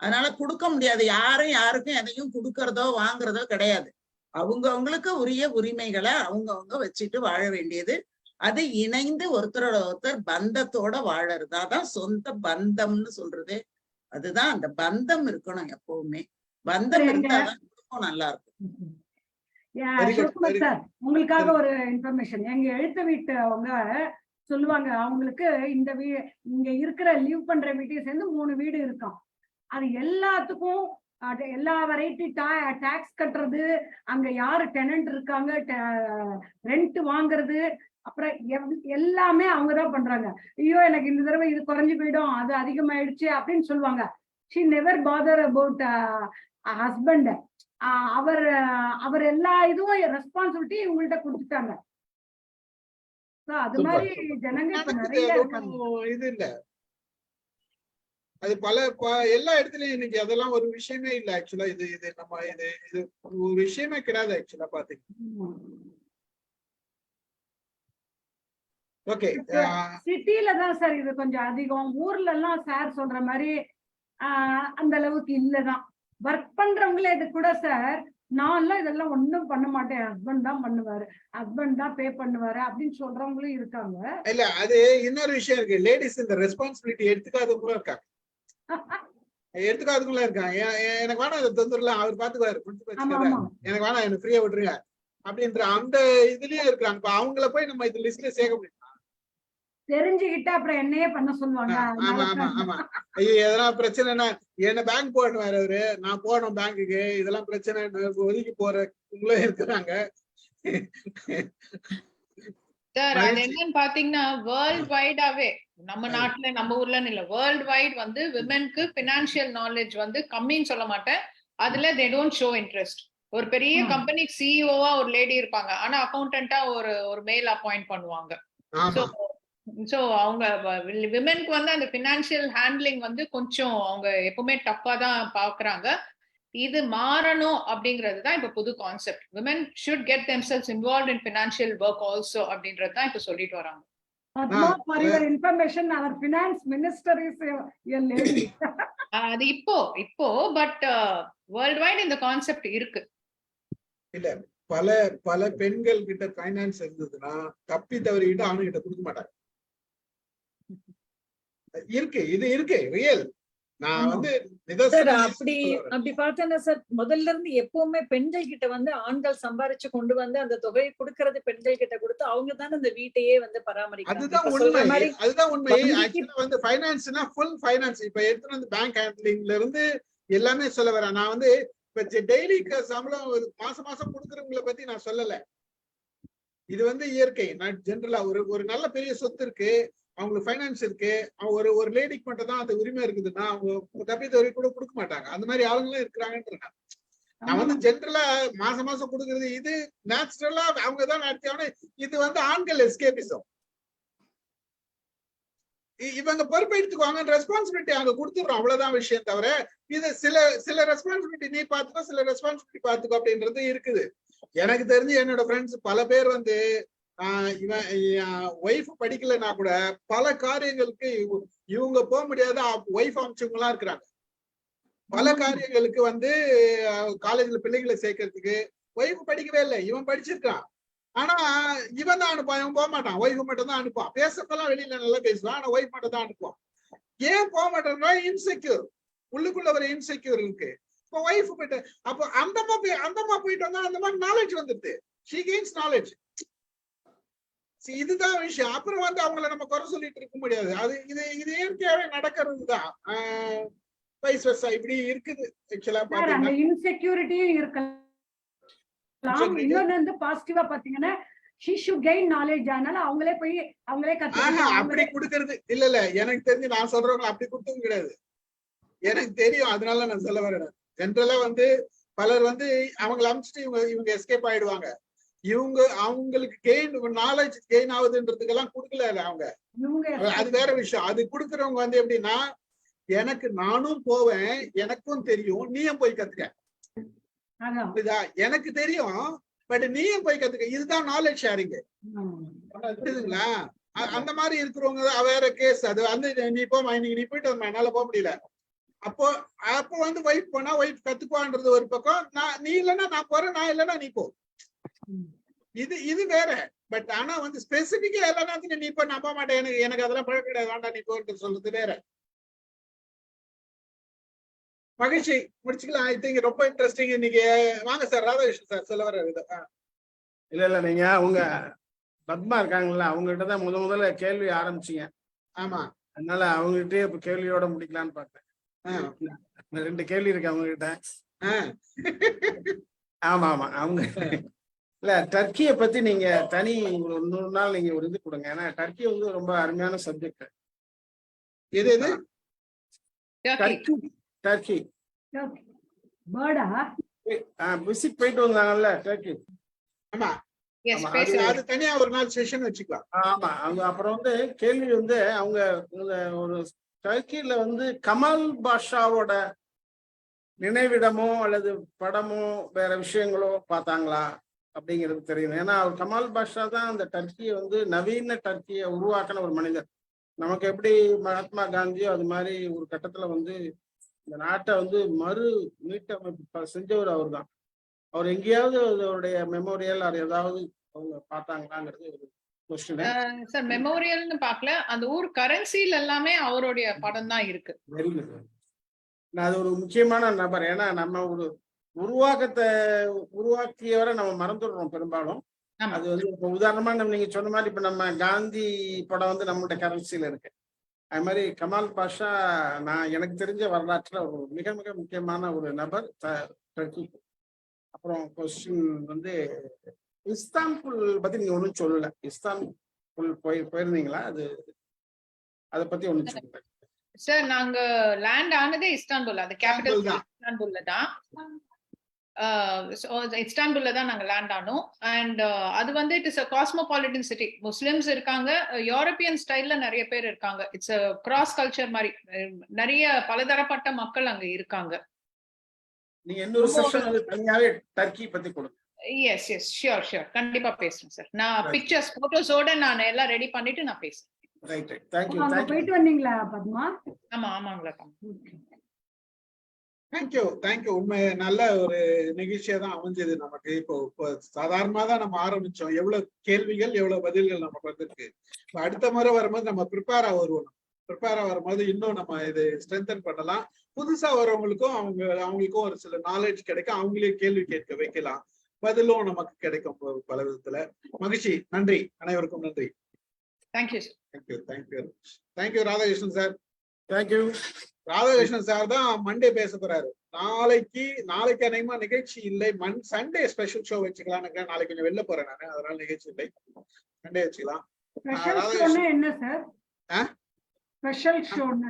Speaker 9: அதனால கொடுக்க முடியாது. யாரும் யாருக்கும் எதையும் கொடுக்கறதோ வாங்குறதோ கிடையாது. அவங்கவங்களுக்கு உரிய உரிமைகளை அவங்கவங்க வச்சுட்டு வாழ வேண்டியது. அது இணைந்து ஒருத்தரோட ஒருத்தர் பந்தத்தோட வாழறதாதான் சொந்த பந்தம்னு சொல்றது. அதுதான் அந்த பந்தம் இருக்கணும் எப்பவுமே. பந்தம் இருந்தாதான் குடும்பம் நல்லா இருக்கும்.
Speaker 10: சிவகுமார் சார், உங்களுக்காக ஒரு இன்ஃபர்மேஷன். எங்க எழுத்த வீட்டு அவங்க சொல்லுவாங்க, அவங்களுக்கு இந்த இங்க இருக்கிற லீவ் பண்ற வீட்டையும் சேர்ந்து 3 வீடு இருக்கும். அது எல்லாத்துக்கும் எல்லா வெரைட்டி டாக்ஸ் கட்டுறது, அங்க யாரு டெனன்ட் இருக்காங்க, ரெண்ட் வாங்குறது, அப்புறம் எல்லாமே அவங்கதான் பண்றாங்க. ஐயோ எனக்கு இந்த தடவை இது குறைஞ்சு போயிடும், அது அதிகமாயிடுச்சு அப்படின்னு சொல்லுவாங்க. She never bother about husband. அவர் எல்லா இதுவும் ரெஸ்பான்சிபிலிட்டி இவங்கள்ட்ட கொடுத்துட்டாங்க. அது மாதிரி ஜனங்க இப்ப நிறைய இருக்காங்க.
Speaker 1: இது இல்ல, அது எல்லா இடத்துலயும் இன்னைக்கு அதெல்லாம் ஒரு விஷயமே இல்ல. ஆக்சுவலா இது நம்ம இது ஒரு விஷயமே கிடையாது ஆக்சுவலா பாத்தீங்கன்னா. ஓகே,
Speaker 10: சிட்டில தான் சார் இது கொஞ்சம் அதிகம். ஊர்ல எல்லாம் சார் சொல்ற மாதிரி அந்த அளவுக்கு இல்லதான். ஒர்க் பண்றவங்களே இது கூட சார், நான்லாம் இதெல்லாம் ஒண்ணும் பண்ண மாட்டேன், ஹஸ்பண்ட் தான் பண்ணுவாரு, ஹஸ்பண்ட் தான் பே பண்ணுவாரு அப்படின்னு சொல்றவங்களும் இருக்காங்க.
Speaker 1: இல்ல, அது இன்னொரு விஷயம் இருக்கு. லேடிஸ் இந்த ரெஸ்பான்சிபிலிட்டி எடுத்துக்காதவங்களும் இருக்காங்க. எடுத்துக்காதவங்களும் இருக்காங்க. எனக்கு வேணாம் அதை தொந்தரலாம், அவர் பாத்துக்குவாரு, எனக்கு வேணாம், எனக்கு ஃப்ரீயா விட்டுருங்க அப்படின்ற அந்த இதுலயும் இருக்கிறாங்க. இப்ப அவங்கள போய் நம்ம இது லிஸ்ட்ல சேர்க்க முடியும்.
Speaker 10: தெரிஞ்சுக்கிட்டு அப்புறம் என்னையே பண்ண சொல்லுவாங்க.
Speaker 1: ஆமா ஆமா ஆமா. ஐயோ எதனா பிரச்சனைனா என்ன பேங்க் போடுவாரு அவரு, நான் போனோம் பேங்குக்கு, இதெல்லாம் பிரச்சனை ஒதுக்கி போறவங்களும் இருக்கிறாங்க.
Speaker 3: சார் அது என்னன்னு பாத்தீங்கன்னா வேர்ல்ட் வைடாவே, நம்ம நாட்டுல நம்ம ஊர்லன்னு இல்ல, வேர்ல்ட் வைட் வந்து விமென்க்கு பினான்சியல் நாலேஜ் வந்து கம்மின்னு சொல்ல மாட்டேன். அதுல தே டோன்ட் ஷோ இன்ட்ரெஸ்ட். ஒரு பெரிய கம்பெனிக்கு சிஇஓவா ஒரு லேடி இருப்பாங்க, ஆனா அக்கௌண்டன்டா ஒரு மேல் அப்பாயிண்ட் பண்ணுவாங்க. சோ அவங்க விமென்க்கு வந்து அந்த பினான்சியல் ஹேண்ட்லிங் வந்து கொஞ்சம் அவங்க எப்பவுமே டஃப்பா தான் பாக்குறாங்க. இது மாறணும் அப்படிங்கிறது தான் இப்ப புது concept. Women should get themselves involve in financial work also அப்படின்றது தான் இப்ப சொல்லிட்டு வராங்க. அது இப்போ பட் வேர்ல்ட் வைட் இந்த கான்செப்ட் இருக்கு.
Speaker 1: இல்ல, பல பெண்கள் கிட்ட ஃபைனான்ஸ் இருந்ததுன்னா தப்பி தவறிக்கிட்டு அவனுகிட்ட கொடுக்க மாட்டாங்க. இருக்கு, இது இருக்கு, ரியல். நான் வந்து
Speaker 12: அப்படி பார்த்தேன்னா சார், முதல்ல இருந்து எப்பவுமே பெண்கள் கிட்ட வந்து ஆண்கள் சம்பாரிச்சு கொண்டு வந்து அந்த தொகையை கொடுக்கறது பெண்கள் கிட்ட கொடுத்து அவங்க தானே அந்த வீட்டையே வந்து பராமரிக்கிறாங்க.
Speaker 1: அதுதான் உண்மை. அதுதான் உண்மை. ஆக்சுவலா வந்து ஃபைனான்ஸ்னா ஃபுல் ஃபைனான்ஸ். இப்ப எடுத்துட்டு வந்து பேங்க் ஹேண்ட்லிங்ல இருந்து எல்லாமே சொல்ல வரேன். நான் வந்து இப்ப டெய்லி சம்பளம் மாசம் கொடுக்கறவங்களை பத்தி நான் சொல்லல. இது வந்து இயற்கை. நான் ஜென்ரலா ஒரு நல்ல பெரிய சொத்து இருக்கு, அவங்களுக்கு ஃபைனான்ஸ் இருக்கு, ஒரு லேடிக்கு மட்டும் தான் அந்த உரிமை இருக்குதுன்னா அவங்க தப்பி தவறி கூட கொடுக்க மாட்டாங்க. அந்த மாதிரி ஆளுங்களும் இருக்கிறாங்கன்ற நான் வந்து ஜென்ரலா மாசம் கொடுக்கறது இது நேச்சுரலா அவங்கதான் நடத்தியாவது. இது வந்து ஆண்கள் எஸ்கேபிசம். இவங்க பொறுப்பு எடுத்துக்குவாங்க, ரெஸ்பான்சிபிலிட்டி அங்க கொடுத்துடுறோம், அவ்வளவுதான் விஷயம். தவிர இது சில ரெஸ்பான்சிபிலிட்டி நீ பாத்துக்கோ, சில ரெஸ்பான்சிபிலிட்டி பாத்துக்கோ அப்படின்றது இருக்குது. எனக்கு தெரிஞ்சு என்னோட ஃப்ரெண்ட்ஸ் பல பேர் வந்து இவன் ஒய்ஃப் படிக்கலைன்னா கூட பல காரியங்களுக்கு இவங்க போக முடியாத ஒய்ஃப் அமைச்சவங்க எல்லாம் இருக்கிறாங்க. பல காரியங்களுக்கு வந்து காலேஜ்ல பிள்ளைகளை சேர்க்கறதுக்கு ஒய்ஃப் படிக்கவே இல்லை, இவன் படிச்சிருக்கான். ஆனா இவன் தான் அனுப்பான், இவன் போக மாட்டான், ஒய்ஃப் மட்டும் தான் அனுப்பான். பேசுறதெல்லாம் வெளியில நல்லா பேசுவான், ஆனா ஒய்ஃப் மட்டும் தான் அனுப்புவான். ஏன் போக மாட்டேன்னா இன்செக்யூர், உள்ளுக்குள்ள ஒரு இன்செக்யூர் இருக்கு. இப்போ ஒய்ஃப் போயிட்டு அப்போ அந்தம்மா போயிட்டு வந்தா அந்த மாதிரி நாலேஜ் வந்துருது. She gains knowledge. இதுதான் விஷயம். அப்புறம் வந்து அவங்கள நம்ம குறை சொல்லிட்டு இருக்க முடியாது. அது இது இயற்கையாவே நடக்கிறது தான். இப்படி இருக்குது.
Speaker 10: அந்த இன்செக்யூரிட்டியும் இருக்கலாம். இன்னொன்னு வந்து பாசிட்டிவா பாத்தீங்கன்னா she should gain knowledge. அதனால அவங்களே கத்துக்கிட்டு
Speaker 1: அப்படி கொடுக்கறது இல்ல. எனக்கு தெரிஞ்சு நான் சொல்றவங்க அப்படி கொடுத்ததும் கிடையாது. எனக்கு தெரியும், அதனால நான் சொல்ல வரேன். ஜென்ரலா வந்து பலர் வந்து அவங்களை அமைச்சிட்டு இவங்க எஸ்கேப் ஆயிடுவாங்க. அவங்களுக்கு நாலேஜ் கெயின் ஆகுதுன்றதுக்கெல்லாம் கொடுக்கல அவங்க. அது வேற விஷயம். அது கொடுக்கறவங்க வந்து எப்படின்னா, எனக்கு நானும் போவேன், எனக்கும் தெரியும், நீயும் போய் கத்துக்க. எனக்கு தெரியும் பட் நீயும் போய் கத்துக்க. இதுதான் நாலேஜ் ஷேரிங். புரியுதுங்களா? அந்த மாதிரி இருக்கிறவங்க வேற கேஸ். அது வந்து நீ போமா, இன்னைக்கு நீ போயிட்டு வந்தா என்னால போக முடியல, அப்போ அப்போ வந்து ஒய்ஃப் போனா ஒய்ஃப் கத்துக்குவான்றது ஒரு பக்கம். நீ இல்லைன்னா நான் போறேன், நான் இல்லைன்னா நீ போ. இது வேற. பட் ஆனா வந்து ஸ்பெசிபிக்கா எல்லா நேரத்துலயும் நீ போ, நம்ப மாட்டேன், எனக்கு அதெல்லாம் பழக்க கிடையாது, வேண்டாம் நீ போட்டு சொல்றது வேற. மகிழ்ச்சி, முடிச்சுக்கலாம். ஐ திங்க் ரொம்ப இன்ட்ரெஸ்டிங் இன்னைக்கு. வாங்க சார், ராதாகிருஷ்ணன் சார் சொல்ல வர.
Speaker 6: இல்ல நீங்க அவங்க பத்மா இருக்காங்கல்ல, அவங்ககிட்ட தான் முதல்ல கேள்வி ஆரம்பிச்சீங்க.
Speaker 1: ஆமா,
Speaker 6: அதனால அவங்ககிட்டயே இப்ப கேள்வியோட முடிக்கலான்னு பார்த்தேன். 2 கேள்வி இருக்கு அவங்க கிட்ட. ஆமா அவங்க இல்ல டர்க்கியை பத்தி நீங்க தனி ஒரு 100 நாள் நீங்க ஒரு இது கொடுங்க. ஏன்னா டர்க்கி வந்து ரொம்ப அருமையான சப்ஜெக்ட்.
Speaker 1: எது
Speaker 6: டர்க்கி விசிட் போயிட்டு வந்தாங்கல்ல டர்க்கி.
Speaker 1: ஆமா, அது தனியா ஒரு நாள் செஷன் வச்சுக்கலாம்.
Speaker 6: ஆமா, அவங்க அப்புறம் வந்து கேள்வி வந்து அவங்க ஒரு டர்க்கில வந்து கமல் பாஷாவோட நினைவிடமோ அல்லது படமோ வேற விஷயங்களோ பார்த்தாங்களா அப்படிங்கிறது தெரியும். ஏன்னா அவர் கமால் பாஷா தான் அந்த டர்க்கியை வந்து நவீன டர்க்கியை உருவாக்கின ஒரு மனிதர். நமக்கு எப்படி மகாத்மா காந்தியோ அது மாதிரி ஒரு கட்டத்துல வந்து இந்த நாட்டை வந்து மறு மீட்டமைப்பு செஞ்சவர் அவர் தான். அவர் எங்கேயாவது அவருடைய மெமோரியல் அது ஏதாவது அவங்க பார்த்தாங்களாங்கிறது ஒரு கொஸ்டின்.
Speaker 3: சார் மெமோரியல்னு பார்க்கல, அந்த ஊர் கரன்சில எல்லாமே அவருடைய படம் தான் இருக்கு.
Speaker 6: Very good. அது ஒரு முக்கியமான நபர். ஏன்னா நம்ம ஒரு உருவாக்கத்தை உருவாக்கியவரை நம்ம மறந்துடுறோம் பெரும்பாலும். அது வந்து இப்ப உதாரணமா நீங்க சொன்ன மாதிரி இப்ப நம்ம காந்தி படம் வந்து நம்மளுடைய கரன்சில இருக்கு. அது மாதிரி கமால் பாஷா எனக்கு தெரிஞ்ச வரலாற்றுல ஒரு மிக மிக முக்கியமான ஒரு நபர் டர்க்கி. அப்புறம் கொஸ்டின் வந்து இஸ்தான்புல் பத்தி நீங்க ஒன்றும் சொல்லல. இஸ்தான்புல் போயிருந்தீங்களா? அதை பத்தி ஒன்றும் சொல்லல.
Speaker 3: சார் நாங்க லேண்ட் ஆனதே இஸ்தான்புல், அந்த கேபிட்டல் இஸ்தான்புல்ல தான். இஸ்தான்புல்ல தான் நாங்க லேண்ட் ஆனோம். அண்ட் அது வந்து it is a cosmopolitan city. Muslims இருக்காங்க, யூரோப்பியன் ஸ்டைல்ல நிறைய பேர் இருக்காங்க. இட்ஸ் அ கிராஸ் கல்ச்சர் மாதிரி, நிறைய பலதரப்பட்ட மக்கள் அங்க இருக்காங்க.
Speaker 6: நீங்க இன்னொரு செஷன் வந்து தனியாவே டர்க்கி பத்தி கொடுங்க.
Speaker 3: எஸ் ஷியோர் கண்டிப்பா பேசுறேன் சார். நான் பிக்சர்ஸ் போட்டோஸோட நான் எல்லாம் ரெடி பண்ணிட்டு நான் பேசுறேன்.
Speaker 6: Right, thank you.
Speaker 10: போயிட்டு வந்தீங்களா பத்மா?
Speaker 3: ஆமாங்களா.
Speaker 1: தேங்க்யூ. உண்மை நல்ல ஒரு நிகழ்ச்சியா தான் அமைஞ்சது நமக்கு. இப்போ சாதாரணமா தான் நம்ம ஆரம்பிச்சோம். எவ்வளவு கேள்விகள் எவ்வளவு பதில்கள் நமக்கு வந்திருக்கு. அடுத்த முறை வரும்போது நம்ம ப்ரிப்பேரா வரும்போது இன்னும் நம்ம இது ஸ்ட்ரென்தன் பண்ணலாம். புதுசா வரவங்களுக்கும் அவங்களுக்கும் ஒரு சில நாலேஜ் கிடைக்கும். அவங்களே கேள்வி கேட்க வைக்கலாம், பதிலும் நமக்கு கிடைக்கும் பல விதத்துல. மகிழ்ச்சி, நன்றி, அனைவருக்கும் நன்றி. Thank you Radhakrishnan sir. Thank you. Radhakrishnan sir தான் மண்டே பேச போறாரு. நாளைக்கு அநேகமா நிகழ்ச்சி இல்லை. சண்டே ஸ்பெஷல் ஷோ வச்சுக்கலாம். நாளைக்கு கொஞ்சம் வெளில போறேன் நானு, அதனால நிகழ்ச்சி இல்லை. சண்டே வச்சுக்கலாம்.
Speaker 10: என்ன சார் ஸ்பெஷல் ஷோ?